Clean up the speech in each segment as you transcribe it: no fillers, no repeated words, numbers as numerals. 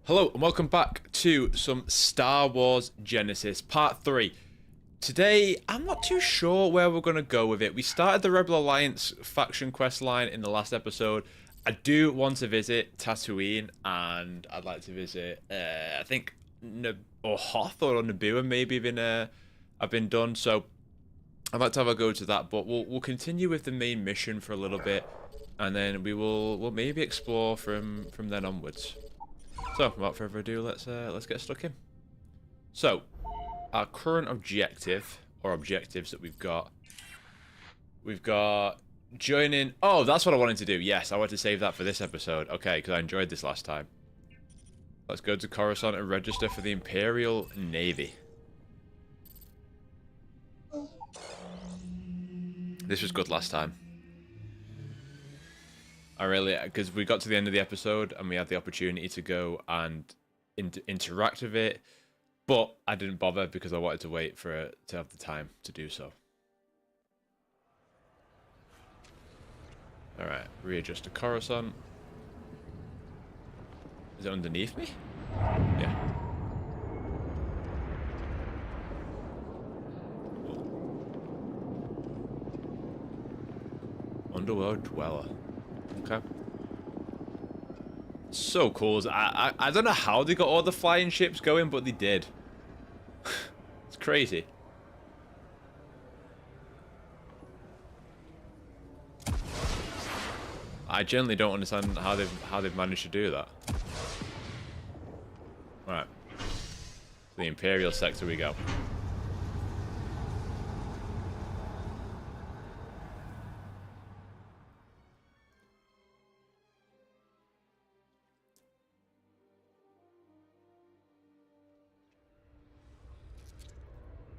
Hello and welcome back to some Star Wars Genesis Part 3. Today, I'm not too sure where we're going to go with it. We started the Rebel Alliance faction quest line in the last episode. I do want to visit Tatooine, and I'd like to visit, I think, Hoth or Naboo maybe have been done. So I'd like to have a go to that, but we'll continue with the main mission for a little bit, and then we'll maybe explore from then onwards. So, without further ado, let's get stuck in. So, our current objective, or objectives that we've got joining... Oh, that's what I wanted to do. Yes, I wanted to save that for this episode. Okay, because I enjoyed this last time. Let's go to Coruscant and register for the Imperial Navy. This was good last time. Because we got to the end of the episode and we had the opportunity to go and interact with it, but I didn't bother because I wanted to wait for it to have the time to do so. Alright, readjust to Coruscant. Is it underneath me? Yeah. Underworld Dweller. Okay. So cool. I don't know how they got all the flying ships going, but they did. It's crazy. I generally don't understand how they've managed to do that. Right. The Imperial sector we go.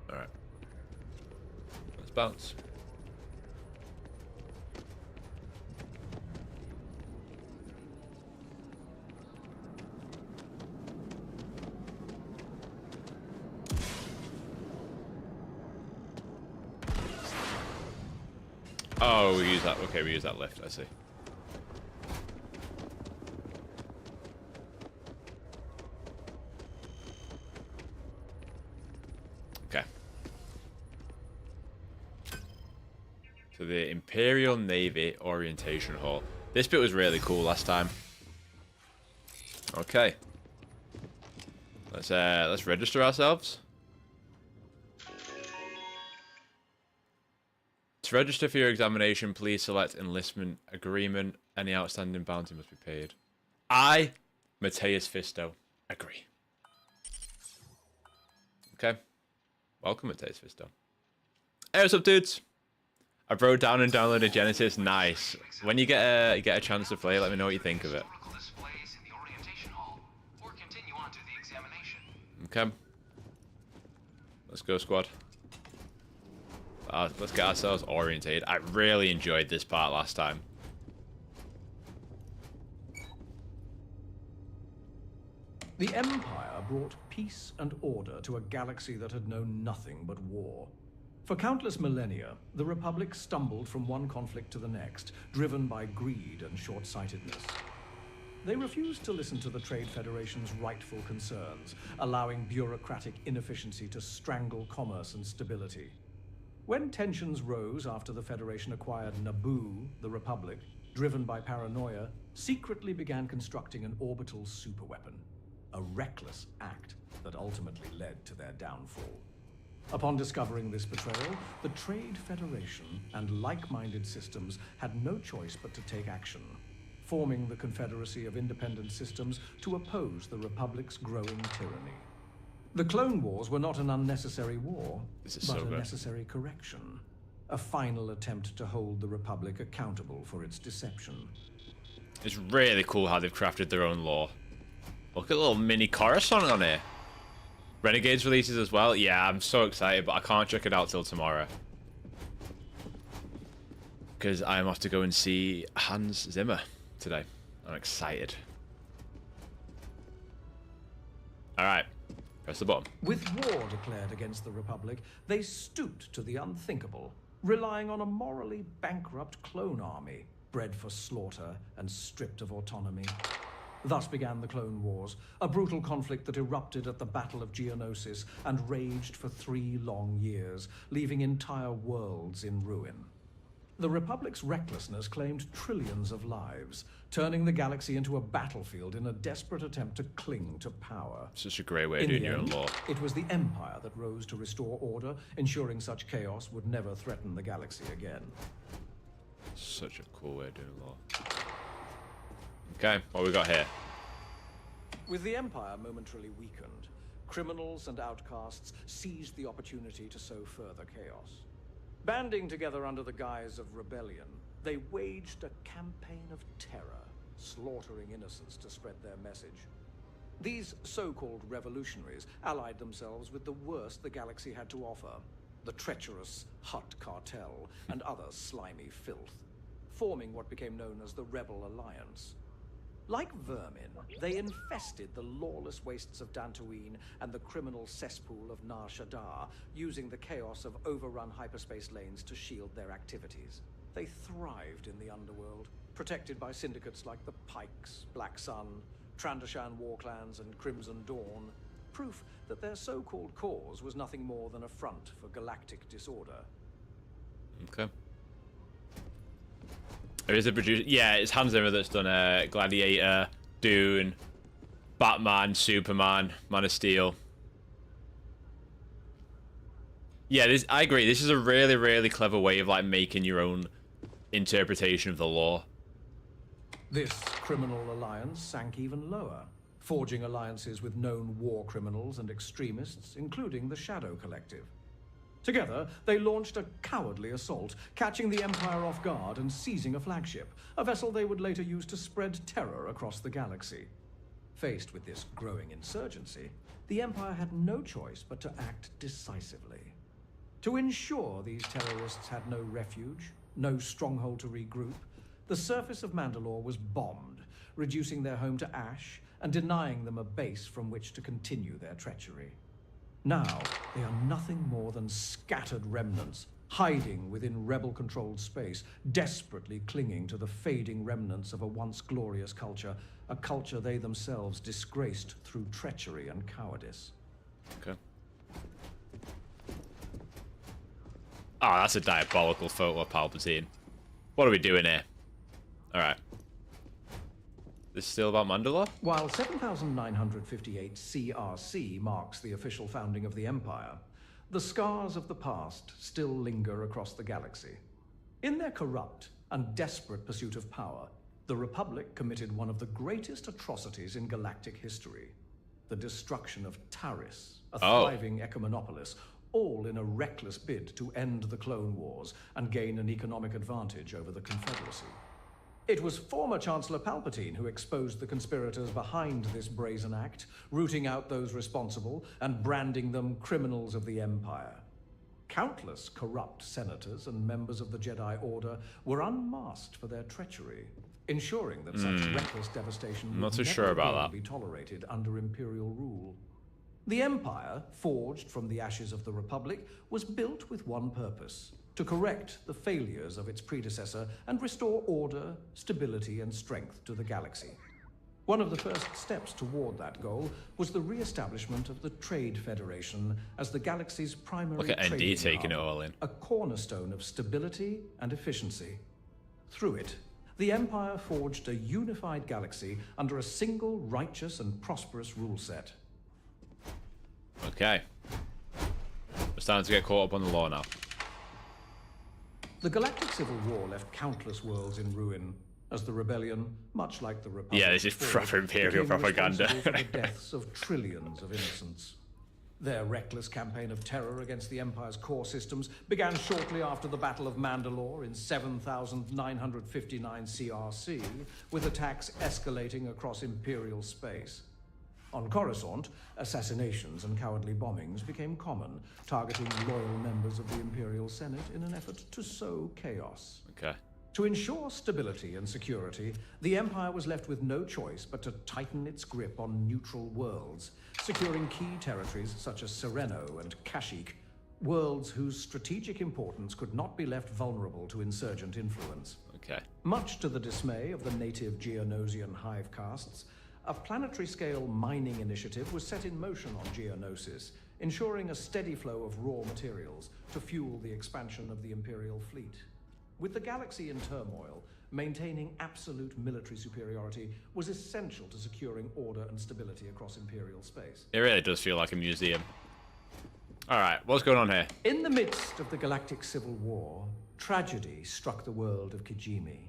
Alright. Let's bounce. Oh, we use that. Okay, we use that lift. I see. Okay. So the Imperial Navy Orientation Hall. This bit was really cool last time. Okay. Let's register ourselves. To register for your examination, please select enlistment agreement. Any outstanding bounty must be paid. I, Mateus Fisto, agree. Okay. Welcome, Mateus Fisto. Hey, what's up, dudes? I wrote down and downloaded Genesis. Nice. When you get a chance to play, let me know what you think of it. Okay. Let's go, squad. Let's get ourselves orientated. I really enjoyed this part last time. The Empire brought peace and order to a galaxy that had known nothing but war. For countless millennia, the Republic stumbled from one conflict to the next, driven by greed and short-sightedness. They refused to listen to the Trade Federation's rightful concerns, allowing bureaucratic inefficiency to strangle commerce and stability. When tensions rose after the Federation acquired Naboo, the Republic, driven by paranoia, secretly began constructing an orbital superweapon, a reckless act that ultimately led to their downfall. Upon discovering this betrayal, the Trade Federation and like-minded systems had no choice but to take action, forming the Confederacy of Independent Systems to oppose the Republic's growing tyranny. The Clone Wars were not an unnecessary war, but a necessary correction. A final attempt to hold the Republic accountable for its deception. It's really cool how they've crafted their own lore. Look at the little mini Coruscant on here. Renegades releases as well. Yeah, I'm so excited, but I can't check it out till tomorrow. Because I'm off to go and see Hans Zimmer today. I'm excited. Alright. Press the button. With war declared against the Republic, they stooped to the unthinkable, relying on a morally bankrupt clone army, bred for slaughter and stripped of autonomy. Thus began the Clone Wars, a brutal conflict that erupted at the Battle of Geonosis and raged for 3 long years, leaving entire worlds in ruin. The Republic's recklessness claimed trillions of lives, turning the galaxy into a battlefield in a desperate attempt to cling to power. Such a great way of doing your own law. It was the Empire that rose to restore order, ensuring such chaos would never threaten the galaxy again. Such a cool way of doing law. Okay, what we got here? With the Empire momentarily weakened, criminals and outcasts seized the opportunity to sow further chaos. Banding together under the guise of rebellion, they waged a campaign of terror, slaughtering innocents to spread their message. These so-called revolutionaries allied themselves with the worst the galaxy had to offer, the treacherous Hutt cartel and other slimy filth, forming what became known as the Rebel Alliance. Like vermin, they infested the lawless wastes of Dantooine and the criminal cesspool of Nar Shaddaa, using the chaos of overrun hyperspace lanes to shield their activities. They thrived in the underworld, protected by syndicates like the Pikes, Black Sun, Trandoshan war clans, and Crimson Dawn, proof that their so-called cause was nothing more than a front for galactic disorder. Okay. There is a producer. Yeah, it's Hans Zimmer that's done Gladiator, Dune, Batman, Superman, Man of Steel. Yeah, I agree. This is a really, really clever way of like making your own interpretation of the law. This criminal alliance sank even lower, forging alliances with known war criminals and extremists, including the Shadow Collective. Together, they launched a cowardly assault, catching the Empire off guard and seizing a flagship, a vessel they would later use to spread terror across the galaxy. Faced with this growing insurgency, the Empire had no choice but to act decisively. To ensure these terrorists had no refuge, no stronghold to regroup, the surface of Mandalore was bombed, reducing their home to ash and denying them a base from which to continue their treachery. Now, they are nothing more than scattered remnants, hiding within rebel-controlled space, desperately clinging to the fading remnants of a once glorious culture, a culture they themselves disgraced through treachery and cowardice. Okay. Oh, that's a diabolical photo of Palpatine. What are we doing here? Alright. This is still about Mandalore? While 7958 CRC marks the official founding of the Empire, the scars of the past still linger across the galaxy. In their corrupt and desperate pursuit of power, the Republic committed one of the greatest atrocities in galactic history: the destruction of Taris, a thriving ecomonopolis, all in a reckless bid to end the Clone Wars and gain an economic advantage over the Confederacy. It was former Chancellor Palpatine who exposed the conspirators behind this brazen act, rooting out those responsible and branding them criminals of the Empire. Countless corrupt senators and members of the Jedi Order were unmasked for their treachery, ensuring that such reckless devastation would never again be tolerated under Imperial rule. The Empire, forged from the ashes of the Republic, was built with one purpose: to correct the failures of its predecessor and restore order, stability, and strength to the galaxy. One of the first steps toward that goal was the re-establishment of the Trade Federation as the galaxy's primary trading hub, a cornerstone of stability and efficiency. Through it, the Empire forged a unified galaxy under a single righteous and prosperous rule set. Okay. It's time to get caught up on the law now. The Galactic Civil War left countless worlds in ruin, as the rebellion, much like the Republic, this is proper Imperial propaganda. For the deaths of trillions of innocents. Their reckless campaign of terror against the Empire's core systems began shortly after the Battle of Mandalore in 7959 CRC, with attacks escalating across Imperial space. On Coruscant, assassinations and cowardly bombings became common, targeting loyal members of the Imperial Senate in an effort to sow chaos. Okay. To ensure stability and security, the Empire was left with no choice but to tighten its grip on neutral worlds, securing key territories such as Sereno and Kashyyyk, worlds whose strategic importance could not be left vulnerable to insurgent influence. Okay. Much to the dismay of the native Geonosian hive castes, a planetary-scale mining initiative was set in motion on Geonosis, ensuring a steady flow of raw materials to fuel the expansion of the Imperial fleet. With the galaxy in turmoil, maintaining absolute military superiority was essential to securing order and stability across Imperial space. It really does feel like a museum. Alright, what's going on here? In the midst of the Galactic Civil War, tragedy struck the world of Kijimi.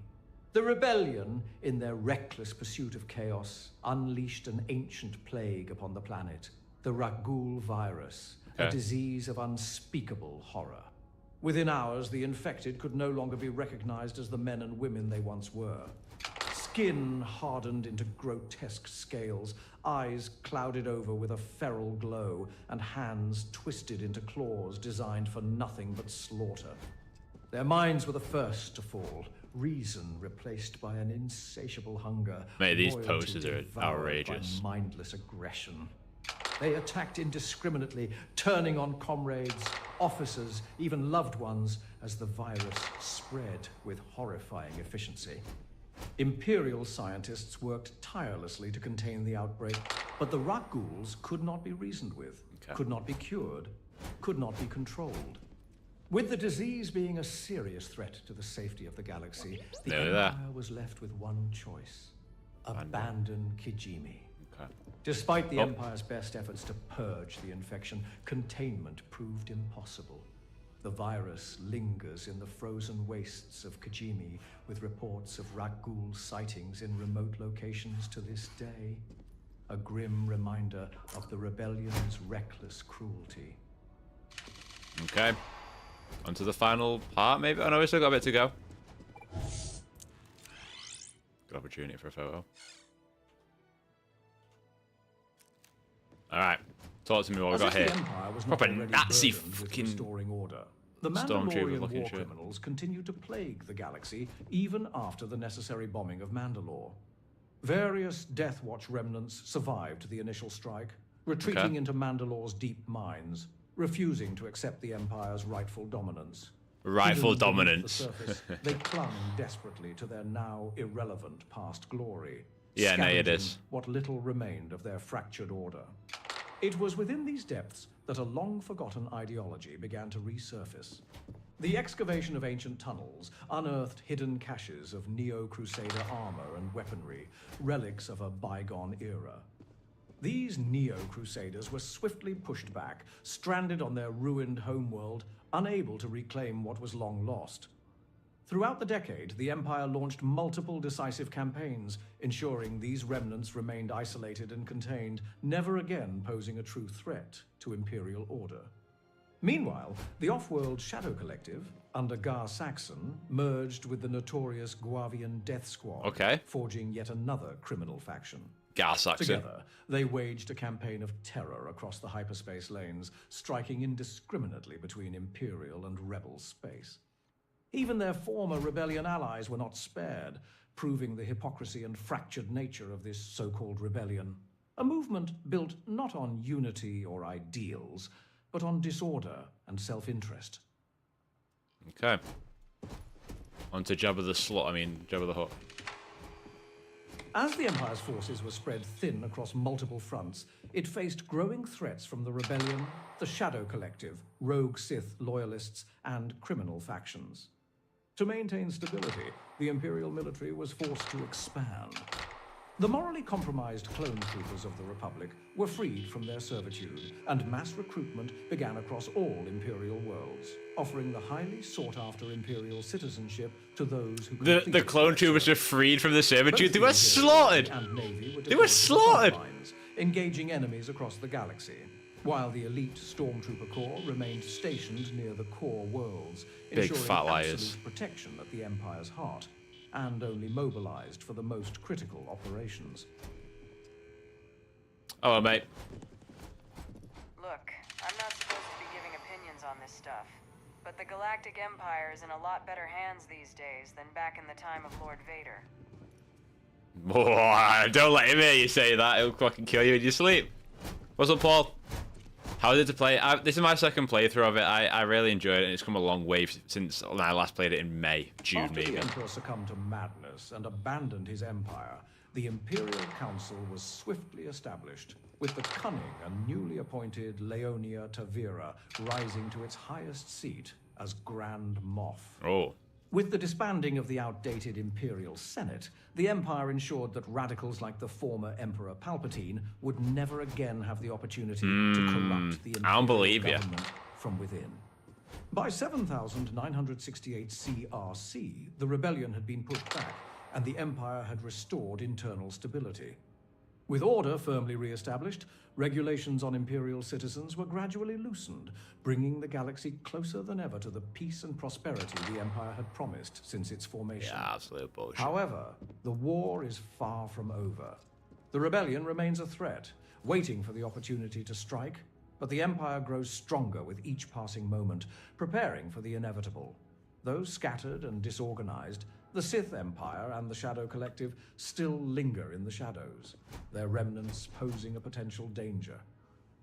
The rebellion, in their reckless pursuit of chaos, unleashed an ancient plague upon the planet, the Rakghoul virus, a disease of unspeakable horror. Within hours, the infected could no longer be recognized as the men and women they once were. Skin hardened into grotesque scales, eyes clouded over with a feral glow, and hands twisted into claws designed for nothing but slaughter. Their minds were the first to fall, reason replaced by an insatiable hunger. Mate, these loyalty posters are devoured outrageous. by mindless aggression. They attacked indiscriminately, turning on comrades, officers, even loved ones, as the virus spread with horrifying efficiency. Imperial scientists worked tirelessly to contain the outbreak, but the Rakghouls could not be reasoned with, could not be cured, could not be controlled. With the disease being a serious threat to the safety of the galaxy, the Empire was left with one choice: abandon Kijimi. Despite the Empire's best efforts to purge the infection, containment proved impossible. The virus lingers in the frozen wastes of Kijimi, with reports of Rakghoul sightings in remote locations to this day. A grim reminder of the rebellion's reckless cruelty. Okay. On to the final part, maybe? Oh no, we still got a bit to go. Good opportunity for a photo. Alright. Talk to me what we got here. Proper Nazi fucking order. The Mandalorian war criminals continued to plague the galaxy even after the necessary bombing of Mandalore. Various Death Watch remnants survived the initial strike, retreating into Mandalore's deep mines, refusing to accept the Empire's rightful dominance. Rightful Hidden beneath dominance. the surface, they clung desperately to their now irrelevant past glory. Yeah, no, it is. Scavenging what little remained of their fractured order. It was within these depths that a long-forgotten ideology began to resurface. The excavation of ancient tunnels unearthed hidden caches of Neo-Crusader armor and weaponry, relics of a bygone era. These Neo-Crusaders were swiftly pushed back, stranded on their ruined homeworld, unable to reclaim what was long lost. Throughout the decade, the Empire launched multiple decisive campaigns, ensuring these remnants remained isolated and contained, never again posing a true threat to Imperial order. Meanwhile, the off-world Shadow Collective, under Gar Saxon, merged with the notorious Guavian Death Squad, forging yet another criminal faction. Gar Saxon. Together, they waged a campaign of terror across the hyperspace lanes, striking indiscriminately between Imperial and Rebel space. Even their former rebellion allies were not spared, proving the hypocrisy and fractured nature of this so-called rebellion. A movement built not on unity or ideals, but on disorder and self-interest. Okay. On to Jabba the Hutt. As the Empire's forces were spread thin across multiple fronts, it faced growing threats from the Rebellion, the Shadow Collective, rogue Sith loyalists, and criminal factions. To maintain stability, the Imperial military was forced to expand. The morally compromised clone troopers of the Republic were freed from their servitude, and mass recruitment began across all Imperial worlds, offering the highly sought-after Imperial citizenship to those who the clone troopers were freed from the servitude. They were slaughtered! They were slaughtered! Engaging enemies across the galaxy, while the elite Stormtrooper Corps remained stationed near the core worlds, ensuring absolute protection at the Empire's heart, and only mobilized for the most critical operations. Oh, mate. Look, I'm not supposed to be giving opinions on this stuff, but the Galactic Empire is in a lot better hands these days than back in the time of Lord Vader. Oh, don't let him hear you say that. He'll fucking kill you in your sleep. What's up, Paul? How is it to play? This is my second playthrough of it. I really enjoyed it, and it's come a long way since I last played it in June After maybe. the Emperor succumbed to madness and abandoned his empire, the Imperial Council was swiftly established, with the cunning and newly appointed Leonia Tavira rising to its highest seat as Grand Moff. Oh. With the disbanding of the outdated Imperial Senate, the Empire ensured that radicals like the former Emperor Palpatine would never again have the opportunity to corrupt the I don't Imperial believe ya. government from within. By 7968 CRC, the rebellion had been pushed back, and the Empire had restored internal stability. With order firmly re-established, regulations on Imperial citizens were gradually loosened, bringing the galaxy closer than ever to the peace and prosperity the Empire had promised since its formation. Yeah, absolute bullshit. However, the war is far from over. The rebellion remains a threat, waiting for the opportunity to strike, but the Empire grows stronger with each passing moment, preparing for the inevitable. Though scattered and disorganized, the Sith Empire and the Shadow Collective still linger in the shadows, their remnants posing a potential danger.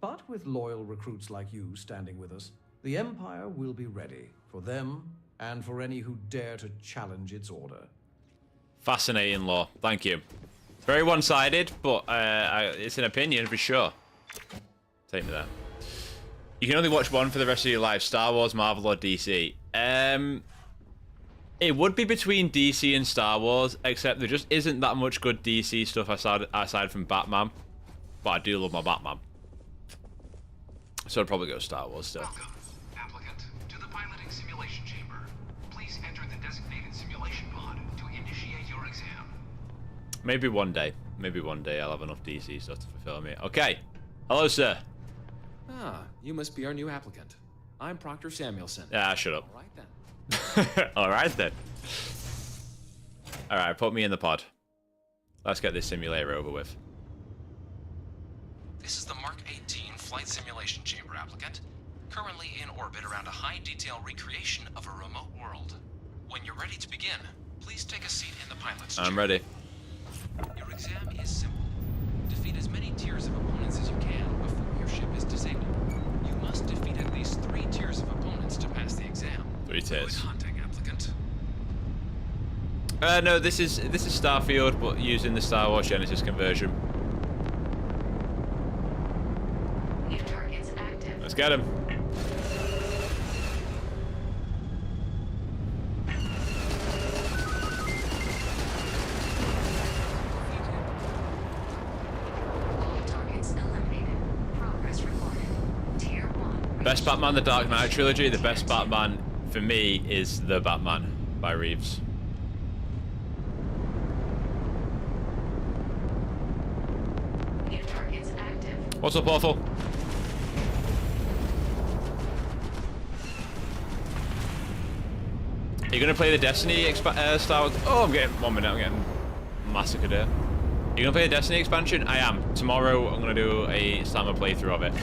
But with loyal recruits like you standing with us, the Empire will be ready for them and for any who dare to challenge its order. Fascinating lore. Thank you. Very one-sided, but it's an opinion for sure. Take me there. You can only watch one for the rest of your life. Star Wars, Marvel, or DC. It would be between DC and Star Wars, except there just isn't that much good DC stuff aside from Batman. But I do love my Batman. So I'd probably go Star Wars still. Welcome, applicant, to the piloting simulation chamber. Please enter the designated simulation pod to initiate your exam. Maybe one day. Maybe one day I'll have enough DC stuff to fulfill me. Okay. Hello, sir. Ah, you must be our new applicant. I'm Proctor Samuelson. Yeah, shut up. All right then. Alright then. Alright, put me in the pod. Let's get this simulator over with. This is the Mark 18 flight simulation chamber, applicant. Currently in orbit around a high-detail recreation of a remote world. When you're ready to begin, please take a seat in the pilot's chair. I'm ready. Your exam is simple. Defeat as many tiers of opponents as you can before your ship is disabled. You must defeat at least 3 tiers of opponents to pass the exam. 3 tiers. Good hunting, applicant. No, this is Starfield, but using the Star Wars Genesis conversion. New targets active. Let's get him. All targets eliminated. Progress recorded. Tier 1. Best Batman: The Dark Knight trilogy. The best Batman for me is The Batman by Reeves. New targets active. What's up, Awful? Are you gonna play the Destiny Star Wars? Oh, I'm getting 1 minute. I'm getting massacred here. You gonna play the Destiny expansion? I am. Tomorrow, I'm gonna do a slammer playthrough of it,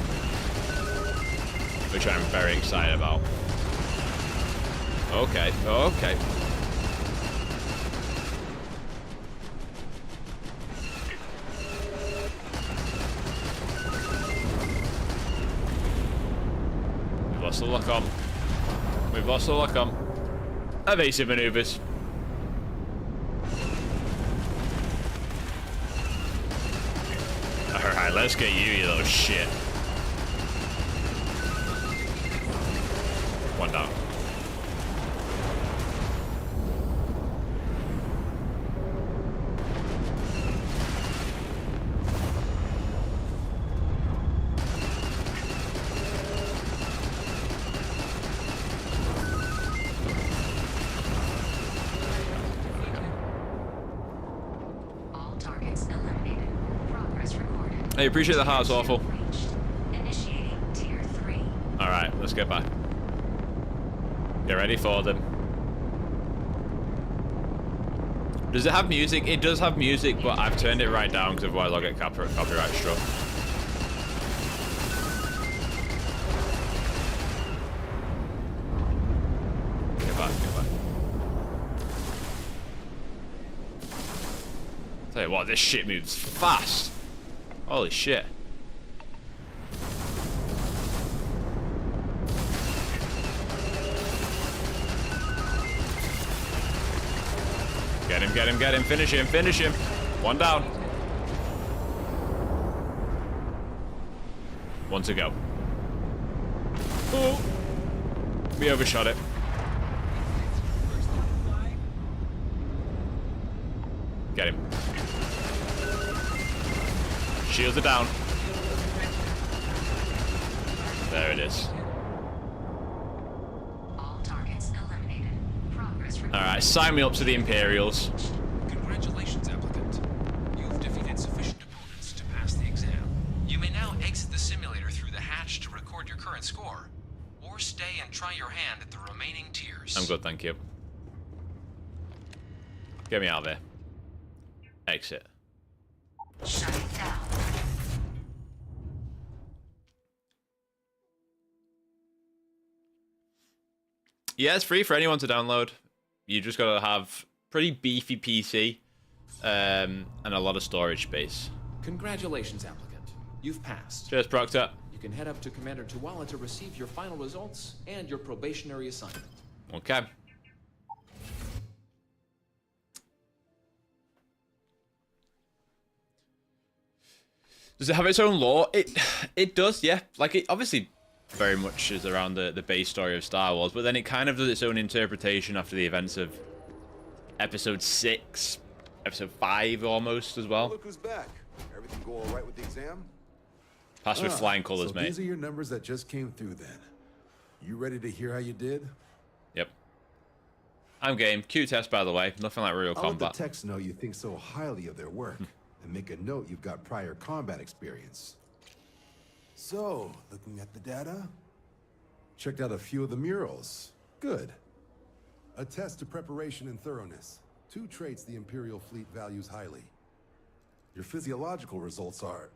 which I'm very excited about. Okay. Okay. We've lost the lock on. We've lost the lock on. Evasive maneuvers. Alright, let's get you little shit. One down. All targets eliminated. Progress recorded. Hey, appreciate the hearts, Awful. Reached. Initiating tier 3. Alright, let's get back. Get ready for them. Does it have music? It does have music, but I've turned it right down because otherwise I'll get copyright struck. Get back, get back. Tell you what, this shit moves fast. Holy shit. Get him, finish him, finish him. One down. One to go. Oh, we overshot it. Get him. Shields are down. There it is. All targets eliminated. Progress reported. Alright, sign me up to the Imperials. Congratulations, applicant. You've defeated sufficient opponents to pass the exam. You may now exit the simulator through the hatch to record your current score, or stay and try your hand at the remaining tiers. I'm good, thank you. Get me out of here. Exit. Shut it down. Yeah, it's free for anyone to download. You just gotta have pretty beefy PC and a lot of storage space. Congratulations, applicant. You've passed. Cheers, Proctor. You can head up to Commander Tuala to receive your final results and your probationary assignment. Okay. Does it have its own lore? It does, yeah. Like, it obviously very much is around the base story of Star Wars, but then it kind of does its own interpretation after the events of Episode 6, Episode 5 almost as well. Look who's back. Everything go all right with the exam? Passed with flying colours, so mate. These are your numbers that just came through then. You ready to hear how you did? Yep. I'm game. Q test, by the way. Nothing like real I'll let combat. the techs know you think so highly of their work, and make a note you've got prior combat experience. So, looking at the data? Checked out a few of the murals. Good. A test to preparation and thoroughness. 2 traits the Imperial fleet values highly. Your physiological results are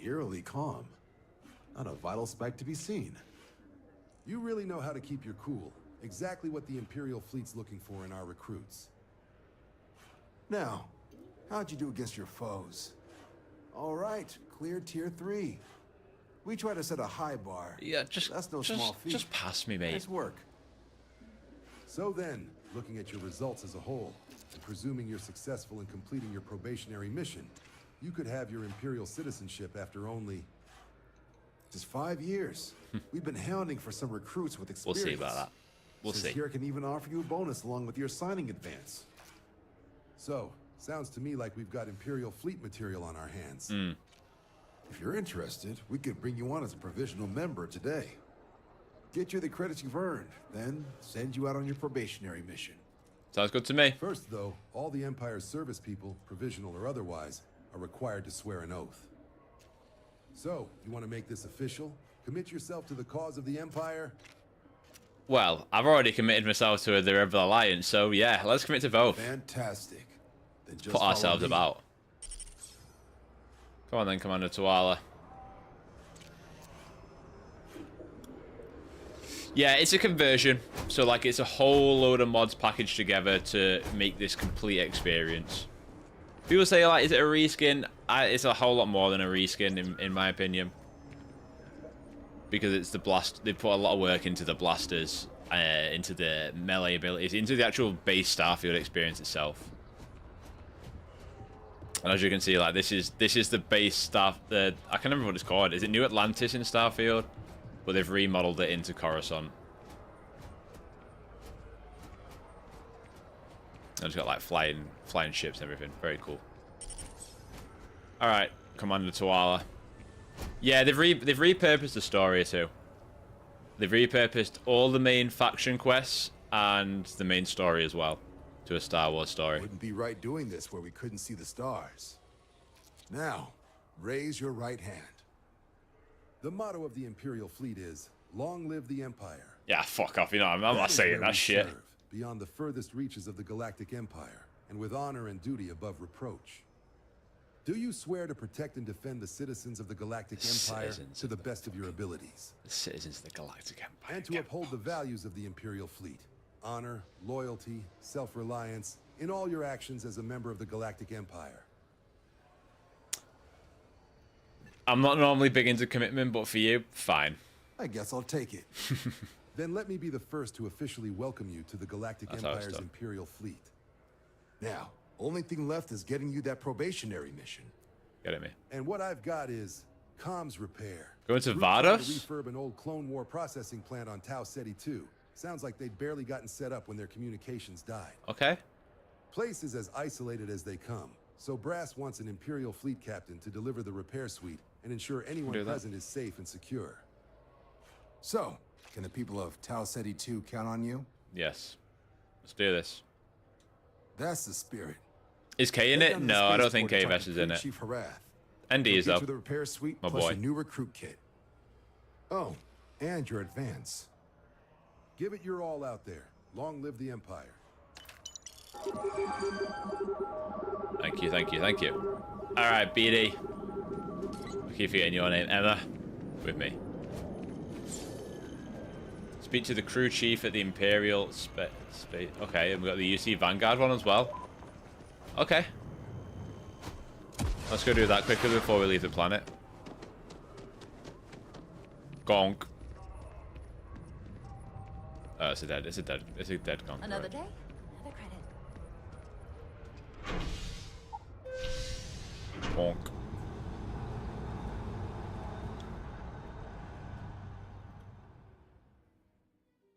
eerily calm. Not a vital spike to be seen. You really know how to keep your cool. Exactly what the Imperial fleet's looking for in our recruits. Now, how'd you do against your foes? All right, clear tier 3. We try to set a high bar. Yeah, That's no small feat. just pass me, mate. Nice work. So then, looking at your results as a whole, and presuming you're successful in completing your probationary mission, you could have your Imperial citizenship after only just 5 years. We've been hounding for some recruits with We'll experience. see about that. We'll Says see. here I can even offer you a bonus along with your signing advance. So, sounds to me like we've got Imperial fleet material on our hands. If you're interested, we could bring you on as a provisional member today. Get you the credits you've earned, then send you out on your probationary mission. Sounds good to me. First, though, all the Empire's service people, provisional or otherwise, are required to swear an oath. So, you want to make this official? Commit yourself to the cause of the Empire? Well, I've already committed myself to the Rebel Alliance, so yeah, let's commit to both. Fantastic. Then just Put ourselves follow me. about. Come on then, Commander Tuala. Yeah, it's a conversion. So, like, it's a whole load of mods packaged together to make this complete experience. People say, like, is it a reskin? It's a whole lot more than a reskin, in my opinion. Because it's the blast. They put a lot of work into the blasters, into the melee abilities, into the actual base Starfield experience itself. And as you can see, like, this is the base I can't remember what it's called. Is it New Atlantis in Starfield? But they've remodeled it into Coruscant. And it's got like flying ships and everything. Very cool. All right, Commander Tuala. Yeah, they've repurposed the story too. They've repurposed all the main faction quests and the main story as well to a Star Wars story. Wouldn't be right doing this where we couldn't see the stars. Now, raise your right hand. The motto of the Imperial fleet is, long live the Empire. Yeah, fuck off. You know, I'm That not is saying where that we shit. serve, beyond the furthest reaches of the Galactic Empire, and with honor and duty above reproach. Do you swear to protect and defend the citizens of the Galactic Empire Citizens to the best of your abilities? The citizens of the Galactic Empire. And to uphold the values of the Imperial fleet? Honor, loyalty, self-reliance, in all your actions as a member of the Galactic Empire. I'm not normally big into commitment, but for you, fine. I guess I'll take it. Then let me be the first to officially welcome you to the Galactic That's how it's Empire's done. Imperial fleet. Now, Only thing left is getting you that probationary mission. Get at me. And what I've got is comms repair. Going to We're trying to Vardos? refurb an old Clone War processing plant on Tau Ceti 2. Sounds like they'd barely gotten set up when their communications died. Okay. Place is as isolated as they come, so Brass wants an Imperial fleet captain to deliver the repair suite and ensure anyone Do that. present is safe and secure. So, can the people of Tau Ceti 2 count on you? Yes. Let's do this. That's the spirit. Is K in Head it? down to the No, I don't think spaceport to KVS talk is to in it. Chief Harath. ND is He'll though. get you the repair suite My plus boy. a new recruit kit. Oh, and your advance. Give it your all out there. Long live the Empire. Thank you, thank you, thank you. Alright, BD. I keep forgetting your name. Emma. With me. Speak to the crew chief at the Imperial Okay, and we've got the UC Vanguard one as well. Okay. Let's go do that quickly before we leave the planet. Gonk. Oh, it's a dead gonk. Another right. day, another credit. Bonk.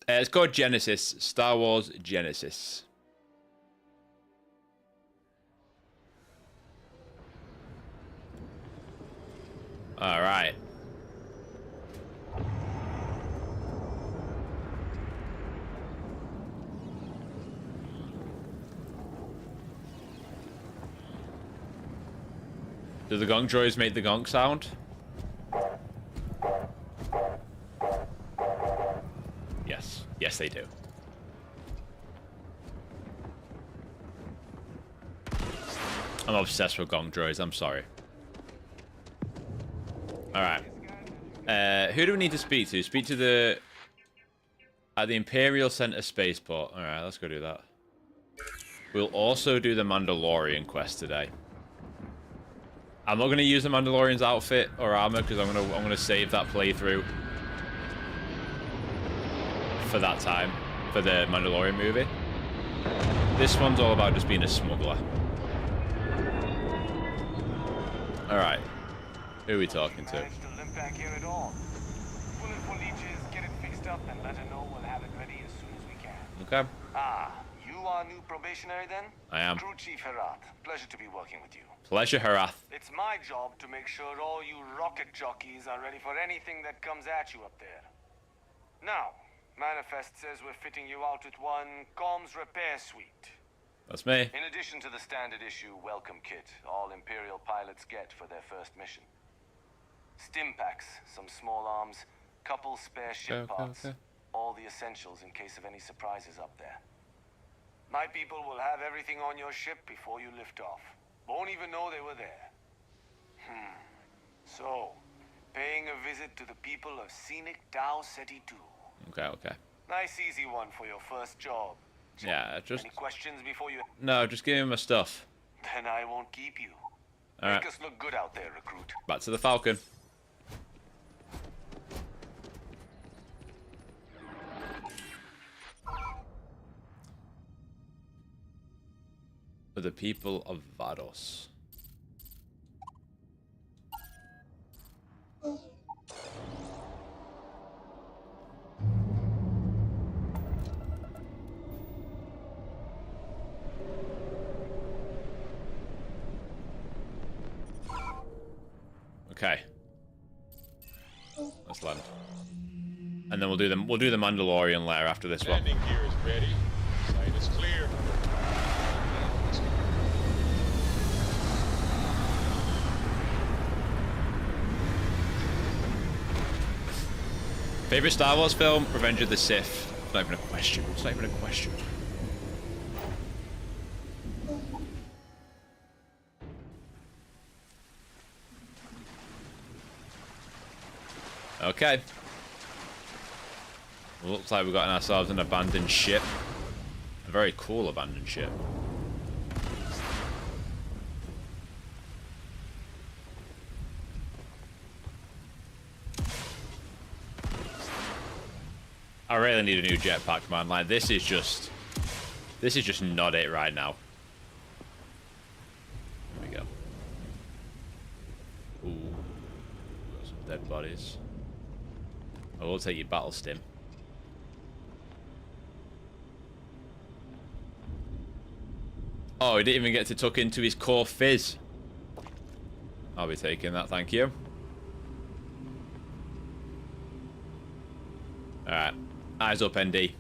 It's called Genesis. Star Wars Genesis. All right. Do the gong droids make the gong sound? Yes. Yes, they do. I'm obsessed with gong droids. I'm sorry. Alright. Who do we need to speak to? Speak to the... At the Imperial Center Spaceport. Alright, let's go do that. We'll also do the Mandalorian quest today. I'm not going to use the Mandalorian's outfit or armor because I'm gonna save that playthrough for that time, for the Mandalorian movie. This one's all about just being a smuggler. Alright. Who are we talking to? Managed to limp back here at all. Pull it for leeches, get it fixed up, and let her know we'll have it ready as soon as we can. Okay. Ah, you are new probationary then? I am. Crew Chief Harath. Pleasure to be working with you. Pleasure, Harath. It's my job to make sure all you rocket jockeys are ready for anything that comes at you up there. Now, Manifest says we're fitting you out with one comms repair suite. That's me. In addition to the standard issue welcome kit all Imperial pilots get for their first mission. Stim packs, some small arms, couple spare ship parts. All the essentials in case of any surprises up there. My people will have everything on your ship before you lift off. Won't even know they were there. So, paying a visit to the people of scenic Tau Ceti 2. Okay. Nice easy one for your first job. Yeah, just... Any questions before you... No, just give me my stuff. Then I won't keep you. Alright. Make us look good out there, recruit. Back to the Falcon. For the people of Vardos. Okay. Let's land. And then we'll do the Mandalorian lair after this one. Landing gear is ready. Sight is clear. Favorite Star Wars film? Revenge of the Sith. It's not even a question. It's not even a question. Okay. Looks like we've gotten ourselves an abandoned ship. A very cool abandoned ship. I really need a new jetpack, man. Like, this is just not it right now. Dead bodies. I will take your battle stim. Oh, he didn't even get to tuck into his core fizz. I'll be taking that, thank you. Alright. Eyes up, ND.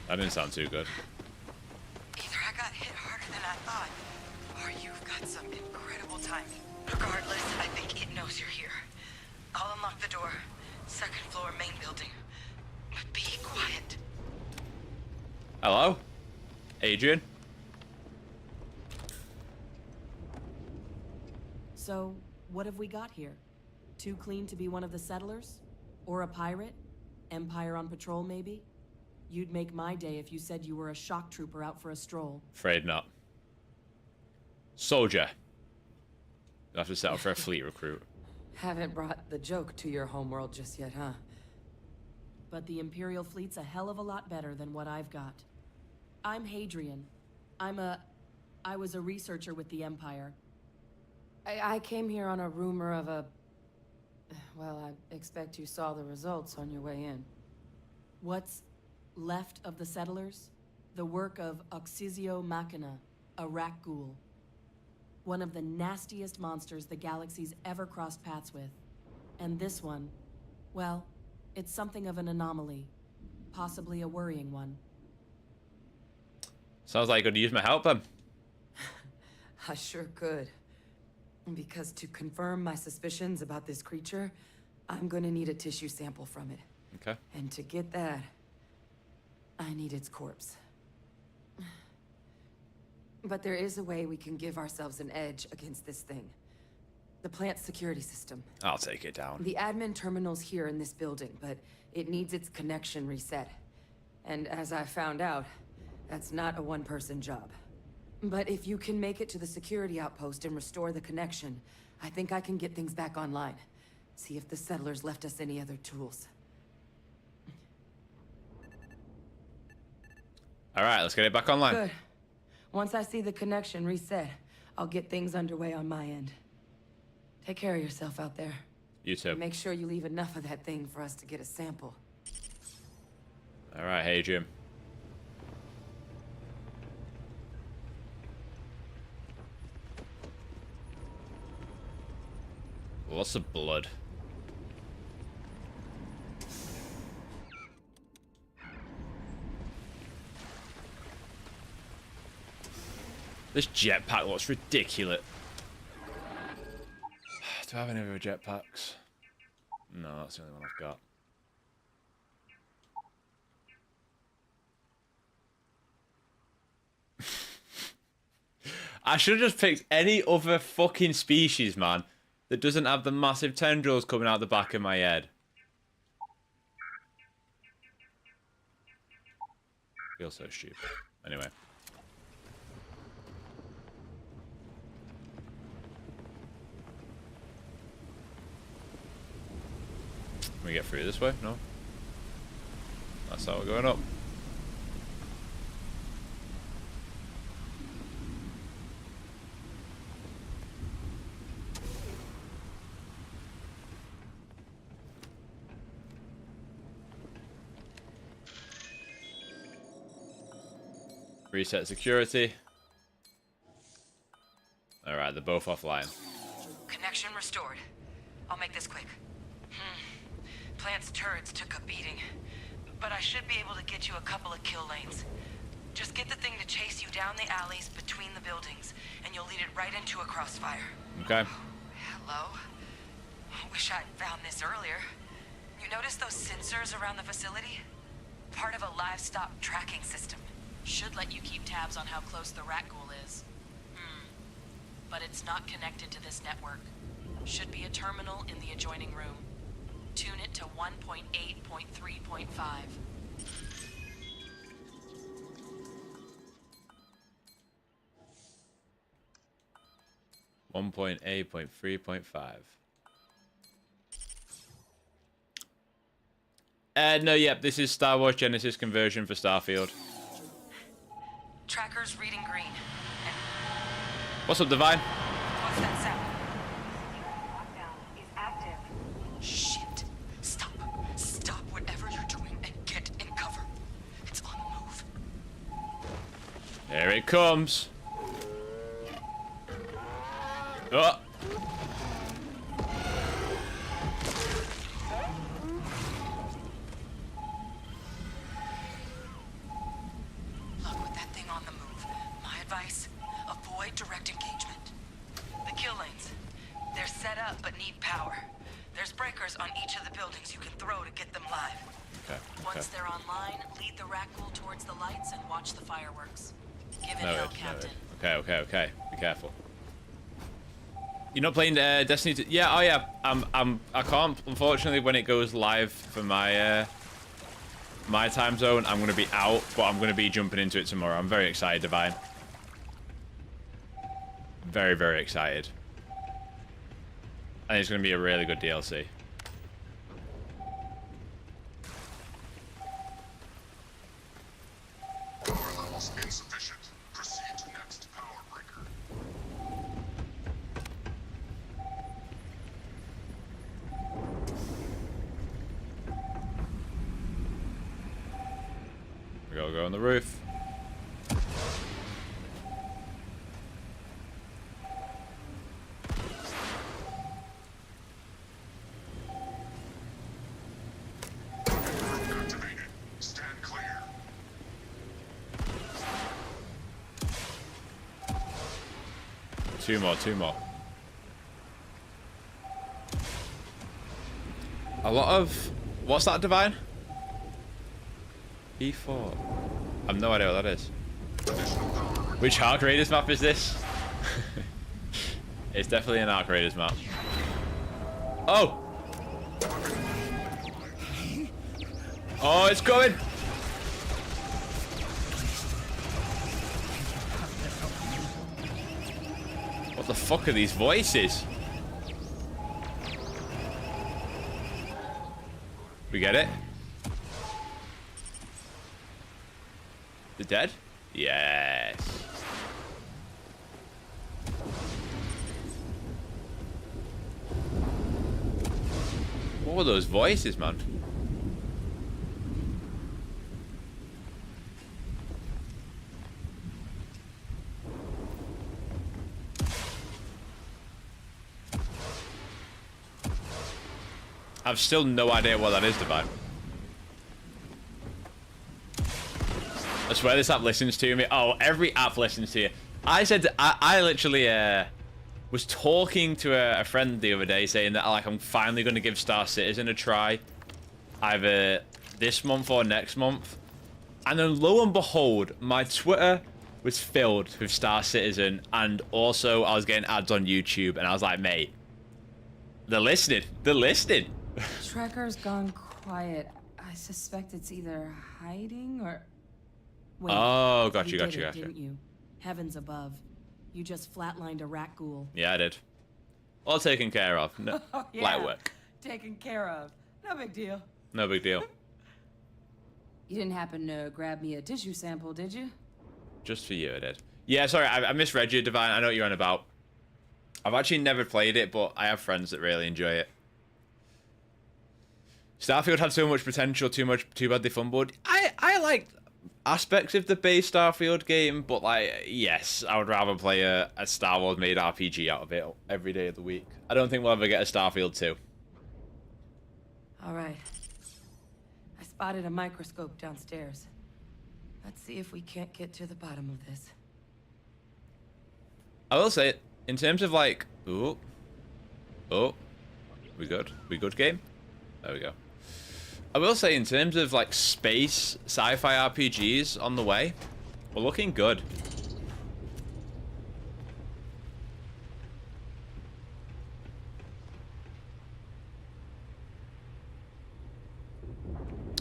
That didn't sound too good. Either I got hit harder than I thought, or you've got some incredible timing. Regardless, I think it knows you're here. I'll unlock the door. Second floor, main building. But be quiet. Hello? Adrian? So, what have we got here? Too clean to be one of the settlers? Or a pirate? Empire on patrol, maybe? You'd make my day if you said you were a shock trooper out for a stroll. Afraid not. Soldier. You have to settle for a fleet recruit. Haven't brought the joke to your homeworld just yet, huh? But the Imperial fleet's a hell of a lot better than what I've got. I'm Hadrian. I was a researcher with the Empire. I came here on a rumor of a... Well, I expect you saw the results on your way in. What's left of the settlers? The work of Oxysio Machina, a Rakghoul. One of the nastiest monsters the galaxy's ever crossed paths with. And this one, well, it's something of an anomaly. Possibly a worrying one. Sounds like you could use my help then. I sure could. Because to confirm my suspicions about this creature, I'm gonna need a tissue sample from it. Okay. And to get that, I need its corpse. But there is a way we can give ourselves an edge against this thing. The plant's security system. I'll take it down. The admin terminal's here in this building, but it needs its connection reset. And as I found out, that's not a one-person job. But if you can make it to the security outpost and restore the connection, I think I can get things back online. See if the settlers left us any other tools. Alright, let's get it back online. Good. Once I see the connection reset, I'll get things underway on my end. Take care of yourself out there. You too. Make sure you leave enough of that thing for us to get a sample. Alright, hey Jim. Lots of blood. This jetpack looks ridiculous. Do I have any other jetpacks? No, that's the only one I've got. I should have just picked any other fucking species, man, that doesn't have the massive tendrils coming out the back of my head. Feel so stupid. Anyway. Can we get through this way? No. That's how we're going up. Reset security. Alright, they're both offline. Connection restored. I'll make this quick. Plant's turrets took a beating, but I should be able to get you a couple of kill lanes. Just get the thing to chase you down the alleys between the buildings, and you'll lead it right into a crossfire. Okay. Hello? Wish I'd found this earlier. You notice those sensors around the facility? Part of a livestock tracking system. Should let you keep tabs on how close the Rakghoul is. But it's not connected to this network. Should be a terminal in the adjoining room. Tune it to 1.8.3.5. 1.8.3.5. No, yep, this is Star Wars Genesis conversion for Starfield. Tracker's reading green. And What's up, Divine? what's that sound? Lockdown is active. Shit. Stop. Stop whatever you're doing and get in cover. It's on the move. There it comes. Oh. Look, with that thing on the move, my advice, avoid direct engagement. The kill lanes, they're set up but need power. There's breakers on each of the buildings you can throw to get them live. Okay. Once they're online, lead the Rakghoul towards the lights and watch the fireworks. Give it Noted, hell, Captain. noted. Okay. Be careful. You're not playing Destiny 2? Yeah. Oh yeah. I can't. Unfortunately, when it goes live for my my time zone, I'm gonna be out, but I'm gonna be jumping into it tomorrow. I'm very excited, Divine. Very, very excited. I think it's gonna be a really good DLC. Power levels insufficient. Proceed to next power breaker. We gotta go on the roof. Activated. Stand clear. Two more. A lot of... What's that, Divine? E4. I have no idea what that is. Which Arc Raiders map is this? It's definitely an Arc Raiders map. Oh! Oh, it's coming! What the fuck are these voices? We get it? They're dead? Yes. What were those voices, man? I've still no idea what that is, Divine. I swear this app listens to me. Oh, every app listens to you. I said, I literally was talking to a friend the other day saying that like I'm finally going to give Star Citizen a try. Either this month or next month. And then lo and behold, my Twitter was filled with Star Citizen. And also I was getting ads on YouTube. And I was like, mate, they're listening. They're listening. Tracker's gone quiet. I suspect it's either hiding or... Wait, Oh, got you. Didn't you? Heavens above. You just flatlined a Rakghoul. Yeah, I did. All taken care of. No, Yeah, light work. taken care of. No big deal. No big deal. You didn't happen to grab me a tissue sample, did you? Just for you, I did. Yeah, sorry, I misread you, Divine. I know what you're on about. I've actually never played it, but I have friends that really enjoy it. Starfield had so much potential, too bad they fumbled. I like aspects of the base Starfield game, but like, yes, I would rather play a Star Wars made RPG out of it every day of the week. I don't think we'll ever get a Starfield 2. All right. I spotted a microscope downstairs. Let's see if we can't get to the bottom of this. I will say, in terms of like, oh, we good game? There we go. I will say, in terms of like space sci-fi RPGs on the way, we're looking good.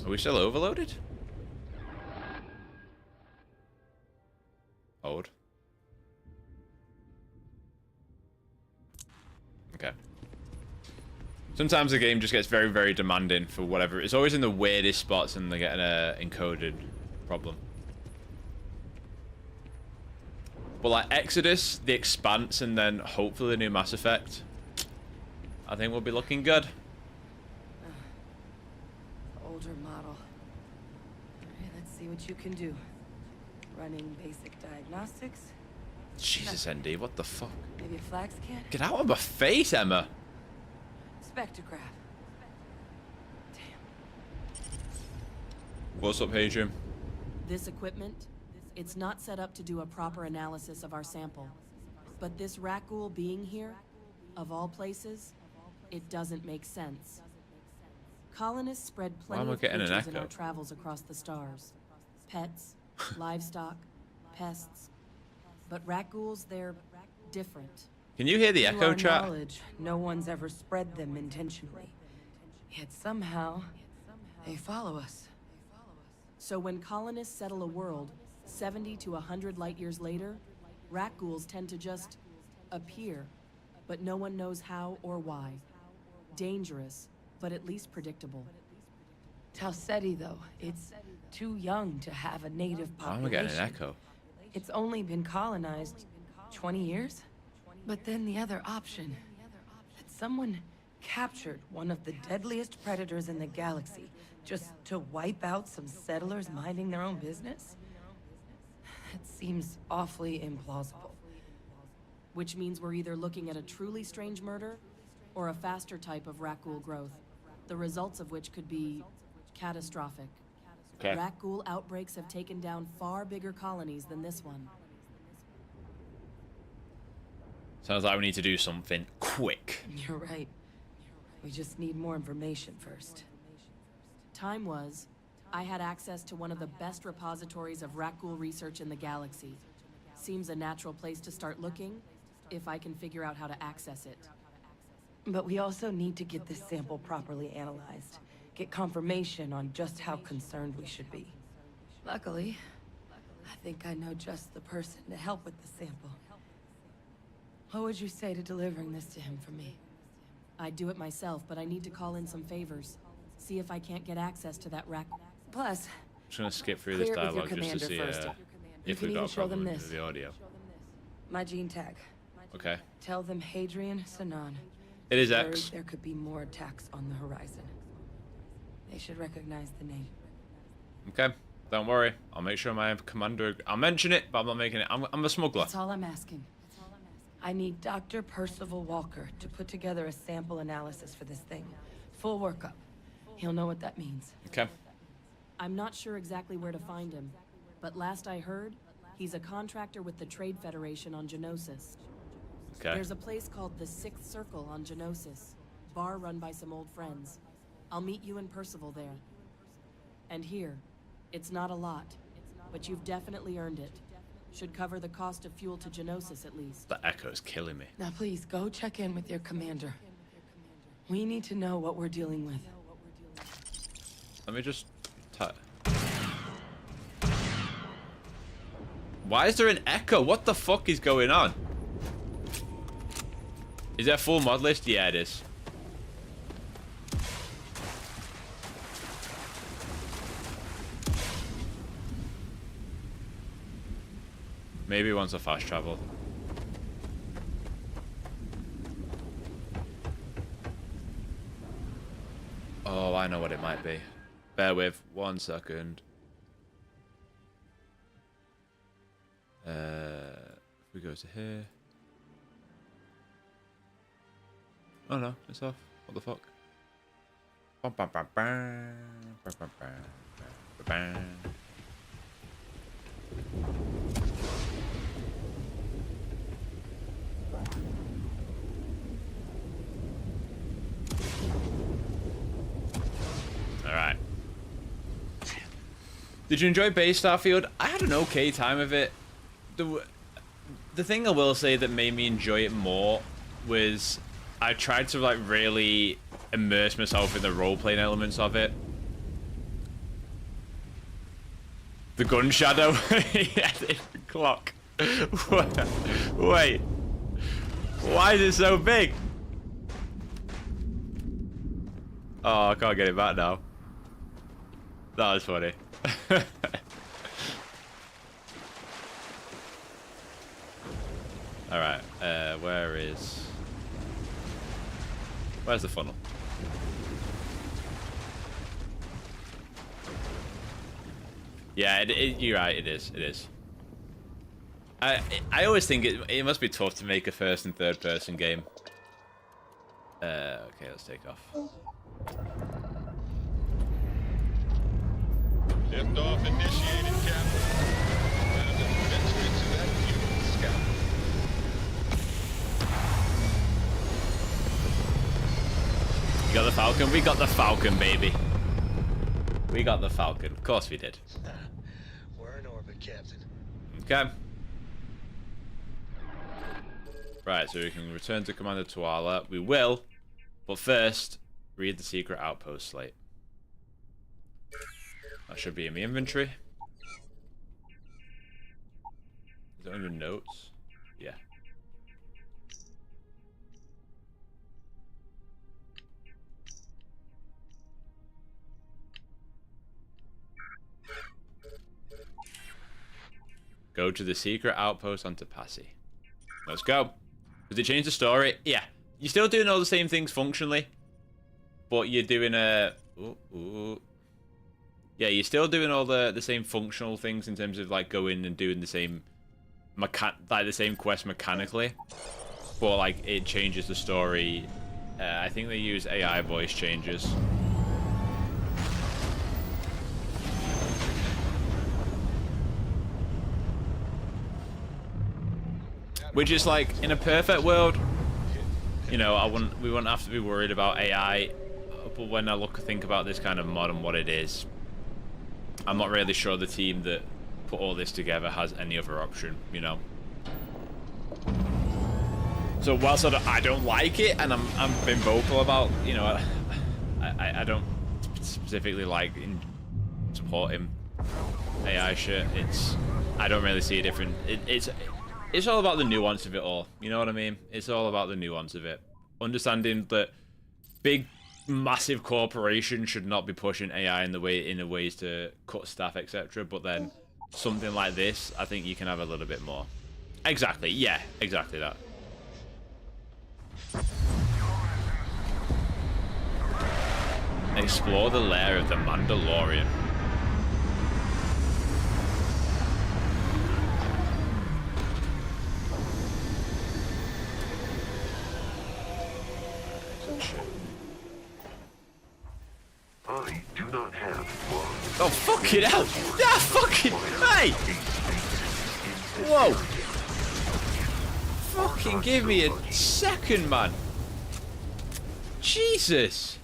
Are we still overloaded? Hold. Okay. Sometimes the game just gets very, very demanding for whatever. It's always in the weirdest spots and they get an encoded problem. But like Exodus, The Expanse, and then hopefully the new Mass Effect, I think we'll be looking good. Older model. Okay, let's see what you can do. Running basic diagnostics. Jesus, ND, what the fuck? Maybe a flag scan? Get out of my face, Emma. Spectrograph. What's up, Hadrian? This equipment, it's not set up to do a proper analysis of our sample. But this Rakghoul being here, of all places, it doesn't make sense. Colonists spread plenty of creatures in our travels across the stars. Pets, livestock, pests. But Rakghouls, they're different. Can you hear the echo chat? Knowledge, no one's ever spread them intentionally. Yet somehow, they follow us. So when colonists settle a world, 70 to 100 light years later, Rakghouls tend to just appear, but no one knows how or why. Dangerous, but at least predictable. Tau Ceti, though, it's too young to have a native population. Why am I getting an echo? It's only been colonized 20 years? But then the other option, that someone captured one of the deadliest predators in the galaxy just to wipe out some settlers minding their own business? That seems awfully implausible. Which means we're either looking at a truly strange murder, or a faster type of Rakghoul growth, the results of which could be catastrophic. Okay. Rakghoul outbreaks have taken down far bigger colonies than this one. Sounds like we need to do something quick. You're right. We just need more information first. Time was, I had access to one of the best repositories of Rakghoul research in the galaxy. Seems a natural place to start looking, if I can figure out how to access it. But we also need to get this sample properly analyzed. Get confirmation on just how concerned we should be. Luckily, I think I know just the person to help with the sample. What would you say to delivering this to him for me? I'd do it myself, but I need to call in some favors. See if I can't get access to that Rakghoul. Plus, I'm just gonna skip through this dialogue just to see if we've got a problem with the audio. My gene tag. Okay. Tell them Hadrian Sanan. It is X. There could be more attacks on the horizon. They should recognize the name. Okay. Don't worry. I'll make sure my commander... I'll mention it, but I'm not making it. I'm a smuggler. That's all I'm asking. I need Dr. Percival Walker to put together a sample analysis for this thing. Full workup. He'll know what that means. Okay. I'm not sure exactly where to find him, but last I heard, he's a contractor with the Trade Federation on Geonosis. Okay. There's a place called the Sixth Circle on Geonosis, bar run by some old friends. I'll meet you and Percival there. And here, it's not a lot, but you've definitely earned it. Should cover the cost of fuel to Geonosis at least. The echo's killing me. Now please, go check in with your commander. We need to know what we're dealing with. Let me just... Why is there an echo? What the fuck is going on? Is that full mod list? Yeah, it is. Maybe once I fast travel. Oh, I know what it might be. Bear with 1 second. If we go to here. Oh no, it's off. What the fuck? Bum, bum, bum, bum, bum, bum, bum, bum, bum. Alright. Did you enjoy Base Starfield? I had an okay time of it. The thing I will say that made me enjoy it more was I tried to like really immerse myself in the role-playing elements of it. The gun shadow. Yeah, the clock. Wait. Why is it so big? Oh, I can't get it back now. That was funny. Alright, where's the funnel? Yeah, you're right, it is. I always think it must be tough to make a first and third person game. Okay, let's take off. Liftoff initiated, Captain. Venture into that fuel scout. You got the Falcon? We got the Falcon, baby. We got the Falcon. Of course we did. We're in orbit, Captain. Okay. Right, so we can return to Commander Tuala. We will, but first, read the secret outpost slate. That should be in the inventory. Is it under notes? Yeah. Go to the secret outpost on Tapassi. Let's go. Does it change the story? Yeah. You're still doing all the same things functionally, but you're doing a... Yeah, you're still doing all the same functional things in terms of like going and doing the same the same quest mechanically, but like it changes the story. I think they use AI voice changes. Which is like, in a perfect world, you know, we wouldn't have to be worried about AI. But when I think about this kind of mod and what it is, I'm not really sure the team that put all this together has any other option, you know. So whilst I don't like it, and I'm been vocal about, you know, I don't specifically like supporting AI shit. I don't really see a different. It's all about the nuance of it all. You know what I mean? It's all about the nuance of it. Understanding that big, massive corporations should not be pushing AI in ways to cut staff, etc. But then something like this, I think you can have a little bit more. Exactly. Yeah. Exactly that. Explore the lair of the Mandalorian. I do not have one. Oh, fucking hell! Yeah, fucking... Hey! Whoa! Fucking give me a second, man. Jesus!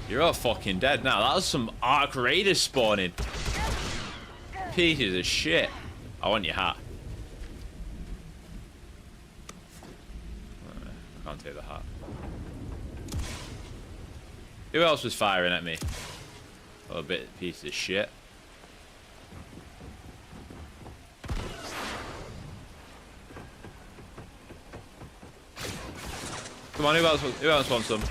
You're all fucking dead now. That was some Arc Raiders spawning. Pieces of shit. I want your hat. I can't take the hat. Who else was firing at me? A little bit piece of shit. Come on, who else wants some?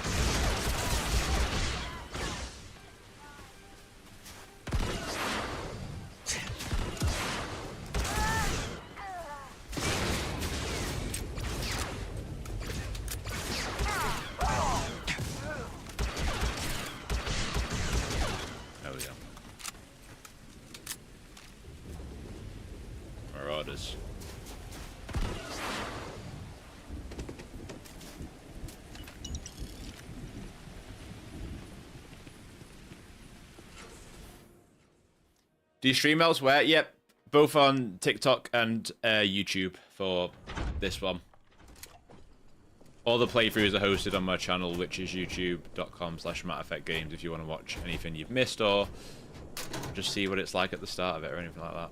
There we go. Marauders. Do you stream elsewhere? Yep, both on TikTok and YouTube for this one. All the playthroughs are hosted on my channel, which is youtube.com/MattEffectGames if you want to watch anything you've missed or just see what it's like at the start of it or anything like that.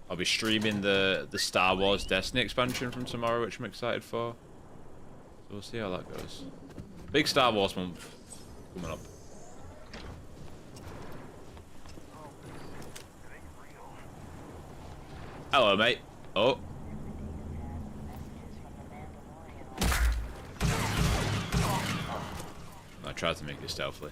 I'll be streaming the Star Wars Destiny expansion from tomorrow, which I'm excited for. So we'll see how that goes. Big Star Wars month coming up. Hello, mate. Oh. I tried to make it stealthily.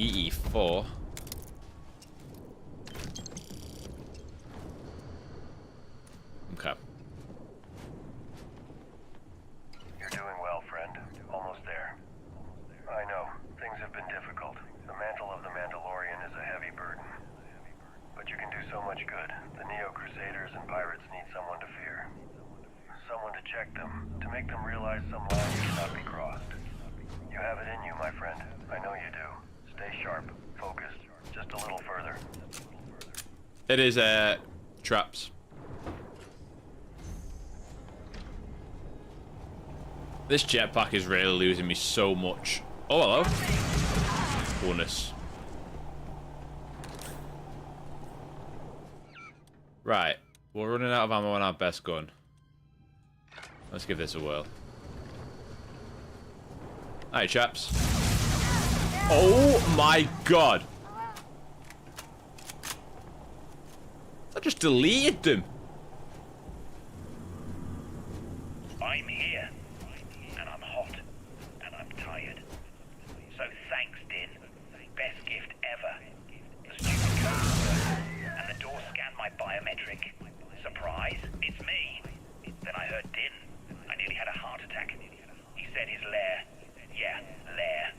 EE4. Okay. You're doing well, friend. Almost there. I know, things have been difficult. The mantle of the Mandalorian is a heavy burden. But you can do so much good. The Neo-Crusaders and pirates need someone to fear. Someone to check them, to make them realize some lines cannot be crossed. You have it in you, my friend. I know you do. Stay sharp, focused, just a little further. It is, traps. This jetpack is really losing me so much. Oh, hello. Bonus. Right. We're running out of ammo on our best gun. Let's give this a whirl. Alright, chaps. Oh my god. I just deleted them. I'm here, and I'm hot, and I'm tired. So thanks, Din. Best gift ever. The stupid code, and the door scanned my biometric. Surprise, it's me. Then I heard Din. I nearly had a heart attack. He said his lair. Yeah, Lair.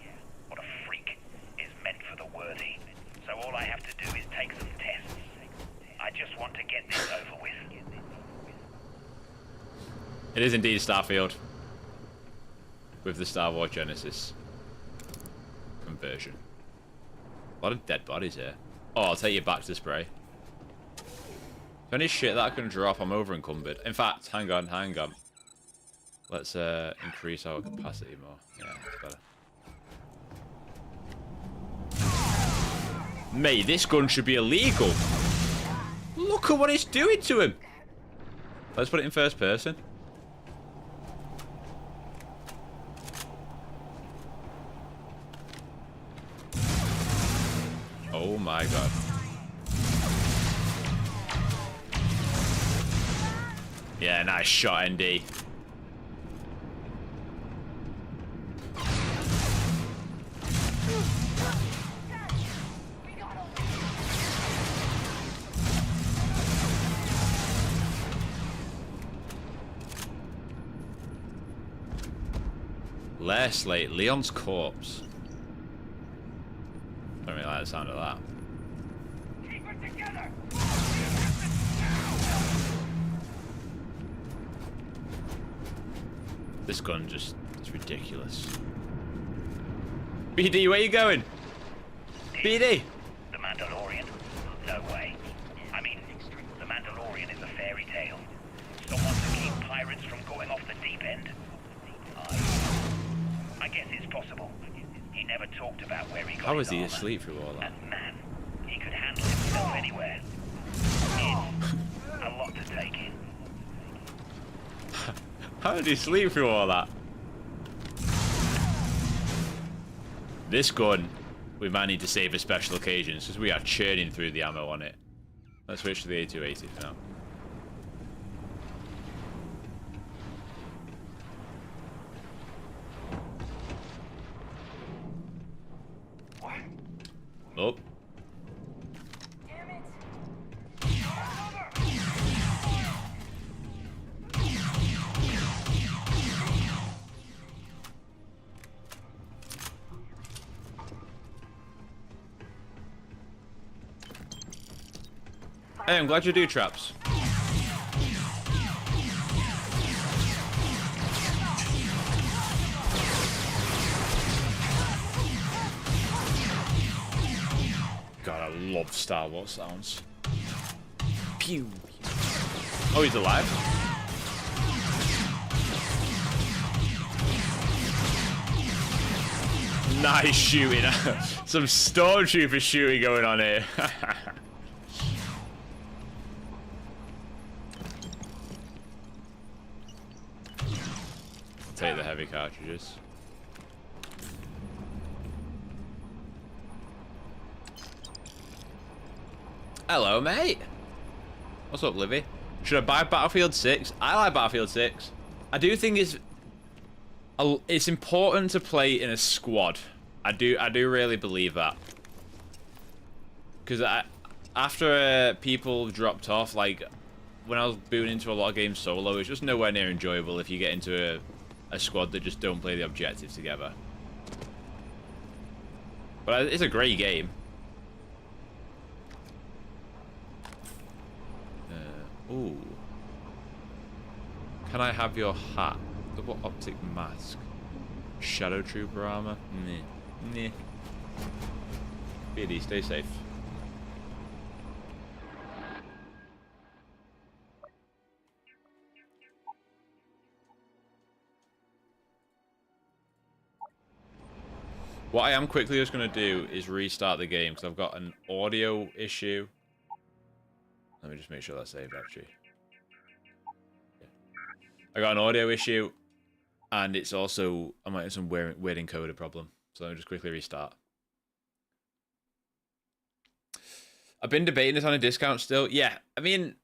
What a freak. Is meant for the worthy. So all I have to do is take some tests. I just want to get this over with. It is indeed Starfield. With the Star Wars Genesis conversion. A lot of dead bodies here. Oh, I'll take you back to spray. Any shit that I can drop, I'm over encumbered. In fact, hang on. Let's increase our capacity more. Yeah, that's better. Mate, this gun should be illegal. Look at what it's doing to him. Let's put it in first person. Oh my god. Yeah, nice shot, ND. Lair Slate, Leon's corpse. Don't really like the sound of that. Keep it together! This gun just is ridiculous. BD, where you going? BD! The Mandalorian? No way. I mean, the Mandalorian is a fairy tale. Someone to keep pirates from going off the deep end. I guess it's possible. He never talked about where he got How was his he armor. asleep through all that? And man, he could handle himself anywhere. It's a lot to take in. How did he sleep through all that? This gun, we might need to save for special occasions because we are churning through the ammo on it. Let's switch to the A280 for now. Oh. Hey, I'm glad you do traps. God, I love Star Wars sounds. Pew. Oh, he's alive? Nice shooting. Some stormtrooper shooting going on here. Take the heavy cartridges. Hello, mate. What's up, Livy? Should I buy Battlefield 6? I like Battlefield 6. I do think it's important to play in a squad. I do really believe that. Because after people dropped off, like when I was booting into a lot of games solo, it's just nowhere near enjoyable if you get into a squad that just don't play the objectives together. But it's a great game. Ooh. Can I have your hat? Double optic mask. Shadow Trooper armor? Nah. BD, stay safe. What I am quickly just going to do is restart the game because I've got an audio issue. Let me just make sure that's saved, actually. Yeah. I got an audio issue, and it's also, I might have some weird encoder problem. So let me just quickly restart. I've been debating this on a discount still. Yeah, I mean,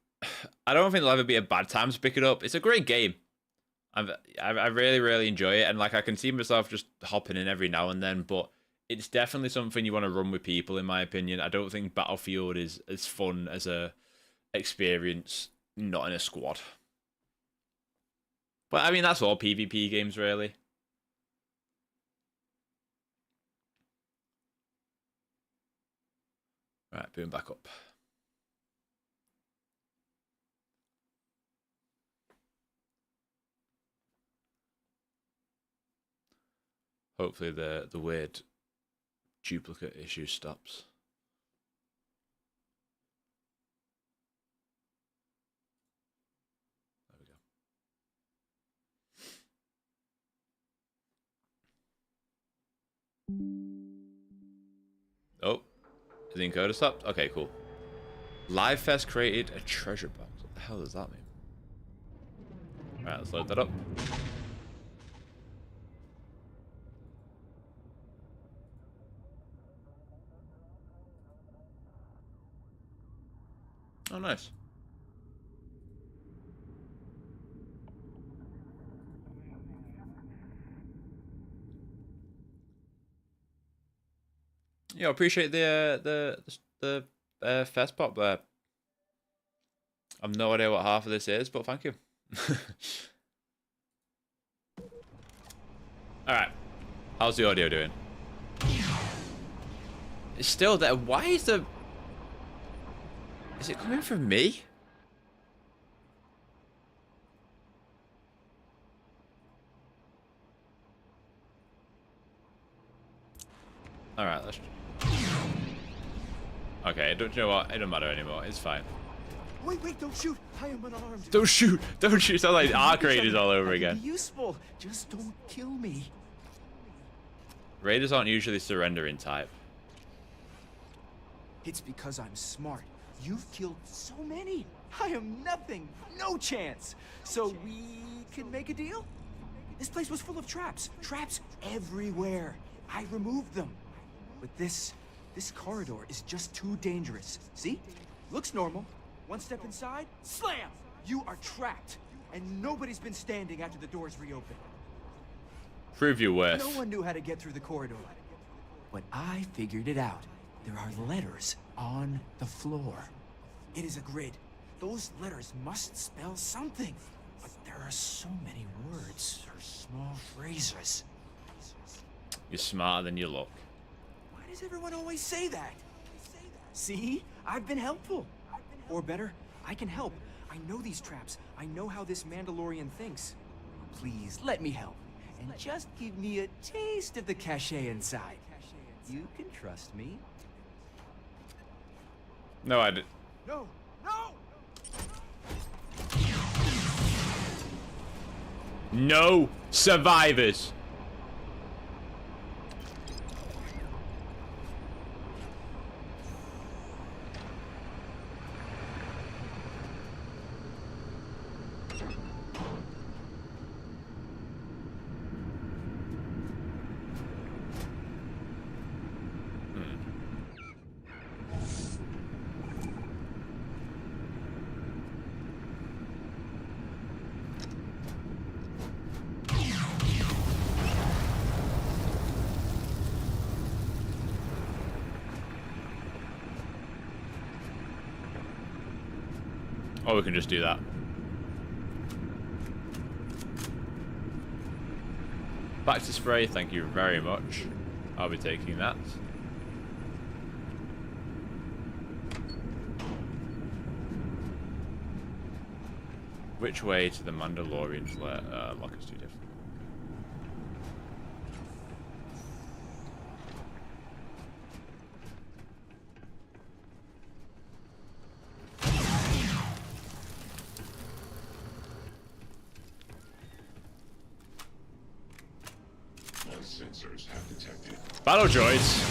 I don't think there'll ever be a bad time to pick it up. It's a great game. I really, really enjoy it, and like I can see myself just hopping in every now and then, but it's definitely something you want to run with people, in my opinion. I don't think Battlefield is as fun as a experience not in a squad. But I mean, that's all PvP games, really. Right, boom, back up. Hopefully the weird duplicate issue stops. There we go. Oh, is the encoder stopped? Okay, cool. Live Fest created a treasure box. What the hell does that mean? Alright, let's load that up. Oh, nice. Yeah, I appreciate the fest pop there. I've no idea what half of this is, but thank you. Alright. How's the audio doing? It's still there. Why is the... Is it coming from me? Alright, let's... Okay, don't you know what? It don't matter anymore. It's fine. Wait, don't shoot. I am unarmed. Don't shoot. Don't shoot. Sounds like Arc Raiders all over again. Useful. Just don't kill me. Raiders aren't usually surrendering type. It's because I'm smart. You've killed so many. I am nothing. No chance. So we can make a deal? This place was full of traps. Traps everywhere. I removed them. But this corridor is just too dangerous. See? Looks normal. One step inside, slam! You are trapped. And nobody's been standing after the doors reopen. Prove your worth. No one knew how to get through the corridor. But I figured it out. There are letters on the floor. It is a grid. Those letters must spell something. But there are so many words or small phrases. You're smarter than you look. Why does everyone always say that? See? I've been helpful. Or better, I can help. I know these traps. I know how this Mandalorian thinks. Please, let me help. And just give me a taste of the cachet inside. You can trust me. No, I didn't. No! No survivors. Or we can just do that. Back to spray, thank you very much. I'll be taking that. Which way to the Mandalorian's lair? Lock is too different. Sensors have detected. Battle droids.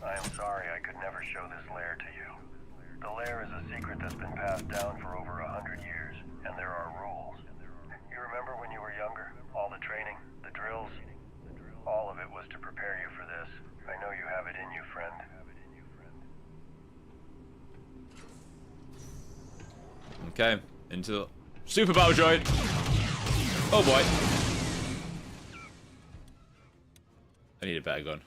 I am sorry I could never show this lair to you. The lair is a secret that's been passed down for over 100 years, and there are rules. You remember when you were younger? All the training, the drills? All of it was to prepare you for this. I know you have it in you, friend. Okay, into the super battle droid. Oh boy. I need a better gun.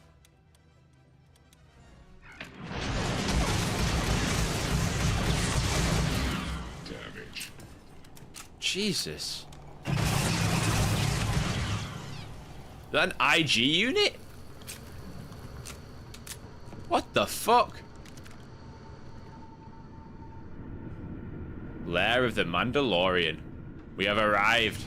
Damage. Jesus. Is that an IG unit? What the fuck? Lair of the Mandalorian. We have arrived.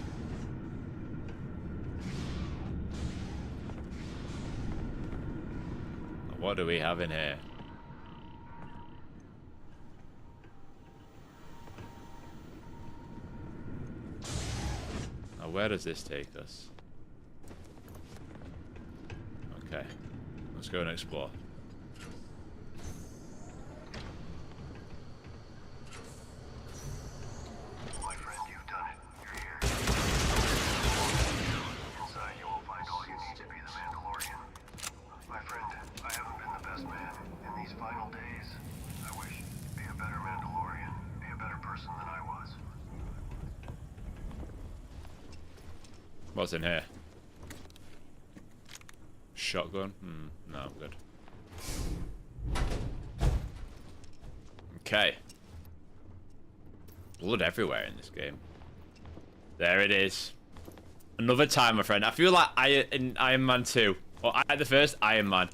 What do we have in here? Now, where does this take us? Okay, let's go and explore. My friend, you've done it. You're here. Inside, you will find all you need to be the Mandalorian. My friend, I haven't been the best man. In these final days, I wish to be a better Mandalorian, be a better person than I was. What's in here? Shotgun? No, I'm good. Okay. Blood everywhere in this game. There it is. Another time, my friend. I feel like in Iron Man 2. Or the first Iron Man.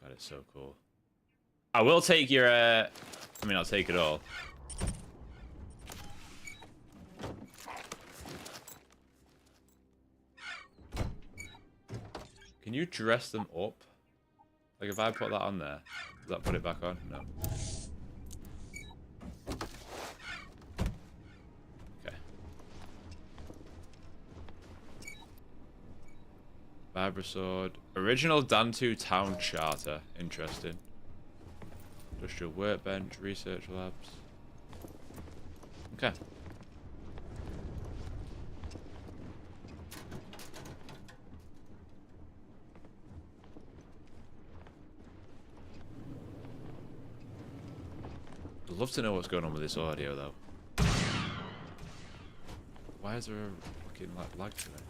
God, it's so cool. I will take your, I mean, I'll take it all. Can you dress them up? Like, if I put that on there, does that put it back on? No. Okay. Vibra sword. Original Dantu Town Charter. Interesting. Industrial workbench. Research labs. Okay. I'd love to know what's going on with this audio, though. Why is there a fucking lag to it?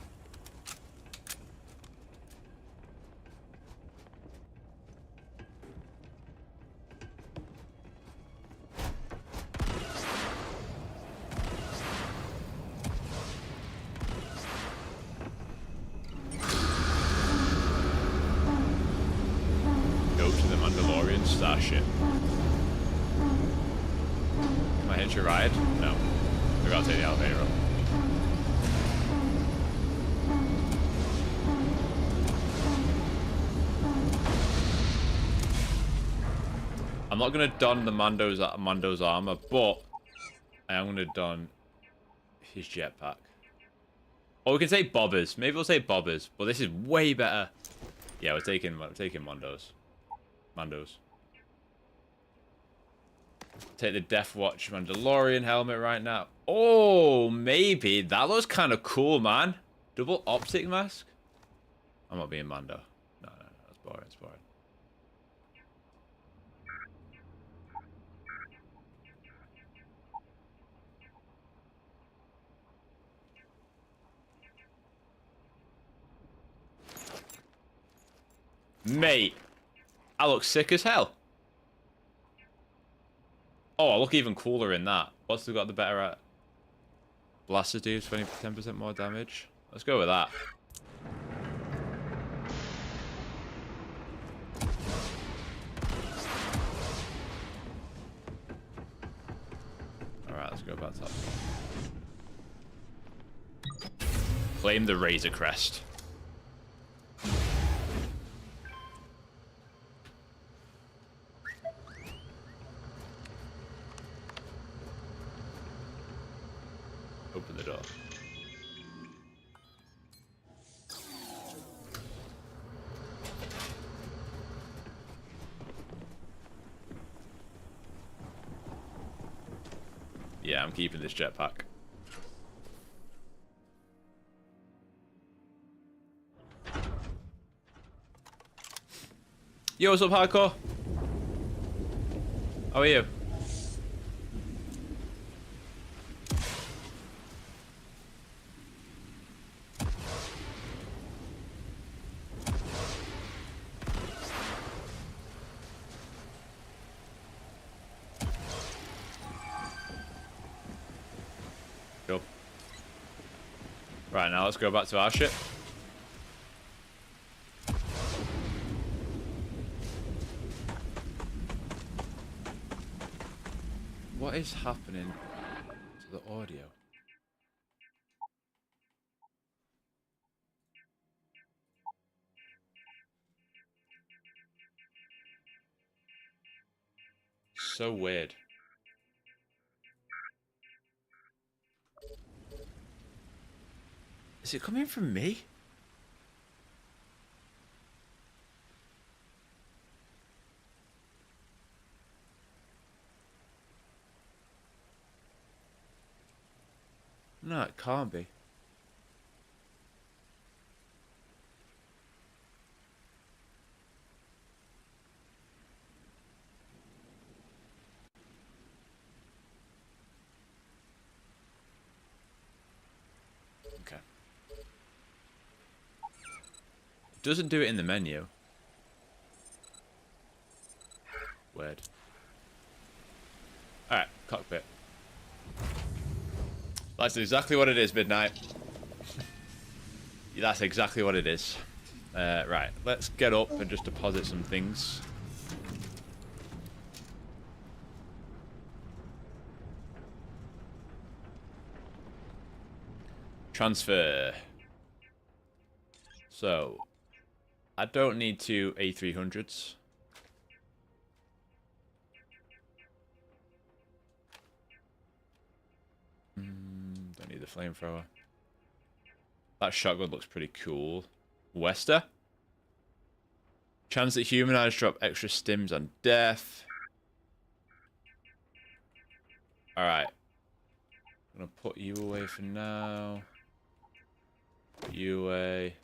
Go to the Mandalorian starship. Can I hitch a ride? No. Maybe I'll take the elevator up. I'm not gonna don the Mando's armor, but I am gonna don his jetpack. Or we can say bobbers. Maybe we'll say bobbers. But this is way better. Yeah, we're taking Mando's. Take the Death Watch Mandalorian helmet right now. Oh, maybe. That looks kind of cool, man. Double optic mask? I'm not being Mando. No. That's boring. It's boring. Mate, I look sick as hell. Oh, I look even cooler in that. What's got the better at? Blaster deals 10% more damage. Let's go with that. Alright, let's go back to that. Claim the Razor Crest. Open the door. Yeah, I'm keeping this jetpack. Yo, what's up, hardcore? How are you? Cool. Right, now let's go back to our ship. What is happening to the audio? So weird. Is it coming from me? No, it can't be. Okay. It doesn't do it in the menu. Weird. Alright, cockpit. That's exactly what it is, Midnight. That's exactly what it is. Right, let's get up and just deposit some things. Transfer. So, I don't need two A300s. Don't need the flamethrower. That shotgun looks pretty cool. Wester. Chance that human eyes drop extra stims on death. Alright. I'm gonna put you away for now. Put you away.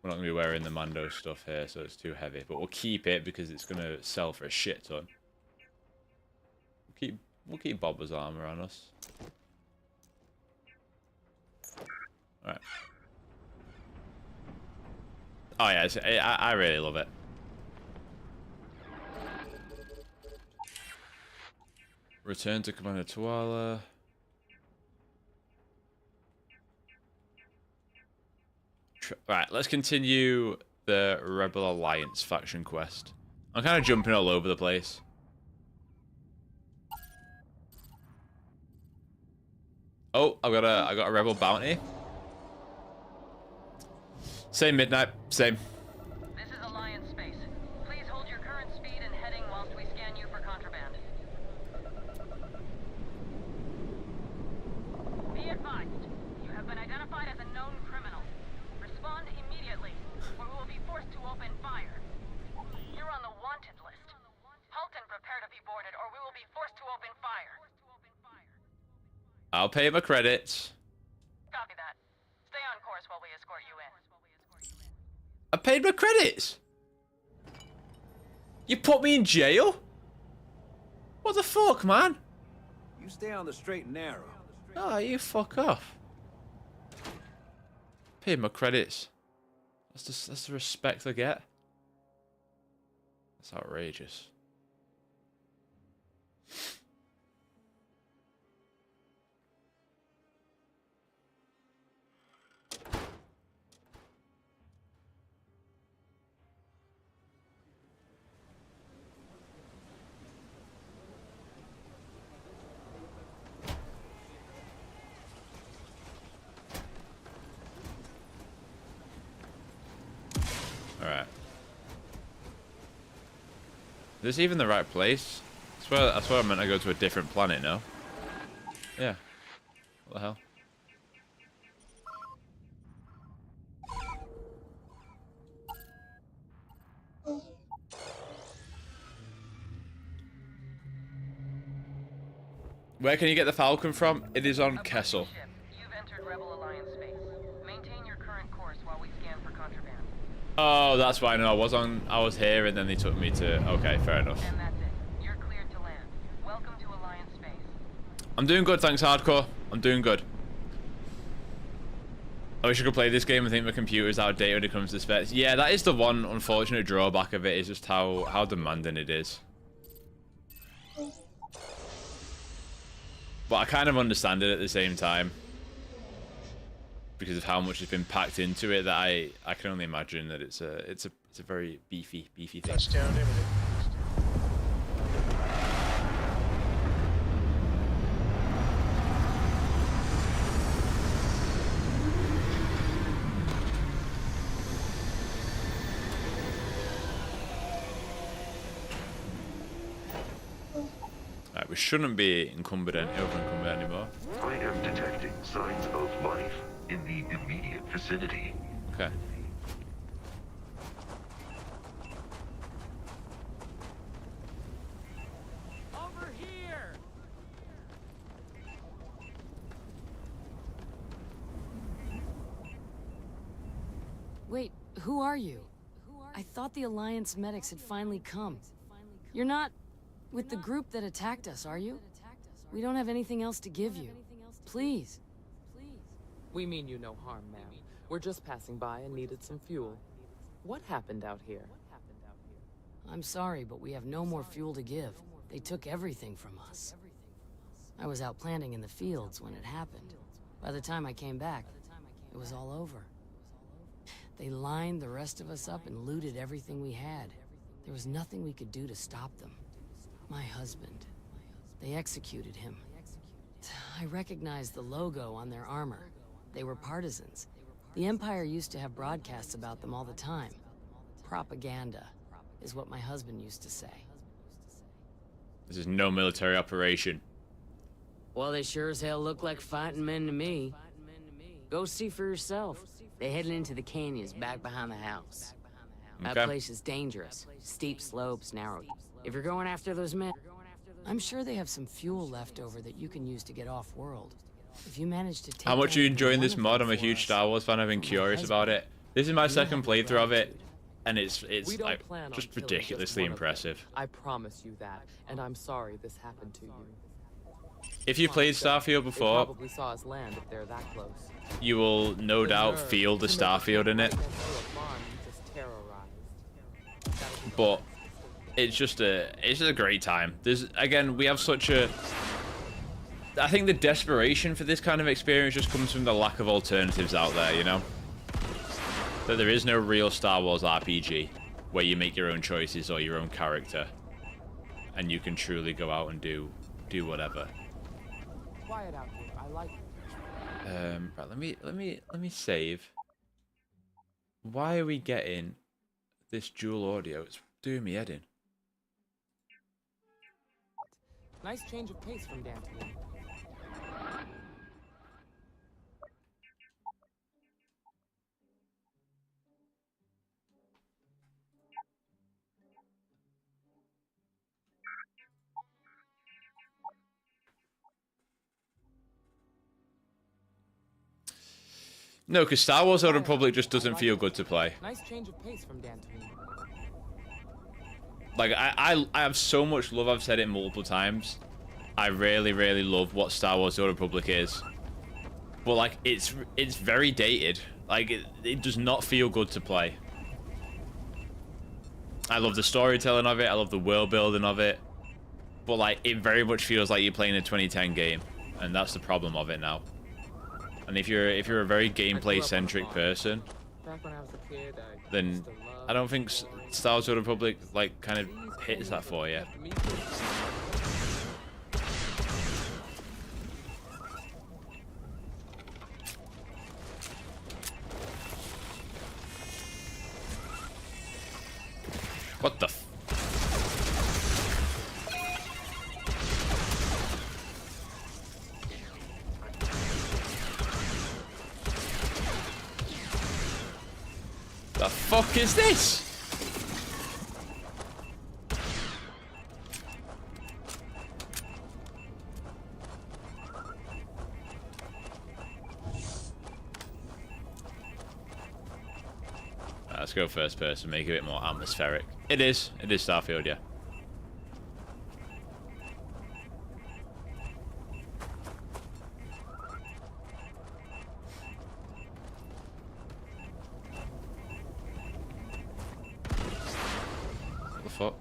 We're not gonna be wearing the Mando stuff here, so it's too heavy. But we'll keep it because it's gonna sell for a shit ton. We'll keep Bobber's armor on us. Alright. Oh yeah, I really love it. Return to Commander Tuala. Right, let's continue the Rebel Alliance faction quest. I'm kind of jumping all over the place. Oh, I got a Rebel bounty. Same, Midnight. Same. This is Alliance space. Please hold your current speed and heading whilst we scan you for contraband. Be advised, you have been identified as a known criminal. Respond immediately, or we will be forced to open fire. You're on the wanted list. Halt and prepare to be boarded, or we will be forced to open fire. I'll pay my credits. Copy that. Stay on course while we escort you in. I paid my credits. You put me in jail? What the fuck, man? You stay on the straight and narrow. Oh, you fuck off. Paid my credits. That's the respect I get. It's outrageous. Alright. Is this even the right place? I swear I meant to go to a different planet, no? Yeah. What the hell? Where can you get the Falcon from? It is on Kessel. You've entered Rebel Alliance space. Maintain your current course while we scan for contraband. Oh, that's why. No, I was here, and then they took me to. Okay, fair enough. And that's it. You're cleared to land. Welcome to Alliance space. I'm doing good, thanks, Hardcore. I'm doing good. I wish I could play this game. I think my computer is outdated when it comes to specs. Yeah, that is the one unfortunate drawback of it, is just how demanding it is. But I kind of understand it at the same time, because of how much has been packed into it. That I can only imagine that it's a very beefy thing. Touchdown, everything. Right, we shouldn't be over-encumbered anymore. I am detecting signs of life in the immediate vicinity. Okay. Over here. Wait, who are you? I thought the Alliance medics had finally come. You're not with the group that attacked us, are you? We don't have anything else to give you. Please. We mean you no harm, ma'am. We're just passing by and needed some fuel. What happened out here? I'm sorry, but we have no more fuel to give. They took everything from us. I was out planting in the fields when it happened. By the time I came back, it was all over. They lined the rest of us up and looted everything we had. There was nothing we could do to stop them. My husband. They executed him. I recognized the logo on their armor. They were partisans. The Empire used to have broadcasts about them all the time. Propaganda is what my husband used to say. This is no military operation. Well, they sure as hell look like fighting men to me. Go see for yourself. They're heading into the canyons back behind the house. That place is dangerous. Steep slopes, narrow. If you're going after those men, I'm sure they have some fuel left over that you can use to get off-world. If you manage to take How much are you enjoying this mod? I'm a huge Star Wars fan. I've been curious about it. This is my second playthrough of it, and it's like just ridiculously impressive. I promise you that, and I'm sorry this happened to you. If you played Starfield before, they probably saw us land if they're that close. you will no doubt feel the Starfield in it. But it's just a great time. We have such a. I think the desperation for this kind of experience just comes from the lack of alternatives out there, you know? That there is no real Star Wars RPG where you make your own choices or your own character, and you can truly go out and do whatever. Quiet out here. I like it. Right, let me save. Why are we getting this dual audio? It's doing me head in. Nice change of pace from Dantine. No, because Star Wars Old Republic just doesn't feel good to play. Nice change of pace from Dantine. Like, I have so much love. I've said it multiple times. I really, really love what Star Wars Old Republic is. But, like, it's very dated. Like, it does not feel good to play. I love the storytelling of it. I love the world building of it. But like, it very much feels like you're playing a 2010 game, and that's the problem of it now. And if you're a very gameplay centric person, Back when I was a kid, then I don't think Star Wars: The Old Republic like kind of hits that for you. What the f— the fuck is this? Let's go first person, make it a bit more atmospheric. It is Starfield, yeah. What the fuck?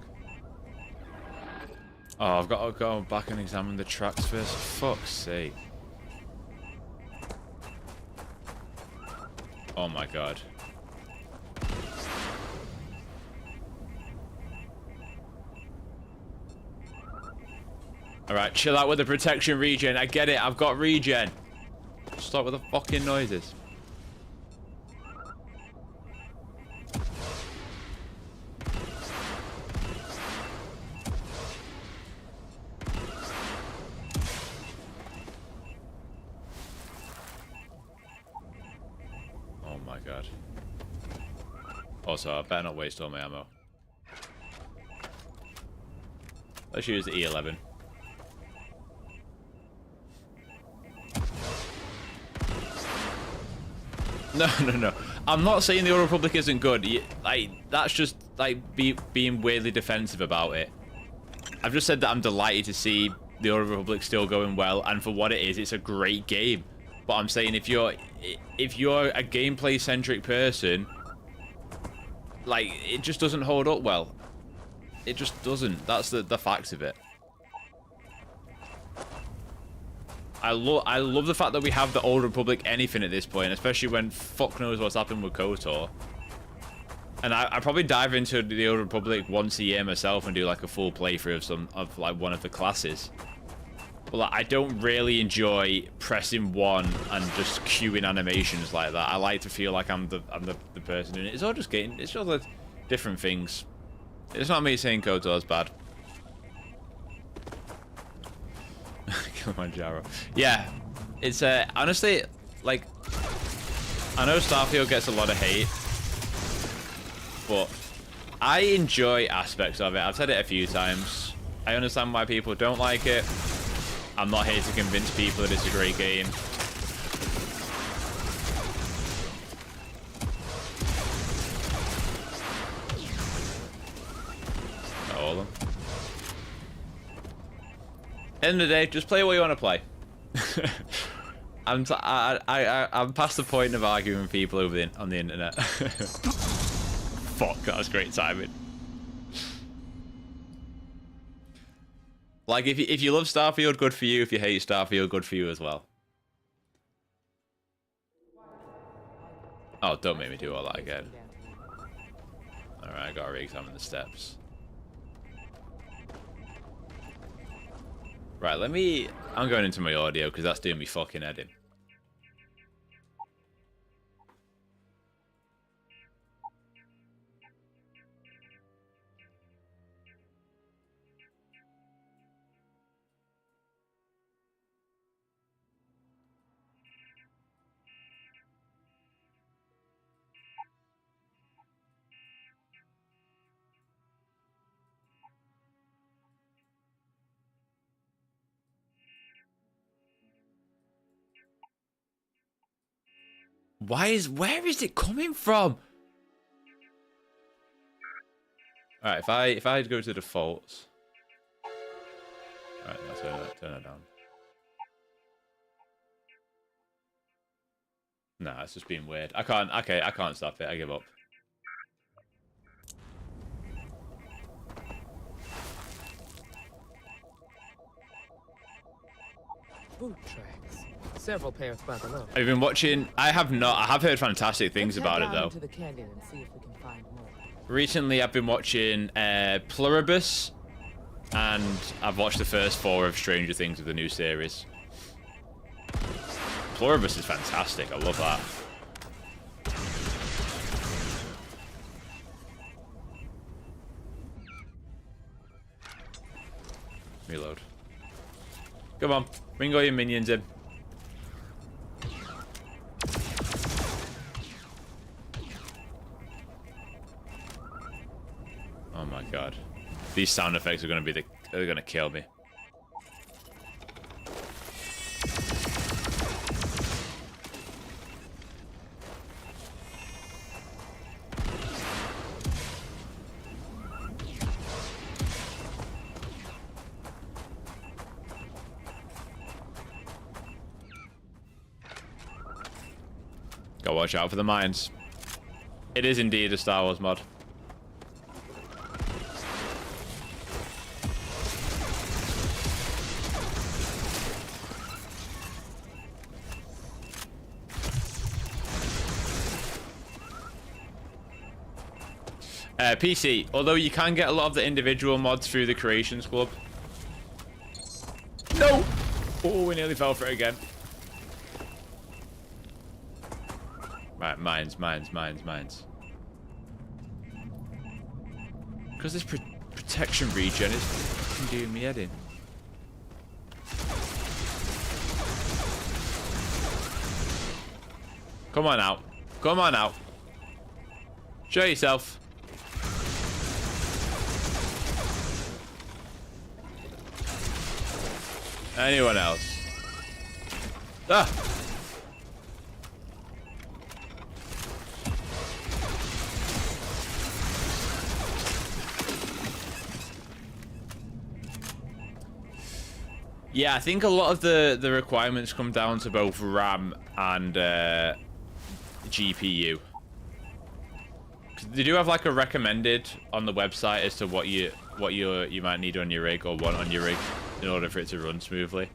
Oh, I've got to go back and examine the tracks first. For fuck's sake. Oh my god. Alright, chill out with the protection regen. I get it, I've got regen. Stop with the fucking noises. Oh my god. Also, I better not waste all my ammo. Let's use the E11. No. I'm not saying the Old Republic isn't good. Like, that's just like being weirdly defensive about it. I've just said that I'm delighted to see the Old Republic still going well, and for what it is, it's a great game. But I'm saying if you're a gameplay centric person, like, it just doesn't hold up well. It just doesn't. That's the facts of it. I love the fact that we have the Old Republic anything at this point, especially when fuck knows what's happened with KOTOR. And I probably dive into the Old Republic once a year myself and do like a full playthrough of like one of the classes. But like, I don't really enjoy pressing one and just queuing animations like that. I like to feel like I'm the person doing it. It's all just like different things. It's not me saying KOTOR is bad. Kilimanjaro. Yeah, it's honestly, like, I know Starfield gets a lot of hate, but I enjoy aspects of it. I've said it a few times. I understand why people don't like it. I'm not here to convince people that it's a great game. Not all of them. End of the day, just play what you want to play. I'm past the point of arguing with people on the internet. Fuck, that was great timing. Like, if you love Starfield, good for you. If you hate Starfield, good for you as well. Oh, don't make me do all that again. Alright, I gotta re-examine the steps. Right, I'm going into my audio because that's doing me fucking head in. Where is it coming from? Alright, if I go to defaults. Alright, let's turn that down. Nah, it's just being weird. I can't stop it. I give up. Boot tracks. Several pairs by the look. I've been watching. I have not. I have heard fantastic things Let's about head it down though. into the canyon and see if we can find more. Recently, I've been watching Pluribus, and I've watched the first 4 of Stranger Things of the new series. Pluribus is fantastic. I love that. Reload. Come on, bring all your minions in. Oh my god. These sound effects are gonna be they're gonna kill me. Gotta watch out for the mines. It is indeed a Star Wars mod. PC, although you can get a lot of the individual mods through the Creations Club. No! Oh, we nearly fell for it again. Right, mines. Because this protection regen is fucking doing me head in. Come on out. Come on out. Show yourself. Anyone else? Ah! Yeah, I think a lot of the requirements come down to both RAM and GPU. They do have like a recommended on the website as to what you might need on your rig or want on your rig in order for it to run smoothly.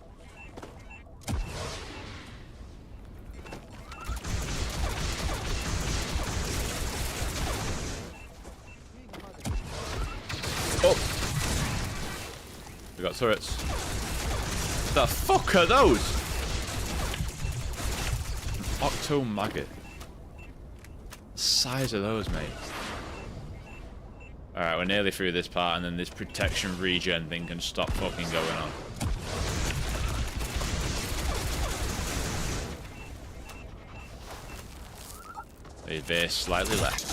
Oh, we got turrets. The fuck are those? Octo maggot. The size of those, mate. Alright, we're nearly through this part, and then this protection regen thing can stop fucking going on. Leave this slightly left.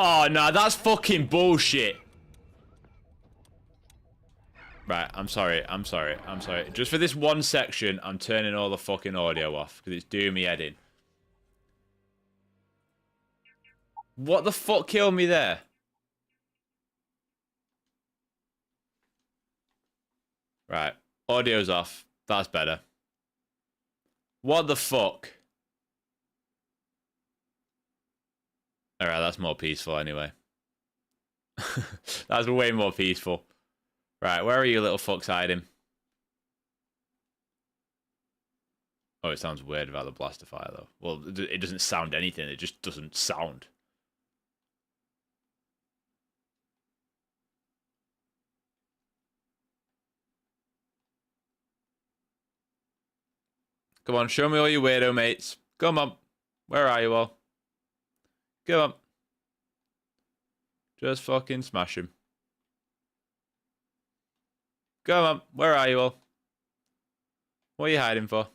Oh, no, that's fucking bullshit. Right, I'm sorry. Just for this one section, I'm turning all the fucking audio off, because it's doing me head in. What the fuck killed me there? Right, audio's off. That's better. What the fuck? Alright, that's more peaceful anyway. That's way more peaceful. Right, where are you little fucks hiding? Oh, it sounds weird about the blaster fire though. Well, it doesn't sound anything, it just doesn't sound. Come on, show me all your weirdo mates. Come on. Where are you all? Come on. Just fucking smash him. Come on. Where are you all? What are you hiding for?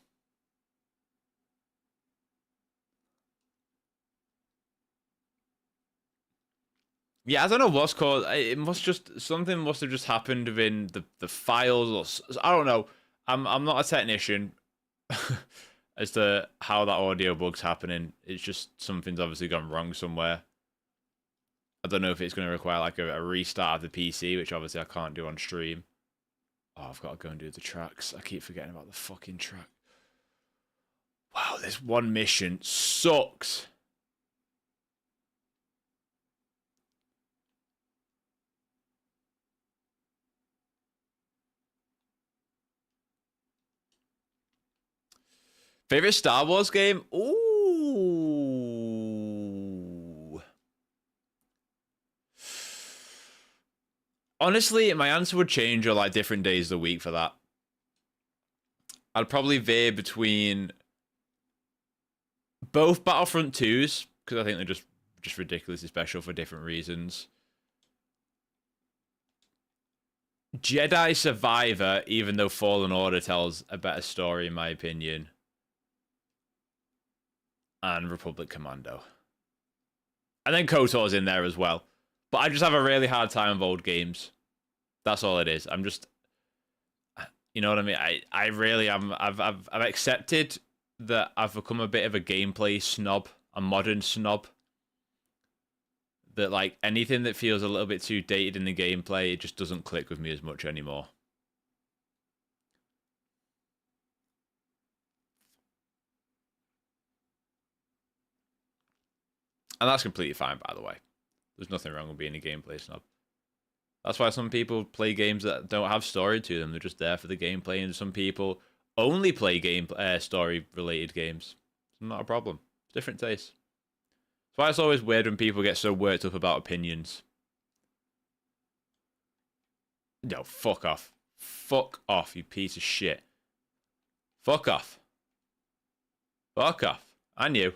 Yeah, I don't know what's caused. It must just something must have just happened within the files, or I don't know. I'm not a technician as to how that audio bug's happening. It's just something's obviously gone wrong somewhere. I don't know if it's going to require like a restart of the PC, which obviously I can't do on stream, Oh, I've got to go and do the tracks. I keep forgetting about the fucking track. Wow, this one mission sucks. Favorite Star Wars game? Ooh. Honestly, my answer would change on like different days of the week for that. I'd probably veer between both Battlefront 2s, because I think they're just ridiculously special for different reasons. Jedi Survivor, even though Fallen Order tells a better story in my opinion. And Republic Commando. And then KOTOR's in there as well. But I just have a really hard time with old games. That's all it is. I'm just, you know what I mean? I really am. I've accepted that I've become a bit of a gameplay snob, a modern snob. That like anything that feels a little bit too dated in the gameplay, it just doesn't click with me as much anymore. And that's completely fine, by the way. There's nothing wrong with being a gameplay snob. That's why some people play games that don't have story to them. They're just there for the gameplay. And some people only play story-related games. It's not a problem. It's different tastes. That's why it's always weird when people get so worked up about opinions. No, fuck off. Fuck off, you piece of shit. Fuck off. Fuck off. And you.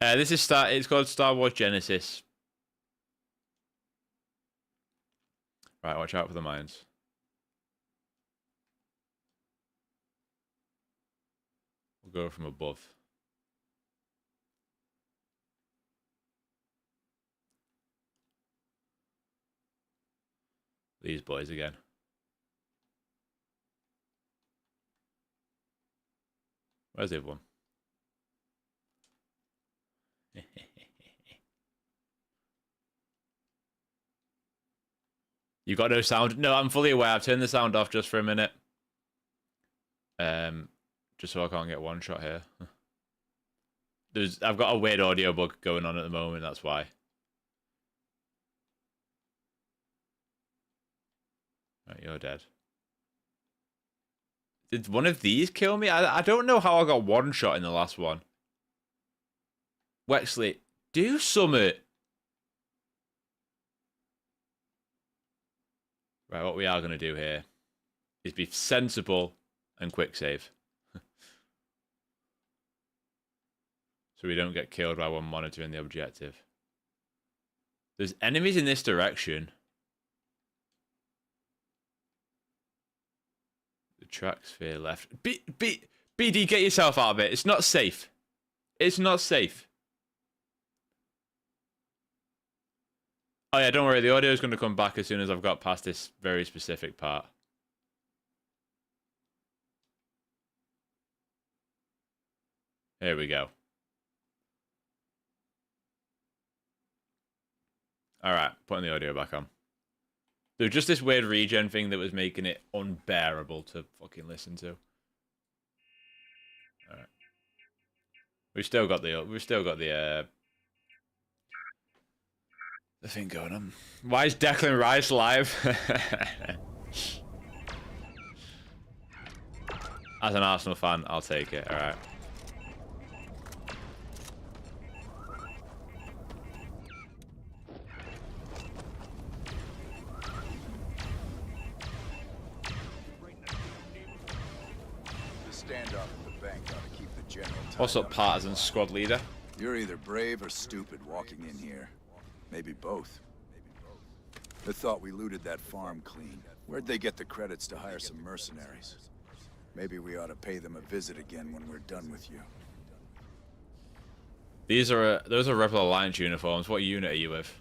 This is it's called Star Wars Genesis. Right, watch out for the mines. We'll go from above. These boys again. Where's the other one? You got no sound? No, I'm fully aware. I've turned the sound off just for a minute. Just so I can't get one shot here. I've got a weird audio bug going on at the moment, that's why. Right, you're dead. Did one of these kill me? I don't know how I got one shot in the last one. Wexley, do summit. Right, what we are going to do here is be sensible and quick save. So we don't get killed by one monitoring the objective. There's enemies in this direction. The track sphere left. BD, get yourself out of it. It's not safe. It's not safe. Oh yeah, don't worry. The audio is going to come back as soon as I've got past this very specific part. Here we go. Alright, putting the audio back on. There was just this weird regen thing that was making it unbearable to fucking listen to. Alright. We've still got the thing going on. Why is Declan Rice live? As an Arsenal fan, I'll take it. Alright. What's up, partisan squad leader? You're either brave or stupid walking in here. Maybe both. They thought we looted that farm clean. Where'd they get the credits to hire some mercenaries? Maybe we ought to pay them a visit again when we're done with you. Those are Rebel Alliance uniforms. What unit are you with?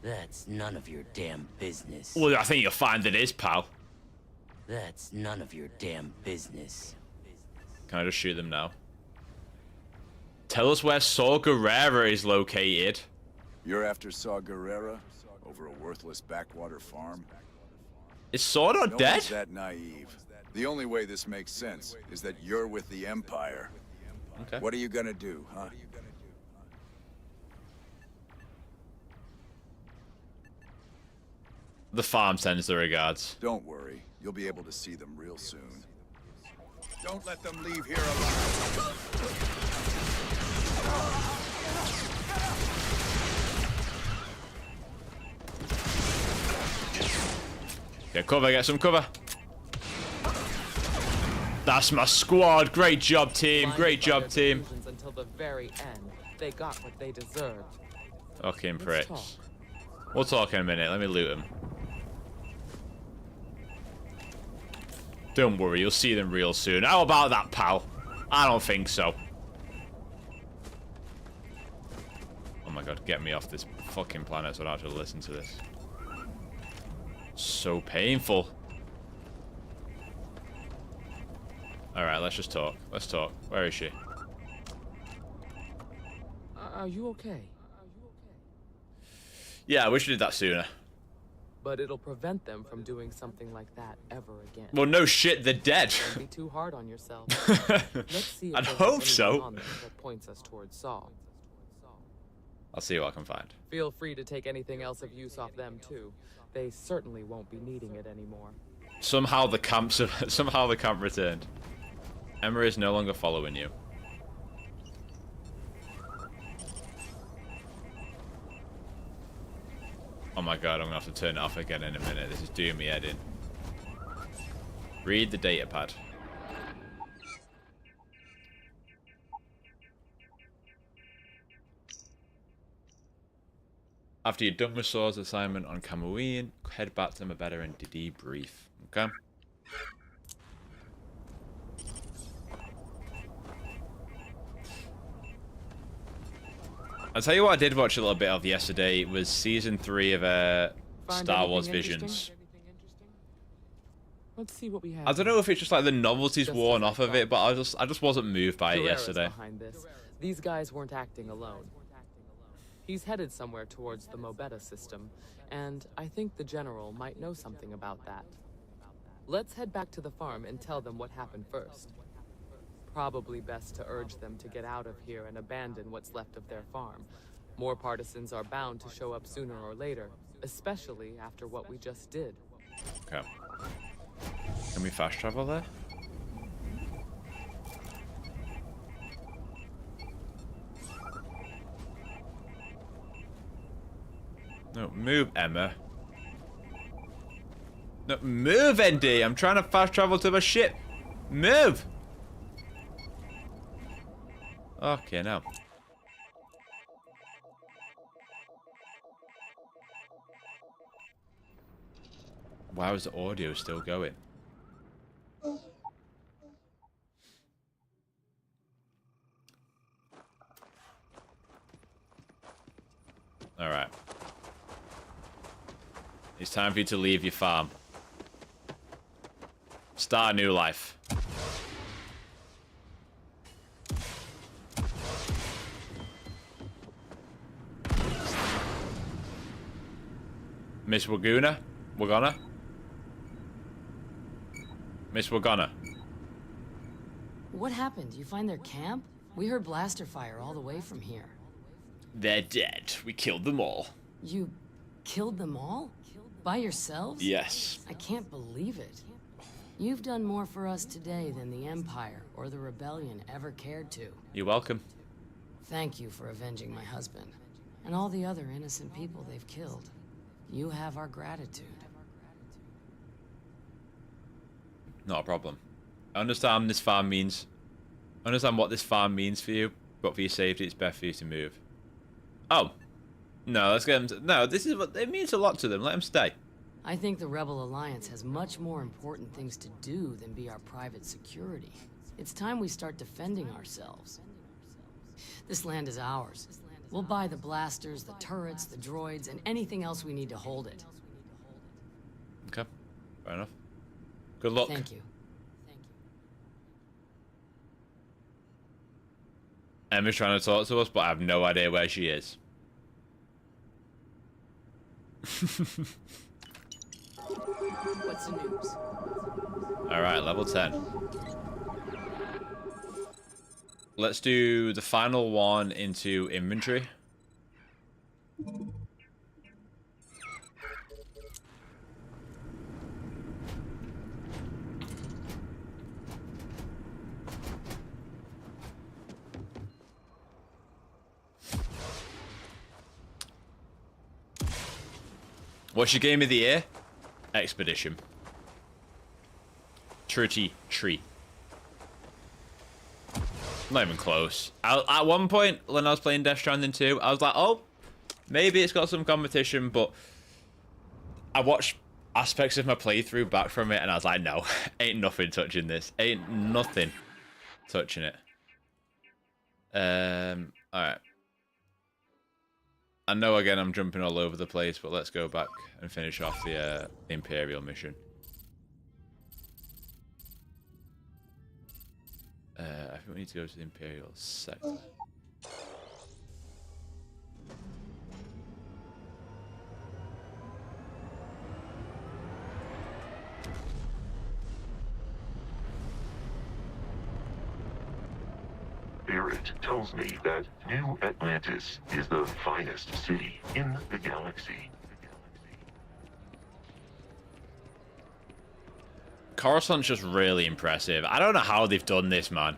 That's none of your damn business. Well, I think you'll find it is, pal. That's none of your damn business. Can I just shoot them now? Tell us where Saw Gerrera is located. You're after Saw Gerrera? Over a worthless backwater farm? Is Sword not No dead? one's that naive. The only way this makes sense is that you're with the Empire. Okay. What are you gonna do, huh? The farm sends the regards. Don't worry. You'll be able to see them real soon. Don't let them leave here alive. Get cover, get some cover. That's my squad. Great job, team. Great job, team. Until the very end, they got what they deserved. Fucking pricks. We'll talk in a minute. Let me loot them. Don't worry, you'll see them real soon. How about that, pal? I don't think so. Oh my god, get me off this fucking planet so I don't have to listen to this. So painful. Alright, let's just talk. Let's talk. Where is she? Are you okay? Yeah, I wish we did that sooner. But it'll prevent them from doing something like that ever again. Well, no shit, they're dead. Don't be too hard on yourself. Let's see if I'd there's hope anything so. on there that points us towards Saul. I'll see what I can find. Feel free to take anything else of use off them too. They certainly won't be needing it anymore. Somehow the camp returned. Emma is no longer following you. Oh my god, I'm gonna have to turn it off again in a minute. This is doing me head in. Read the data pad. After you're done with Saw's assignment on Kamui, head back to Mabeda and debrief. Okay? I'll tell you what I did watch a little bit of yesterday. It was season 3 of Star Wars Visions. Let's see what we have. I don't know if it's just like the novelty's worn off of it, but I just wasn't moved by it yesterday. Behind this. These guys weren't acting alone. He's headed somewhere towards the Mobetta system, and I think the General might know something about that. Let's head back to the farm and tell them what happened first. Probably best to urge them to get out of here and abandon what's left of their farm. More partisans are bound to show up sooner or later, especially after what we just did. Okay. Can we fast travel there? No, move, Emma. No, move, ND. I'm trying to fast travel to my ship. Move. Okay, now. Why is the audio still going? Alright. It's time for you to leave your farm. Start a new life. Miss Waguna? Wagona? Miss Wagona. What happened? You find their camp? We heard blaster fire all the way from here. They're dead. We killed them all. You killed them all? By yourselves? Yes. I can't believe it. You've done more for us today than the Empire or the Rebellion ever cared to. You're welcome. Thank you for avenging my husband and all the other innocent people they've killed. You have our gratitude. Not a problem. I understand this farm means... I understand what this farm means for you, but for your safety, it's best for you to move. Oh. No, let's get them to... No, this is what... It means a lot to them. Let them stay. I think the Rebel Alliance has much more important things to do than be our private security. It's time we start defending ourselves. This land is ours. We'll buy the blasters, the turrets, the droids, and anything else we need to hold it. Okay. Fair enough. Good luck. Thank you. Emma's trying to talk to us, but I have no idea where she is. What's the news? Alright, level 10. Let's do the final one into inventory. What's your game of the year? Expedition. Tree. Not even close. At one point, when I was playing Death Stranding 2, I was like, oh, maybe it's got some competition, but I watched aspects of my playthrough back from it, and I was like, no, ain't nothing touching this. Ain't nothing touching it. Alright. I know, again, I'm jumping all over the place, but let's go back and finish off the Imperial mission. I think we need to go to the Imperial sector. Barrett tells me that New Atlantis is the finest city in the galaxy. Coruscant's just really impressive. I don't know how they've done this, man.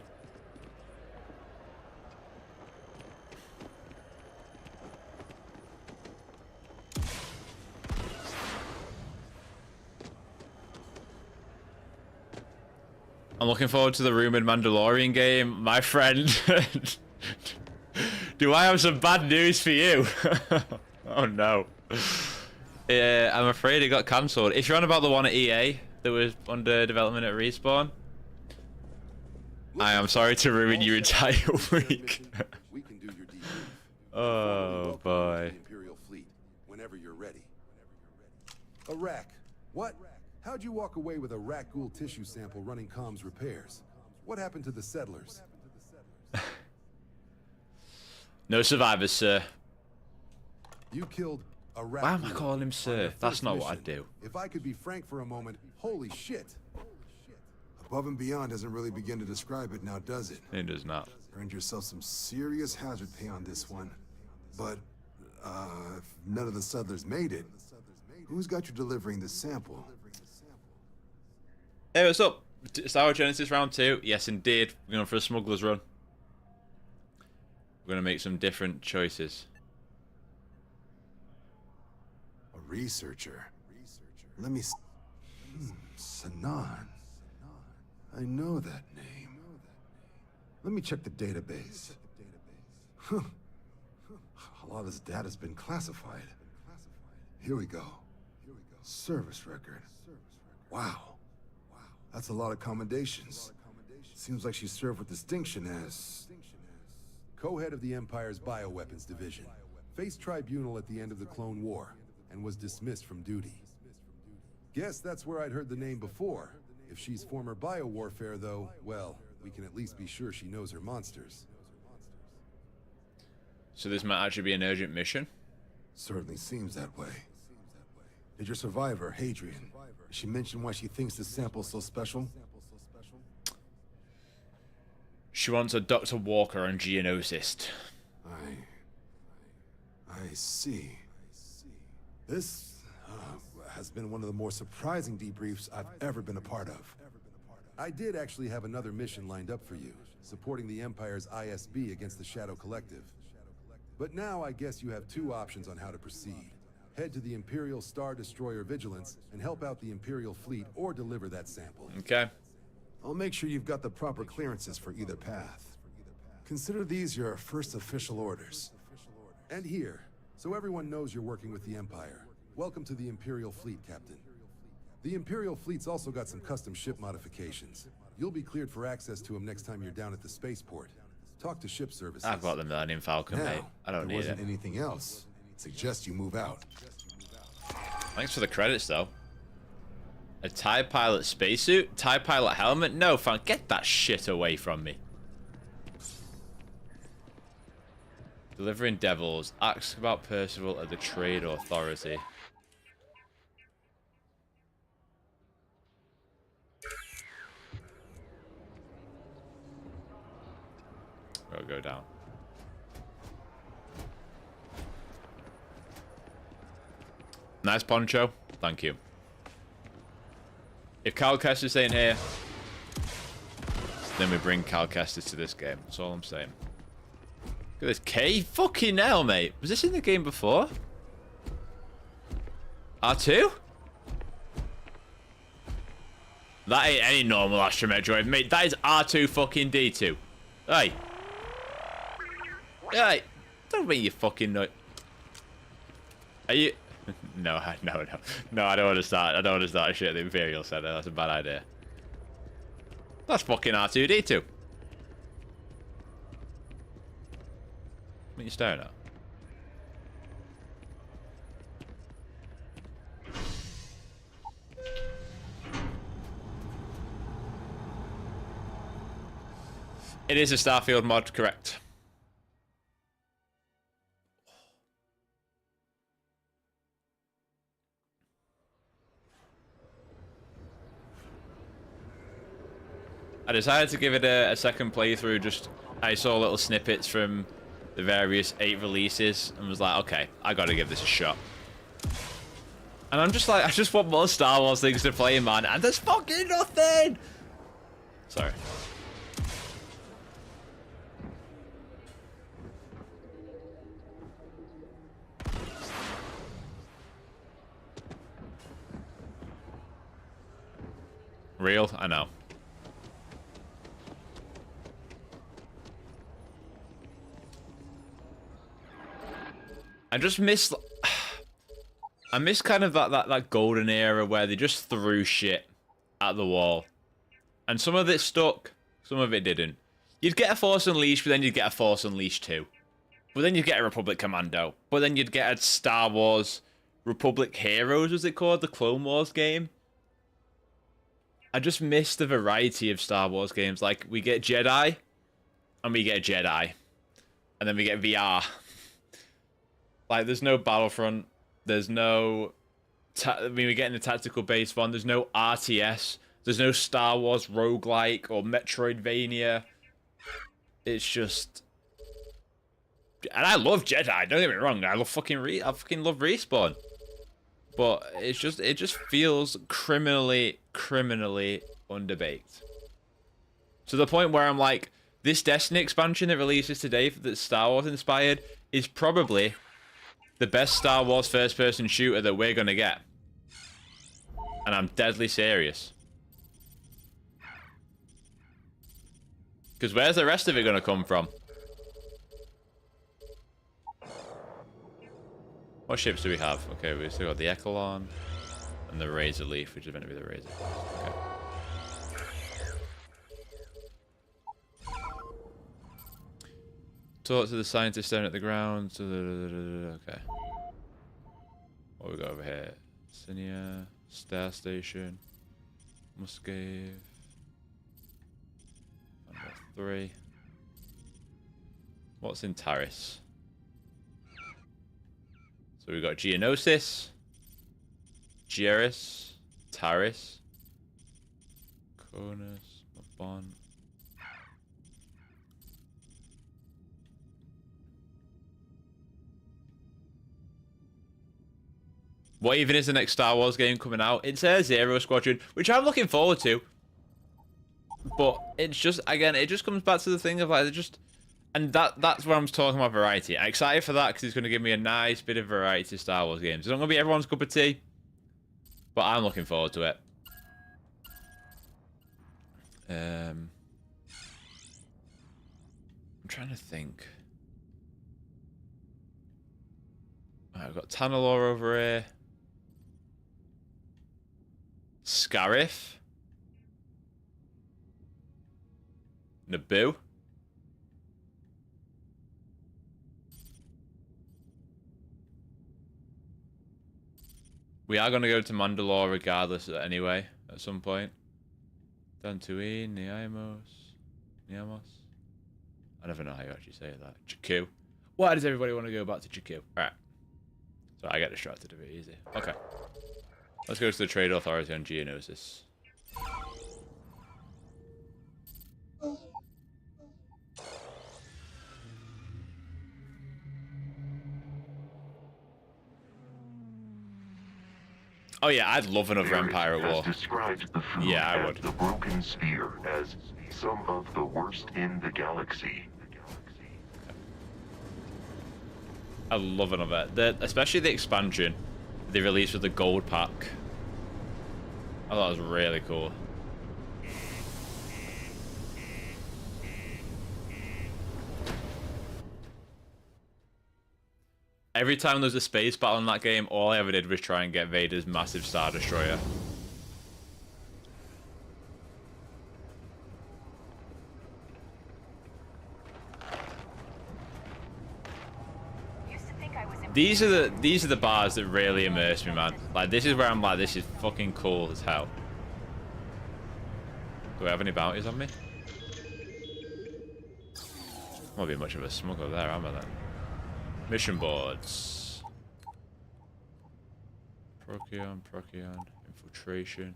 I'm looking forward to the rumored Mandalorian game. My friend, do I have some bad news for you? Oh no. Yeah, I'm afraid it got cancelled. If you're on about the one at EA that was under development at Respawn, I am sorry to ruin your entire week. Oh boy. Imperial fleet, whenever you're ready. A rack. What? How'd you walk away with a Rakghoul tissue sample running comms repairs? What happened to the settlers? No survivors, sir. You killed a Rakghoul. Why am I calling him sir? That's not what I'd do. If I could be frank for a moment, holy shit. Above and beyond doesn't really begin to describe it now, does it? It does not. Earned yourself some serious hazard pay on this one. But, if none of the settlers made it, who's got you delivering the sample? Hey, what's up? Star Wars Genesis round 2. Yes, indeed. We're going for a smuggler's run. We're going to make some different choices. A researcher. Let me... Sanan. I know that name. Let me check the database. Huh. A lot of this data's been classified. Here we go. Service record. Wow. That's a lot of commendations. Seems like she served with distinction as... co-head of the Empire's bioweapons division. Faced tribunal at the end of the Clone War, and was dismissed from duty. Guess that's where I'd heard the name before. If she's former biowarfare, though, well, we can at least be sure she knows her monsters. So this might actually be an urgent mission? Certainly seems that way. Did your survivor, Hadrian, she mentioned why she thinks this sample's so special? She wants a Dr. Walker and Geonosis. I see. This has been one of the more surprising debriefs I've ever been a part of. I did actually have another mission lined up for you, supporting the Empire's ISB against the Shadow Collective. But now I guess you have two options on how to proceed. Head to the Imperial Star Destroyer Vigilance and help out the Imperial fleet or deliver that sample. Okay. I'll make sure you've got the proper clearances for either path. Consider these your first official orders. And here, so everyone knows you're working with the Empire. Welcome to the Imperial Fleet, Captain. The Imperial Fleet's also got some custom ship modifications. You'll be cleared for access to them next time you're down at the spaceport. Talk to ship services. I've got the Millennium Falcon, now, mate. I don't need it. If there wasn't anything else, suggest you move out. Thanks for the credits, though. A TIE pilot spacesuit? TIE pilot helmet? No, fam, get that shit away from me. Delivering Devils. Ask about Percival at the Trade Authority. We'll go down. Nice poncho. Thank you. If Cal Kestis is in here, then we bring Cal Kestis to this game. That's all I'm saying. Look at this cave. Fucking hell, mate. Was this in the game before? R2? That ain't any normal astromech droid, mate. That is R2 fucking D2. Hey. Hey. Don't mean you fucking know. Are you... No, I don't want to start. I don't want to start shit at the Imperial Center. That's a bad idea. That's fucking R2D2. What are you staring at? It is a Starfield mod, correct? I decided to give it a second playthrough. Just I saw little snippets from the various 8 releases and was like, okay, I gotta give this a shot. And I'm just like, I just want more Star Wars things to play, man, and there's fucking nothing. Sorry. Real? I know. I just miss... I miss kind of that golden era where they just threw shit at the wall. And some of it stuck, some of it didn't. You'd get a Force Unleashed, but then you'd get a Force Unleashed 2. But then you'd get a Republic Commando. But then you'd get a Star Wars Republic Heroes, was it called? The Clone Wars game. I just miss the variety of Star Wars games. Like, we get Jedi, and we get Jedi. And then we get VR. Like, there's no Battlefront. There's no... I mean, we're getting the tactical-based one. There's no RTS. There's no Star Wars roguelike or Metroidvania. It's just... And I love Jedi, don't get me wrong. I fucking love Respawn. But it's just... It just feels criminally underbaked. To the point where I'm like, this Destiny expansion that releases today that's Star Wars inspired is probably the best Star Wars first-person shooter that we're gonna get. And I'm deadly serious. Because where's the rest of it gonna come from? What ships do we have? Okay, we still got the Echelon and the Razor Leaf, which is meant to be the Razor. Okay. Talk to the scientist staring at the ground. Okay. What we got over here? Sinia, Star Station, Muscave. Number 3. What's in Taris? So we've got Geonosis, Geras, Taris, Cronus, Mabon. What even is the next Star Wars game coming out? It's a Zero Squadron, which I'm looking forward to. But it's just, again, it just comes back to the thing of like, just... And that's what I'm talking about variety. I'm excited for that because it's going to give me a nice bit of variety of Star Wars games. It's not going to be everyone's cup of tea, but I'm looking forward to it. I'm trying to think. Right, I've got Tanalor over here. Scarif. Naboo. We are going to go to Mandalore regardless anyway, at some point. Dantooine, Niamos. I never know how you actually say that. Jakku. Why does everybody want to go back to Jakku? Alright. So I get distracted a bit easy. Okay. Let's go to the Trade Authority on Geonosis. Oh yeah, I'd love another Empire at War. Has described the food Yeah, I and would. the broken spear as some of the worst in the galaxy. I love another. Especially the expansion they released with the gold pack. I thought it was really cool. Every time there was a space battle in that game, all I ever did was try and get Vader's massive Star Destroyer. These are the bars that really immerse me, man. Like, this is where I'm like, this is fucking cool as hell. Do I have any bounties on me? Won't be much of a smuggler there, am I then? Mission boards. Procyon, infiltration.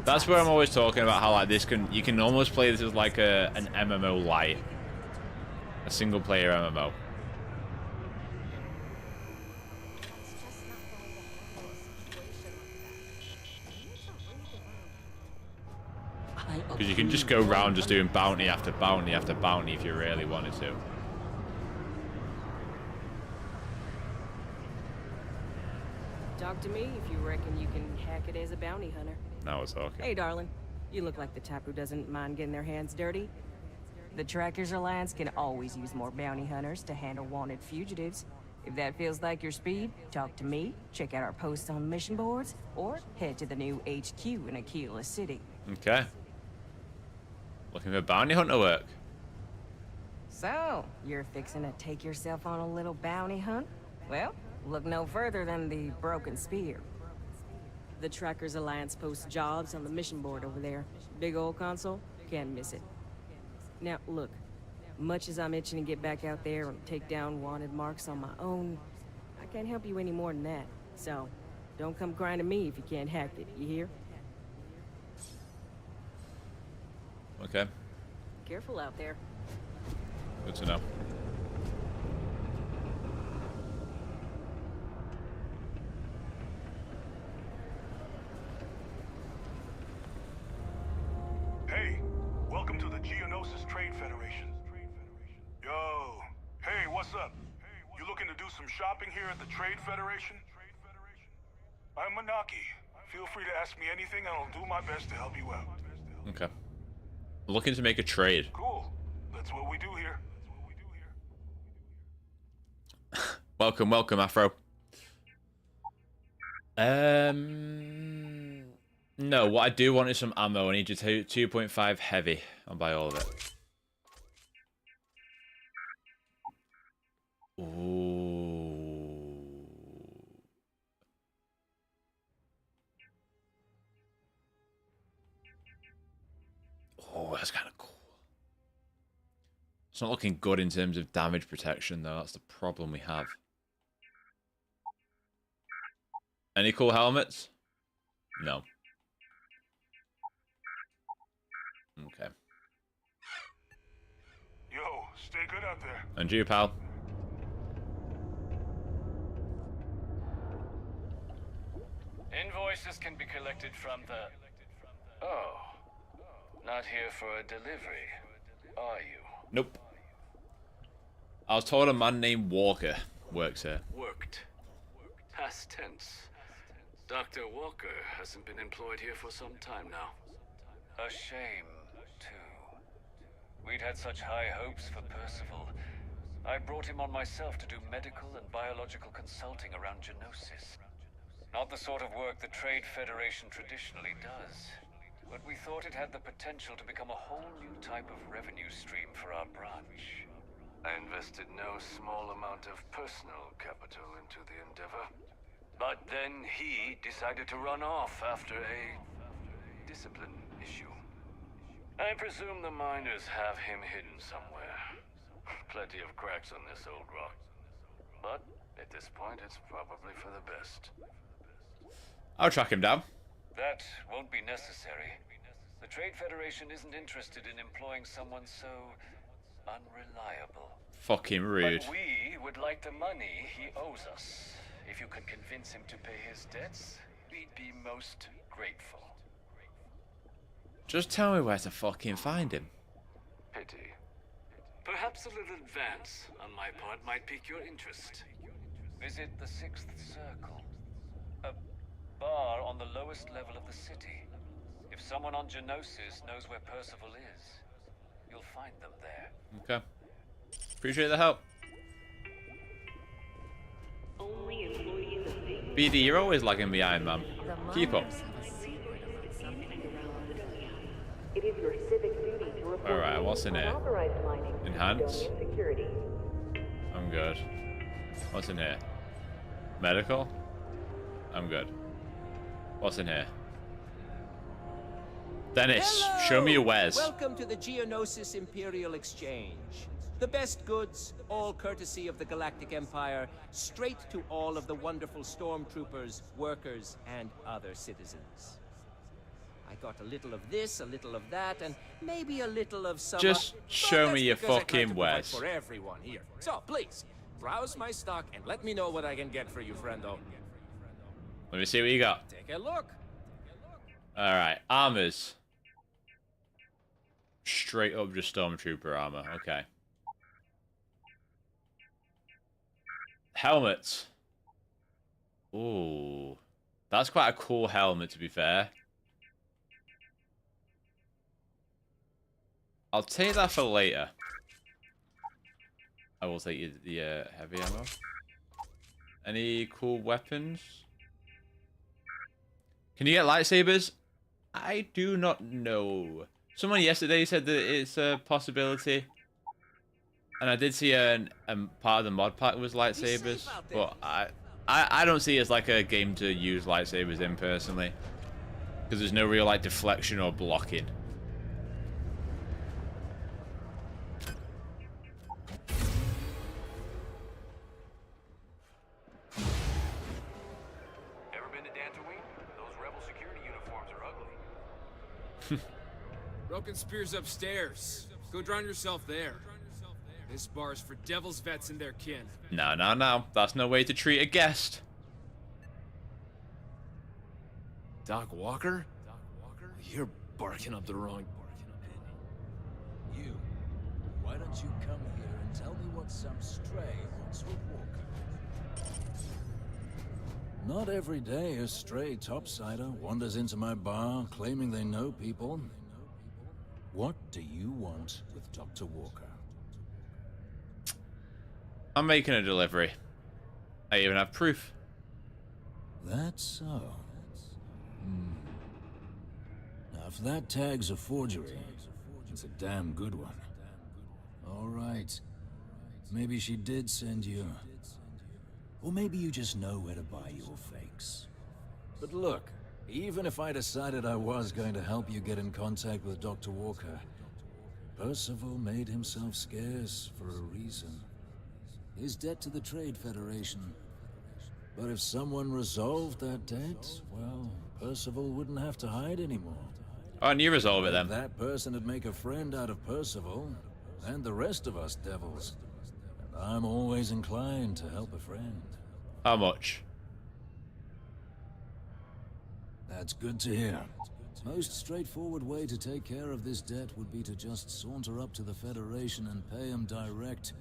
That's where I'm always talking about how like you can almost play this as like an MMO light, a single player MMO. Because you can just go around just doing bounty after bounty after bounty if you really wanted to. Talk to me if you reckon you can hack it as a bounty hunter. Now we're talking. Hey, darling. You look like the type who doesn't mind getting their hands dirty. The Trackers Alliance can always use more bounty hunters to handle wanted fugitives. If that feels like your speed, talk to me, check out our posts on mission boards, or head to the new HQ in Aquila City. Okay. Looking for bounty hunter work. So, you're fixing to take yourself on a little bounty hunt? Well, look no further than the Broken Spear. The Trackers Alliance posts jobs on the mission board over there. Big old console, can't miss it. Now, look, much as I'm itching to get back out there and take down wanted marks on my own, I can't help you any more than that. So, don't come crying to me if you can't hack it, you hear? Okay. Careful out there. Good to know. Hey, welcome to the Geonosis Trade Federation. Yo, hey, what's up? You looking to do some shopping here at the Trade Federation? I'm Manaki. Feel free to ask me anything and I'll do my best to help you out. Okay. Looking to make a trade. Cool. That's what we do here. Welcome, welcome, Afro. No, what I do want is some ammo. I need you to 2.5 heavy. I'll buy all of it. Ooh. Oh, that's kind of cool. It's not looking good in terms of damage protection, though. That's the problem we have. Any cool helmets? No. Okay. Yo, stay good out there. And you, pal. Invoices can be collected from the... Oh. Not here for a delivery, are you? Nope. I was told a man named Walker works here. Worked. Past tense. Dr. Walker hasn't been employed here for some time now. A shame, too. We'd had such high hopes for Percival. I brought him on myself to do medical and biological consulting around Geonosis. Not the sort of work the Trade Federation traditionally does. But we thought it had the potential to become a whole new type of revenue stream for our branch. I invested no small amount of personal capital into the endeavor. But then he decided to run off after a discipline issue. I presume the miners have him hidden somewhere. Plenty of cracks on this old rock. But At this point, it's probably for the best. I'll track him down. That won't be necessary. The Trade Federation isn't interested in employing someone so unreliable. Fucking rude. But we would like the money he owes us. If you can convince him to pay his debts, we'd be most grateful. Just tell me where to fucking find him. Pity. Perhaps a little advance on my part might pique your interest. Visit the Sixth Circle. A bar on the lowest level of the city. If someone on Geonosis knows where Percival is, you'll find them there. Okay. Appreciate the help. BD, you're always lagging behind, man. Keep up. Alright, what's in here? Enhance? I'm good. What's in here? Medical? I'm good. What's in here? Dennis, Hello! show me your wares. Welcome to the Geonosis Imperial Exchange. The best goods, all courtesy of the Galactic Empire, straight to all of the wonderful stormtroopers, workers, and other citizens. I got a little of this, a little of that, and maybe a little of some... Just show me your fucking wares. For everyone here. So, please, browse my stock and let me know what I can get for you, friendo. Let me see what you got. Take a look. Alright, armors. Straight up just stormtrooper armor, okay. Helmets. Ooh. That's quite a cool helmet, to be fair. I'll take that for later. I will take the heavy ammo. Any cool weapons? Can you get lightsabers? I do not know. Someone yesterday said that it's a possibility. And I did see a part of the mod pack was lightsabers. But I don't see it as like a game to use lightsabers in personally. Because there's no real like deflection or blocking. Ever been to Dantooine? Those rebel security uniforms are ugly. Broken Spear's upstairs. Go drown yourself there. This bar's for Devil's vets and their kin. No. That's no way to treat a guest. Doc Walker? You're barking up the wrong... You. Why don't you come here and tell me what some stray wants with Walker? Not every day a stray topsider wanders into my bar claiming they know people. What do you want with Dr. Walker? I'm making a delivery. I even have proof. That's so. Now, if that tag's a forgery, it's a damn good one. All right. Maybe she did send you. Or maybe you just know where to buy your fakes. But look, even if I decided I was going to help you get in contact with Dr. Walker, Percival made himself scarce for a reason. His debt to the Trade Federation. But if someone resolved that debt, well, Percival wouldn't have to hide anymore. Oh, and you resolve it then. That person would make a friend out of Percival, and the rest of us devils. And I'm always inclined to help a friend. How much? That's good to hear. Most straightforward way to take care of this debt would be to just saunter up to the Federation and pay them direct,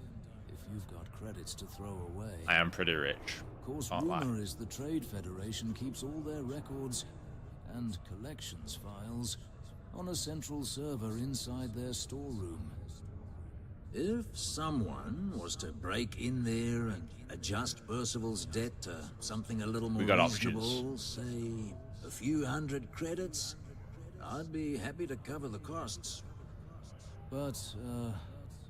if you've got credits to throw away. I am pretty rich. Of course, rumor is the Trade Federation keeps all their records and collections files on a central server inside their storeroom. If someone was to break in there and adjust Percival's debt to something a little more reasonable, say a few hundred credits, I'd be happy to cover the costs. But,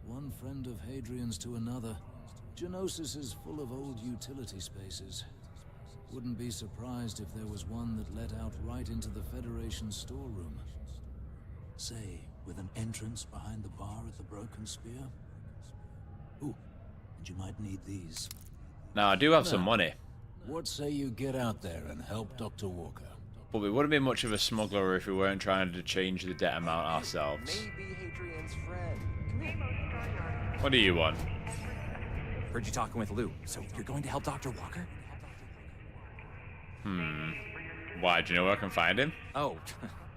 one friend of Hadrian's to another, Geonosis is full of old utility spaces. Wouldn't be surprised if there was one that led out right into the Federation storeroom. Say, with an entrance behind the bar at the Broken Spear? Ooh, and you might need these. Now, I do have some money. What say you get out there and help Dr. Walker? But we wouldn't be much of a smuggler if we weren't trying to change the debt amount ourselves. Maybe Hadrian's friend. Come here. What do you want? Heard you talking with Lou, so you're going to help Dr. Walker? Why? Do you know where I can find him? Oh,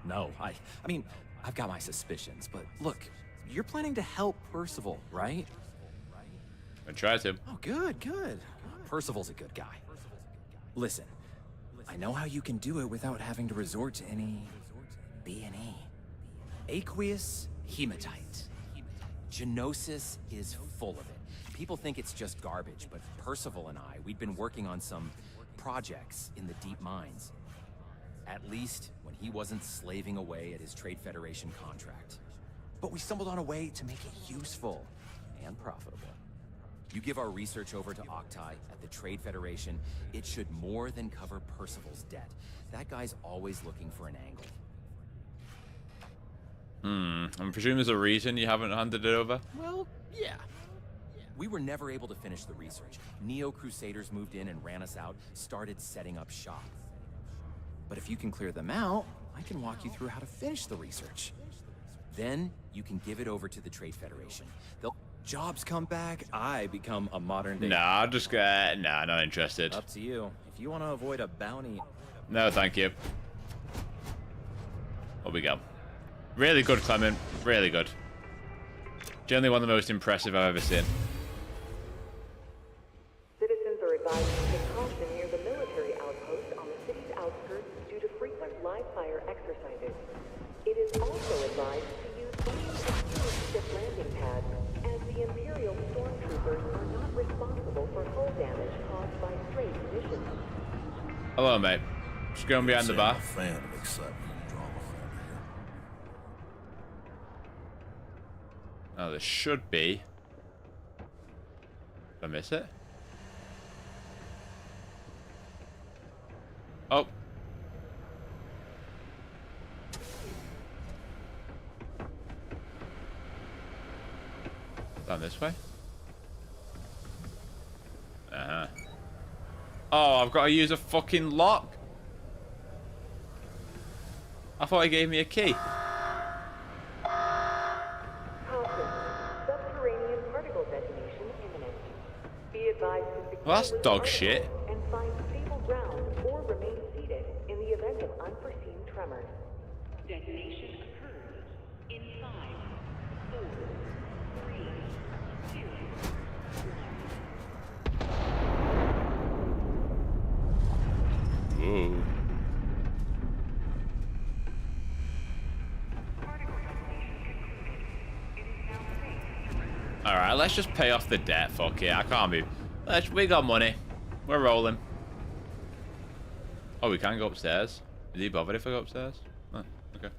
no. I mean, I've got my suspicions, but look, you're planning to help Percival, right? I try to. Oh, good, good. Percival's a good guy. Listen, I know how you can do it without having to resort to any B&E. Aqueous hematite. Genosis is full of it. People think it's just garbage, but Percival and we'd been working on some projects in the deep mines. At least when he wasn't slaving away at his Trade Federation contract. But we stumbled on a way to make it useful and profitable. You give our research over to Octai at the Trade Federation, it should more than cover Percival's debt. That guy's always looking for an angle. I'm presuming there's a reason you haven't handed it over? Well, yeah. We were never able to finish the research. Neo-Crusaders moved in and ran us out, started setting up shop. But if you can clear them out, I can walk you through how to finish the research. Then you can give it over to the Trade Federation. Jobs come back, I become a modern day... Nah, nah, not interested. Up to you. If you want to avoid a bounty... No, thank you. There we go. Really good, Clement. Really good. Generally one of the most impressive I've ever seen. Citizens are advised to take caution near the military outpost on the city's outskirts due to frequent live-fire exercises. It is also advised to use only secure ship landing pads, as the Imperial stormtroopers are not responsible for hull damage caused by stray munitions. Hello, mate. Just going behind the bar. Fan of excitement and drama around here. Oh, there should be. Did I miss it? Oh. Down this way? Uh-huh. Oh, I've got to use a fucking lock? I thought he gave me a key. Subterranean particle detonation imminent. Be advised to secure Well, that's dog shit. and find stable ground or remain seated in the event of unforeseen tremors. Detonation occurs in 5, 4, 3, 2, 1. Ooh. Alright, let's just pay off the debt. Fuck it, I can't be. We got money. We're rolling. Oh, we can go upstairs. Is he bothered if I go upstairs? Oh, okay.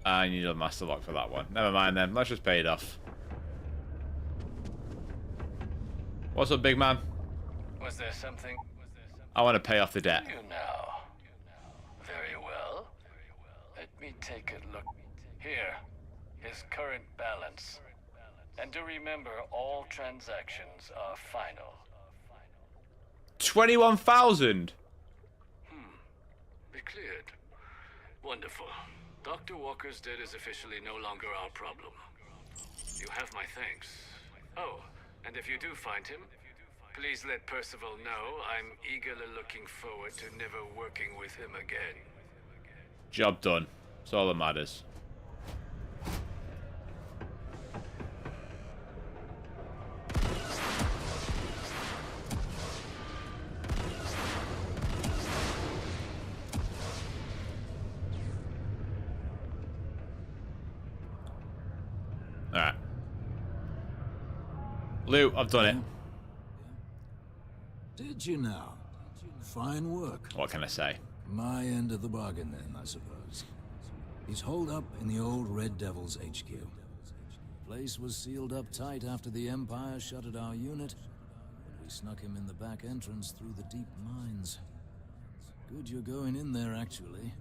I need a master lock for that one. Never mind then. Let's just pay it off. What's up, big man? Was there something? I want to pay off the debt. You now. Very well. Let me take a look. Here, his current balance. And do remember, all transactions are final. 21,000. Be cleared. Wonderful. Dr. Walker's debt is officially no longer our problem. You have my thanks. Oh, and if you do find him, please let Percival know I'm eagerly looking forward to never working with him again. Job done. That's all that matters. Alright. Lou, I've done it. Did you now? Fine work. What can I say? My end of the bargain then, I suppose. He's holed up in the old Red Devil's HQ. Place was sealed up tight after the Empire shuttered our unit, but we snuck him in the back entrance through the deep mines. Good you're going in there, actually.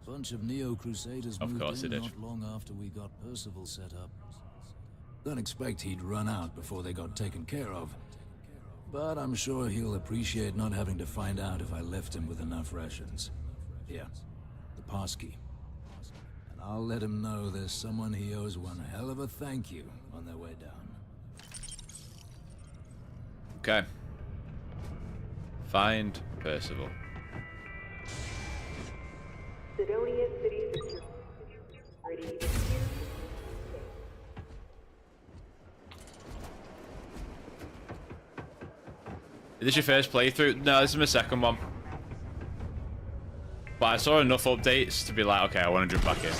Bunch of Neo-Crusaders moved in not long after we got Percival set up. Don't expect he'd run out before they got taken care of. But I'm sure he'll appreciate not having to find out if I left him with enough rations. Here, the passkey. And I'll let him know there's someone he owes one hell of a thank you on their way down. Okay. Find Percival. Sidonia City Security. Is this your first playthrough? No, this is my second one. But I saw enough updates to be like, okay, I want to jump back in.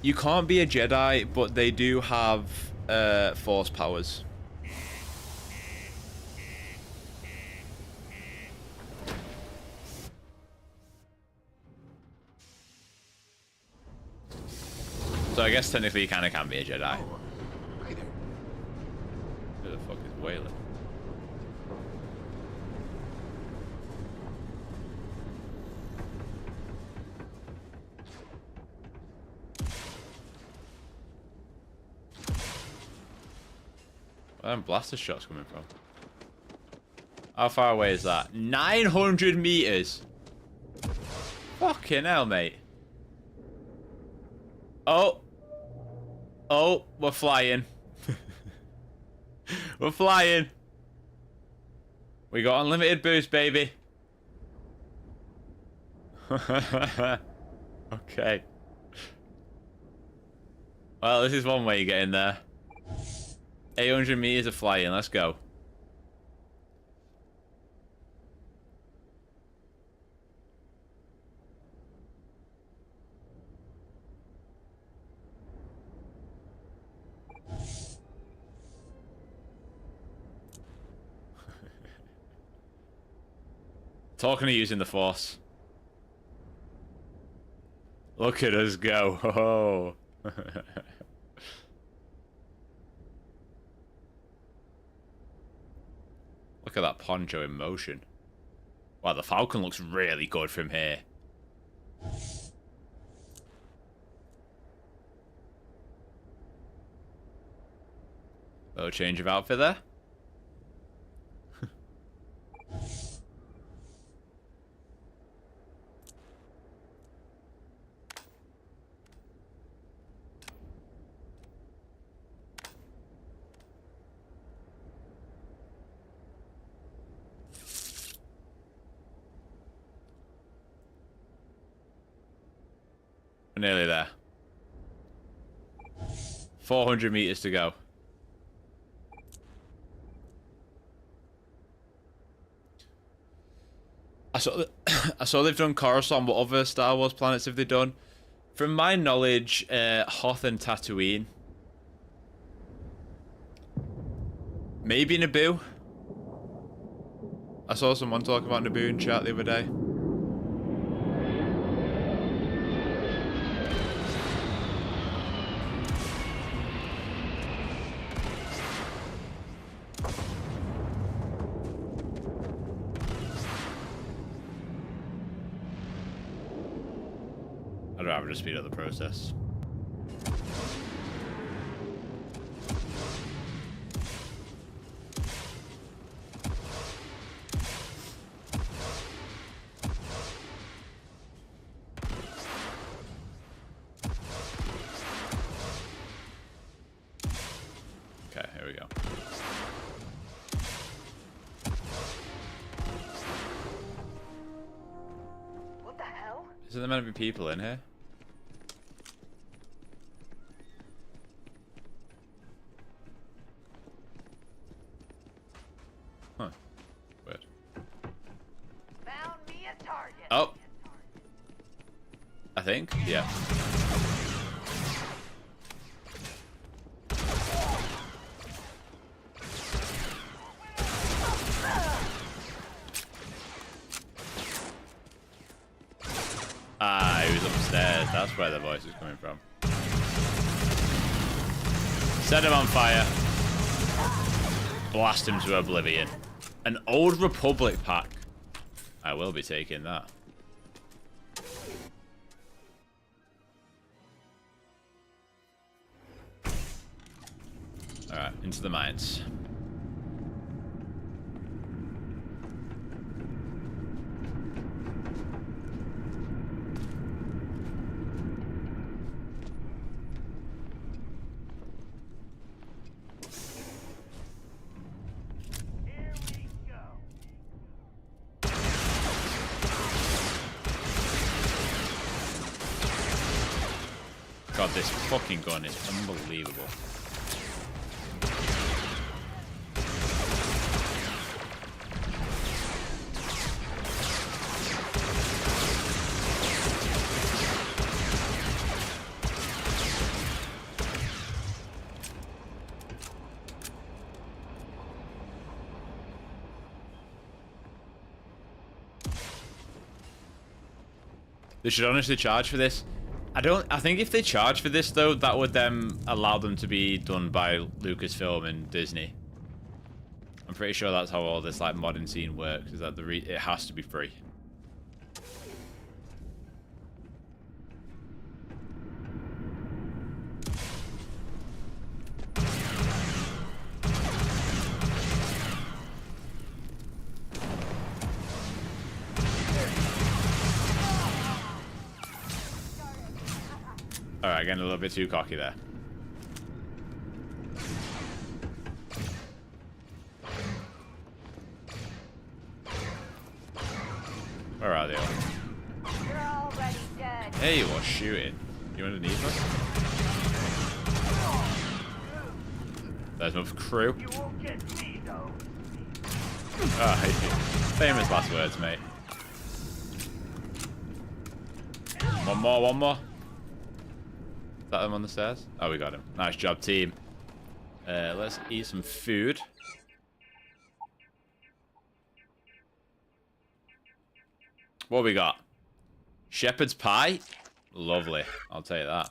You can't be a Jedi, but they do have Force powers. So I guess technically you kind of can be a Jedi. Who the fuck is Wayland? Where are them blaster shots coming from? How far away is that? 900 meters! Fucking hell, mate. Oh! Oh, we're flying. We're flying. We got unlimited boost, baby. Okay. Well, this is one way you get in there. 800 meters of flying. Let's go. Talking of using the Force. Look at us go. Oh. Look at that poncho in motion. Wow, the Falcon looks really good from here. Little change of outfit there. We're nearly there. 400 meters to go. I saw they've done Coruscant. What other Star Wars planets have they done? From my knowledge, Hoth and Tatooine. Maybe Naboo. I saw someone talk about Naboo in chat the other day. I'd rather just speed up the process. Okay, here we go. What the hell? Isn't there meant to be people in here? Huh. Weird. Found me a target. Oh. I think, yeah. Ah, he was upstairs. That's where the voice is coming from. Set him on fire. blast him to oblivion. An Old Republic pack. I will be taking that. Alright, into the mines. God, this fucking gun is unbelievable. They should honestly charge for this. I think if they charge for this though, that would then allow them to be done by Lucasfilm and Disney. I'm pretty sure that's how all this like modern scene works, is that it has to be free. Alright, getting a little bit too cocky there. Where are they all? You're already dead. Hey, you are shooting. You underneath us? There's no crew. You won't get me, though. Famous last words, mate. One more, one more. Is that him on the stairs? Oh, we got him. Nice job, team. Let's eat some food. What we got? Shepherd's pie? Lovely. I'll tell you that.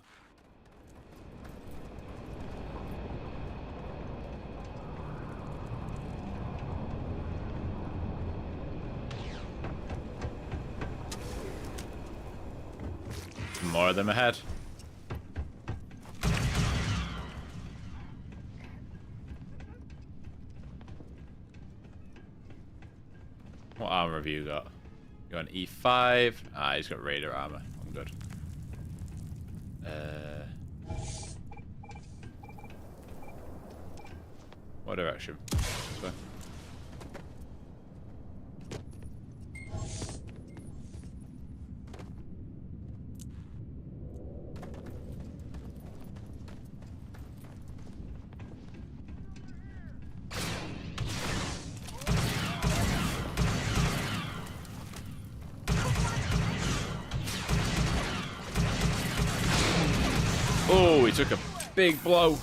More of them ahead. What armor have you got? You got an E5. Ah, he's got Raider armor. I'm good. What direction? This way. Oh, he took a big blow.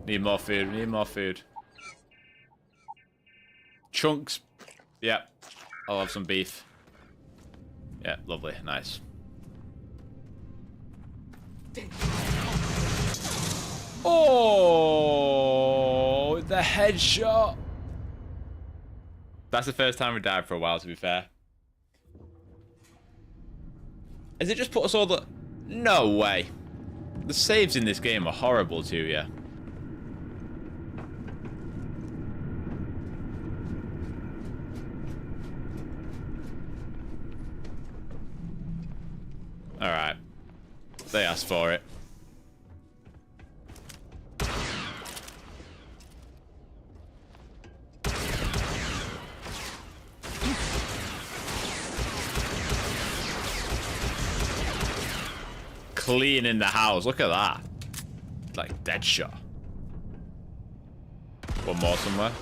Need more food, need more food. Chunks. Yep. I'll have some beef. Yeah, lovely. Nice. Oh, the headshot. That's the first time we died for a while, to be fair. Has it just put us all the... No way. The saves in this game are horrible to you. Alright. They asked for it. Clean in the house. Look at that. It's like dead shot. One more somewhere.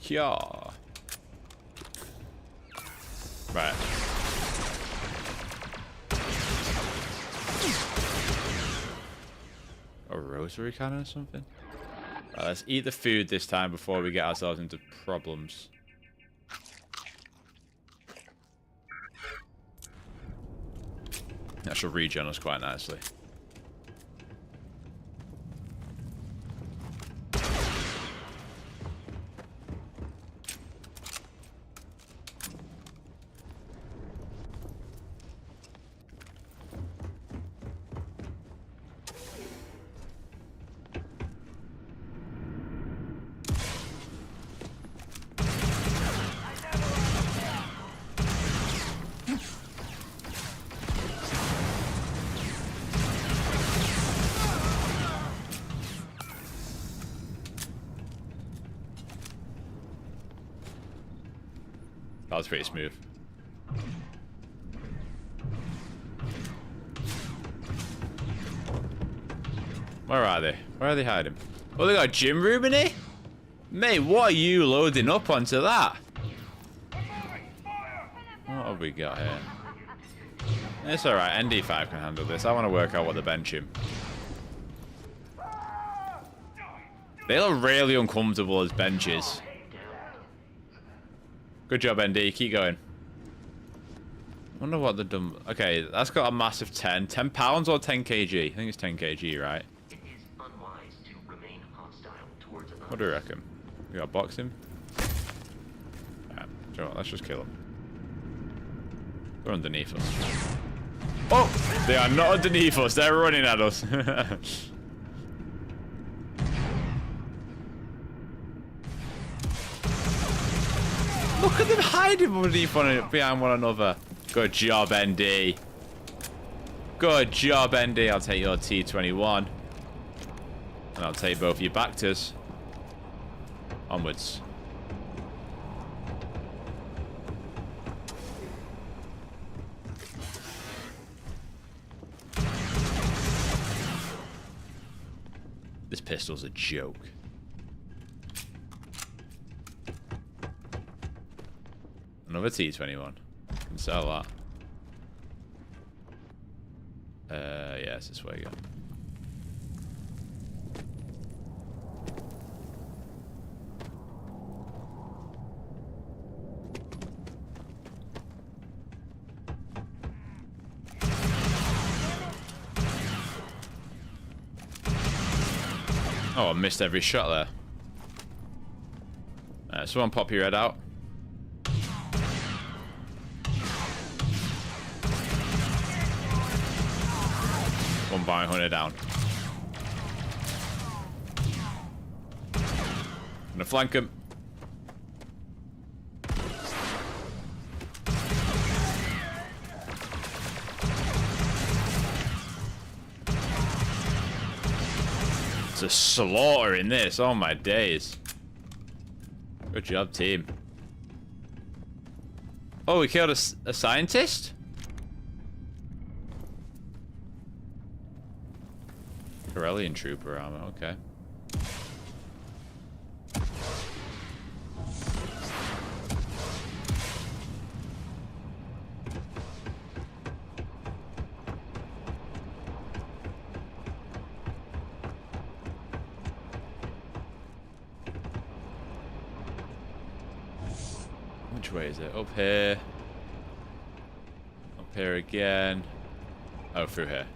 Yeah. Right. A rosary cannon or something? Right, let's eat the food this time before we get ourselves into problems. That should regen us quite nicely. That was pretty smooth. Where are they? Where are they hiding? Oh, they got a gym room in here? Mate, what are you loading up onto that? What have we got here? It's alright, ND5 can handle this. I want to work out what to bench him. They look really uncomfortable as benches. Good job, ND. Keep going. Wonder what they've done. Okay, that's got a massive 10. 10 pounds or 10 kg? I think it's 10 kg, right? What do you reckon? We gotta box him? Alright, you know what, let's just kill him. They're underneath us. Oh! They are not underneath us. They're running at us. Look at them hiding underneath behind one another. Good job, ND. Good job, ND. I'll take your T21. And I'll take both your Bactors. Onwards. This pistol's a joke. Another T21. Can sell that. Yeah, it's this way again. Oh, I missed every shot there. Someone pop your head out. One bounty hunter down. I'm gonna flank him. It's a slaughter in this. Oh my days. Good job, team. Oh, we killed a scientist? Corellian trooper armor, okay. Which way is it? Up here. Up here again. Oh, through here.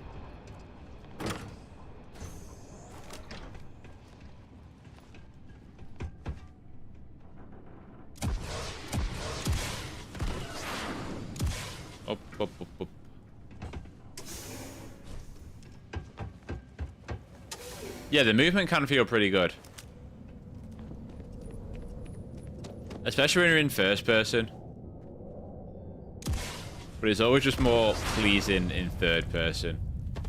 Up, up, up, up. Yeah, the movement can feel pretty good. Especially when you're in first person. But it's always just more pleasing in third person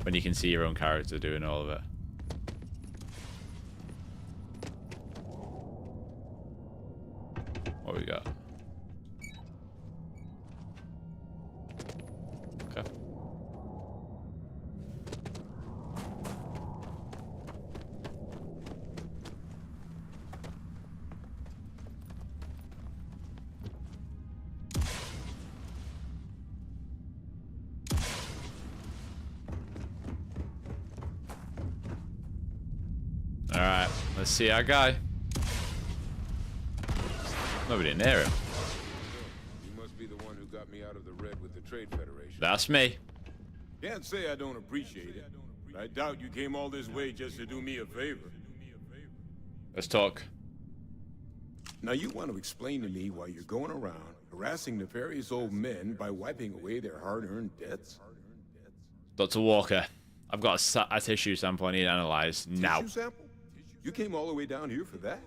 when you can see your own character doing all of it. What we got? Okay. Alright, let's see our guy. Nobody near him. You must be the one who got me out of the red with the Trade Federation. That's me. Can't say I don't appreciate it. But I doubt you came all this way just to do me a favor. Let's talk. Now you want to explain to me why you're going around harassing nefarious old men by wiping away their hard-earned debts? Dr. Walker, I've got a tissue sample I need to analyze now. Tissue sample? You came all the way down here for that?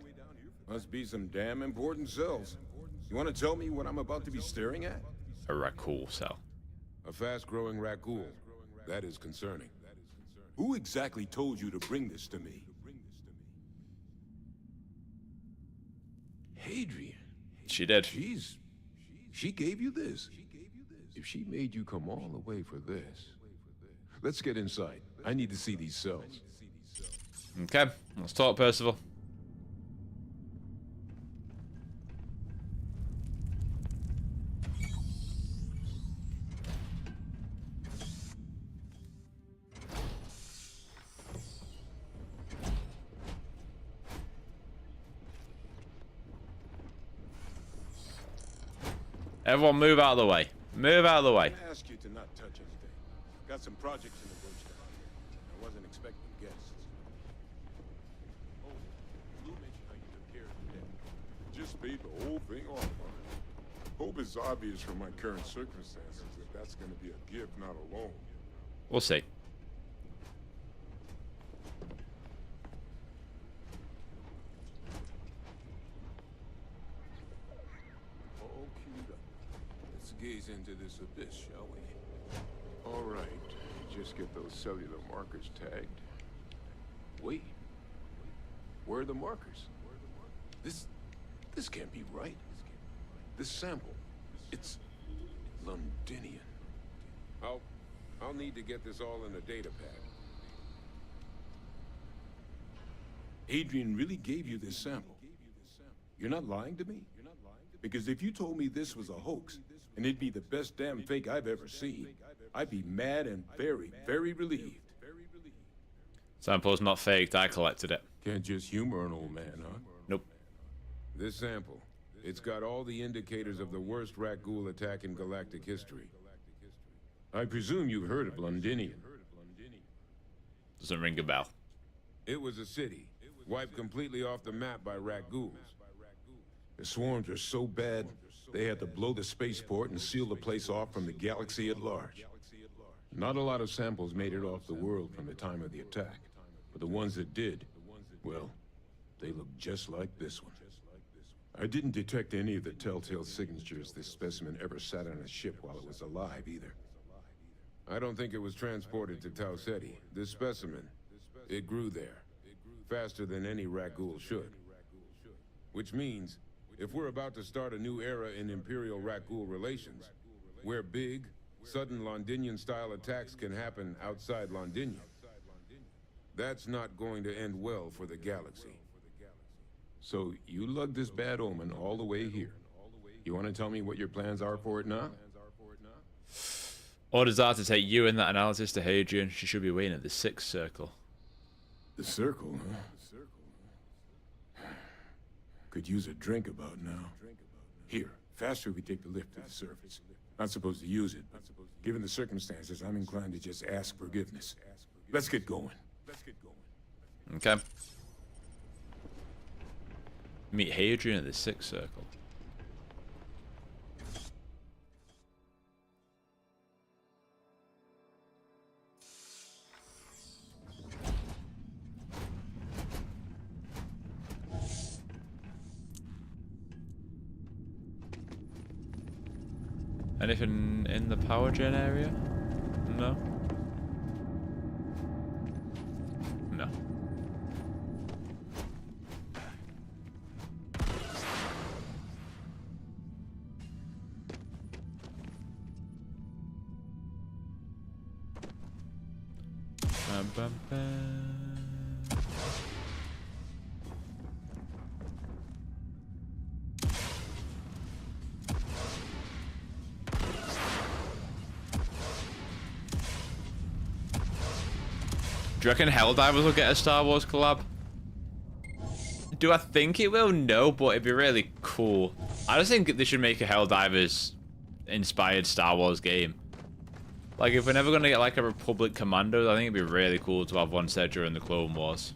Must be some damn important cells. You want to tell me what I'm about to be staring at? A Rakghoul cell. A fast-growing Rakghoul. That is concerning. Who exactly told you to bring this to me? Hadrian. She did. She gave you this? If she made you come all the way for this... Let's get inside. I need to see these cells. Okay, let's talk, Percival. Everyone move out of the way. Move out of the way. I ask you to not touch anything. Got some projects in the works down here. I wasn't expecting guests. Oh, Lou mentioned how you took care of the debt. Just paid the whole thing off on it. Hope it's obvious from my current circumstances that that's going to be a gift, not a loan. We'll see. All queued up. Let's gaze into this abyss, shall we? All right. Just get those cellular markers tagged. Wait. Where are the markers? This can't be right. This sample, it's Londinian. I'll need to get this all in a data pad. Adrian really gave you this sample. You're not lying to me? Because if you told me this was a hoax, and it'd be the best damn fake I've ever seen, I'd be mad and very, very relieved. Sample's not faked, I collected it. Can't just humor an old man, huh? Nope. This sample, it's got all the indicators of the worst Rakghoul attack in Galactic history. I presume you've heard of Londinian. Doesn't ring a bell. It was a city, wiped completely off the map by Rakghouls. The swarms are so bad, they had to blow the spaceport and seal the place off from the galaxy at large. Not a lot of samples made it off the world from the time of the attack, but the ones that did, well, they look just like this one. I didn't detect any of the telltale signatures this specimen ever sat on a ship while it was alive, either. I don't think it was transported to Tau Ceti. This specimen, it grew there, faster than any Rakghoul should. Which means, if we're about to start a new era in Imperial Rakghoul relations, where big, sudden Londinian-style attacks can happen outside Londinium, that's not going to end well for the galaxy. So, you lugged this bad omen all the way here. You want to tell me what your plans are for it now? Orders are to take you and that analysis to Hadrian. She should be waiting at the 6th circle. The circle, huh? Could use a drink about now. Here, faster we take the lift to the surface. Not supposed to use it, but given the circumstances, I'm inclined to just ask forgiveness. Let's get going. Okay. Meet Hadrian at the 6th circle. Anything in the power gen area? No? No. Bam, bam, bam. Do you reckon Helldivers will get a Star Wars collab? Do I think it will? No, but it'd be really cool. I just think they should make a Helldivers inspired Star Wars game. Like, if we're never gonna get like a Republic Commando, I think it'd be really cool to have one set during the Clone Wars.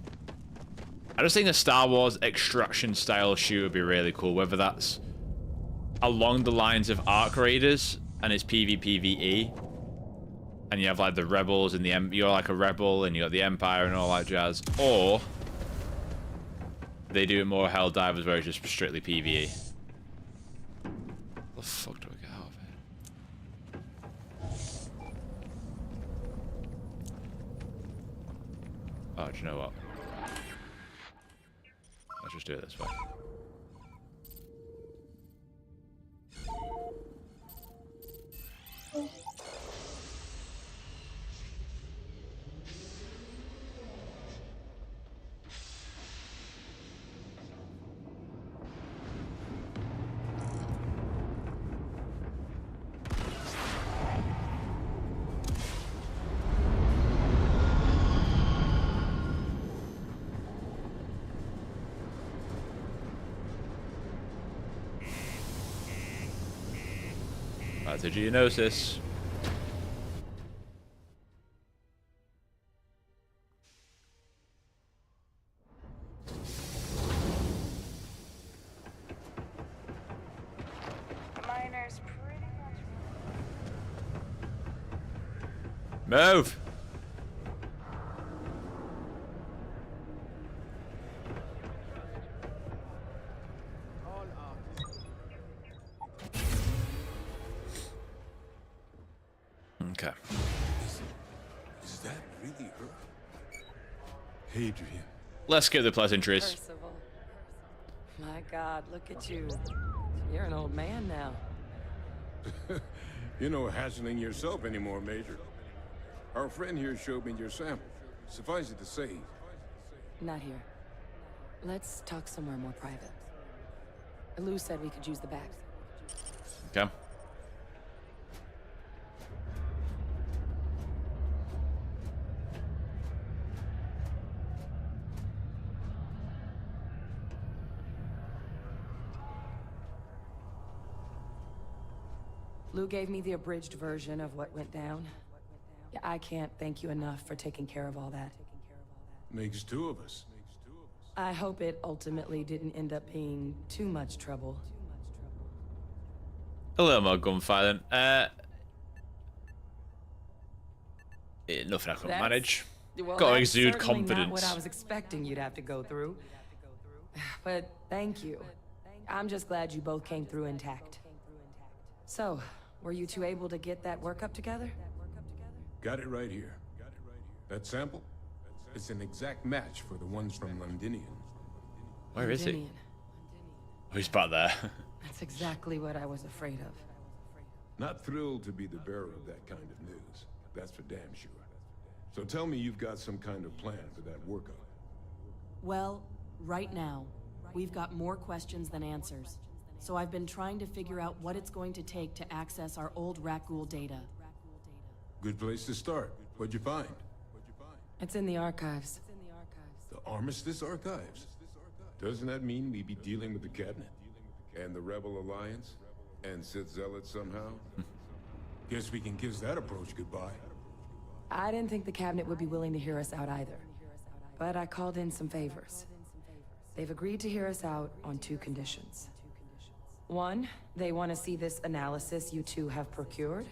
I just think a Star Wars extraction style shoot would be really cool, whether that's along the lines of Arc Raiders and it's PvPvE, and you have like the Rebels and you're like a Rebel and you got the Empire and all that jazz, or they do it more Helldivers where it's just strictly PvE. What the fuck do I get out of it? Oh, do you know what? Let's just do it this way. Back to Geonosis. Miners pretty much. Move! Okay. Is that really her? Hadrian. Let's skip the pleasantries. Percival. My God, look at you. You're an old man now. You're no hassling yourself anymore, Major. Our friend here showed me your sample. Suffice it to say... Not here. Let's talk somewhere more private. Lou said we could use the back. Okay. Lou gave me the abridged version of what went down. Yeah, I can't thank you enough for taking care of all that. Makes two of us. I hope it ultimately didn't end up being too much trouble. A little more gunfire then. Nothing I couldn't manage. Well, Gotta that's exude certainly confidence. Not what I was expecting you'd have to go through. But thank you. I'm just glad you both came through intact. So, were you two able to get that workup together? Got it right here. That sample? It's an exact match for the ones from Londinian. Where is he? Londinian. Oh, he's back there. That's exactly what I was afraid of. Not thrilled to be the bearer of that kind of news. That's for damn sure. So tell me you've got some kind of plan for that workup. Well, right now, we've got more questions than answers. So I've been trying to figure out what it's going to take to access our old Rakghoul data. Good place to start. What'd you find? It's in the archives. The Armistice Archives? Doesn't that mean we be dealing with the Cabinet? And the Rebel Alliance? And Sith Zealots somehow? Guess we can kiss that approach goodbye. I didn't think the cabinet would be willing to hear us out either. But I called in some favors. They've agreed to hear us out on 2 conditions. 1, they want to see this analysis you two have procured.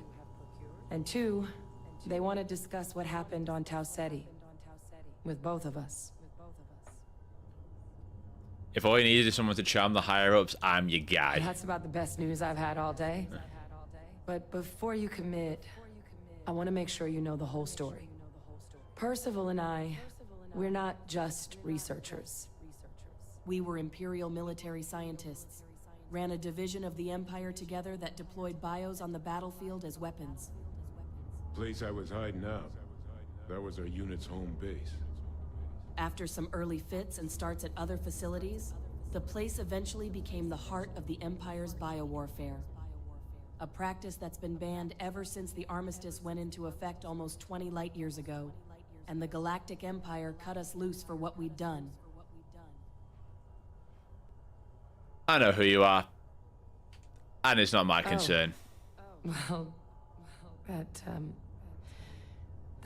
And 2, they want to discuss what happened on Tau Ceti. With both of us. If all you needed is someone to charm the higher-ups, I'm your guy. That's about the best news I've had all day. But before you commit, I want to make sure you know the whole story. Percival and I, we're not just researchers. We were Imperial military scientists. Ran a division of the Empire together that deployed bios on the battlefield as weapons. Place I was hiding out. That was our unit's home base. After some early fits and starts at other facilities, the place eventually became the heart of the Empire's biowarfare. A practice that's been banned ever since the Armistice went into effect almost 20 light years ago, and the Galactic Empire cut us loose for what we'd done. I know who you are. And it's not my concern. Well, that,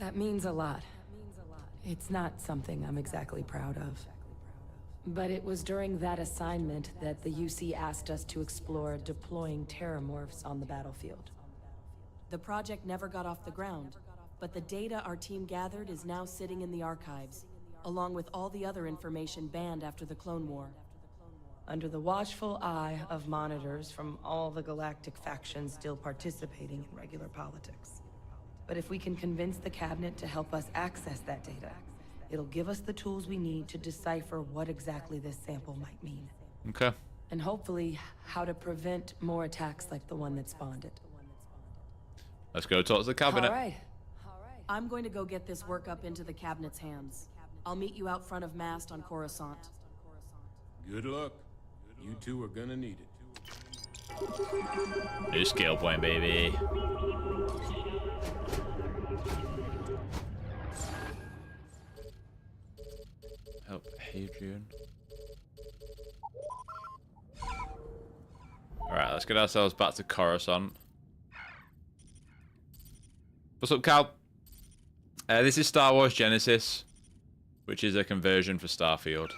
That means a lot. It's not something I'm exactly proud of. But it was during that assignment that the UC asked us to explore deploying terramorphs on the battlefield. The project never got off the ground, but the data our team gathered is now sitting in the archives, along with all the other information banned after the Clone War. Under the watchful eye of monitors from all the Galactic factions still participating in regular politics. But if we can convince the cabinet to help us access that data, it'll give us the tools we need to decipher what exactly this sample might mean. Okay. And hopefully, how to prevent more attacks like the one that spawned it. Let's go talk to the cabinet. All right. I'm going to go get this work up into the cabinet's hands. I'll meet you out front of Mast on Coruscant. Good luck. You two are gonna need it. New skill point, baby. Help Hadrian. Alright, let's get ourselves back to Coruscant. What's up, Cal? This is Star Wars Genesis, which is a conversion for Starfield.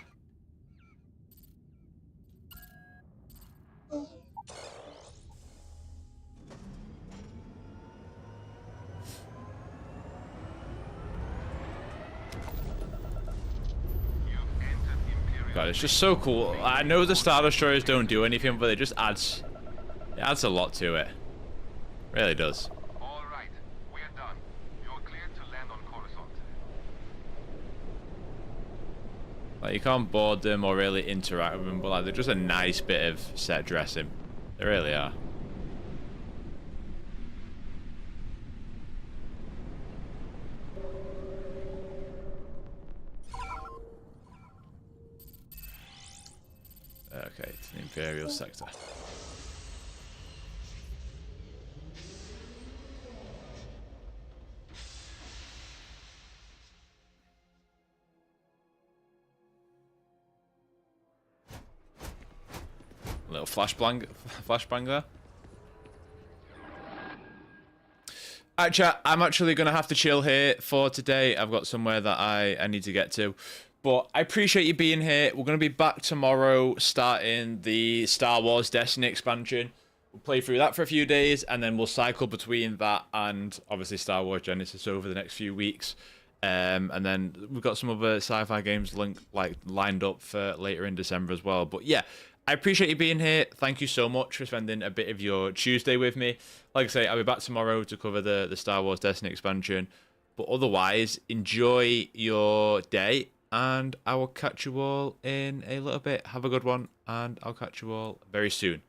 God, it's just so cool. I know the Star Destroyers don't do anything, but it just adds a lot to it. Really does. All right, we're done. You're cleared to land on Coruscant. Like, you can't board them or really interact with them, but like, they're just a nice bit of set dressing. They really are. Okay, to the Imperial sector. A little flashbang there. Alright, chat, I'm actually going to have to chill here for today. I've got somewhere that I need to get to. But I appreciate you being here. We're going to be back tomorrow starting the Star Wars Destiny expansion. We'll play through that for a few days, and then we'll cycle between that and obviously Star Wars Genesis over the next few weeks. And then we've got some other sci-fi games lined up for later in December as well. But yeah, I appreciate you being here. Thank you so much for spending a bit of your Tuesday with me. Like I say, I'll be back tomorrow to cover the Star Wars Destiny expansion. But otherwise, enjoy your day. And I will catch you all in a little bit. Have a good one, and I'll catch you all very soon.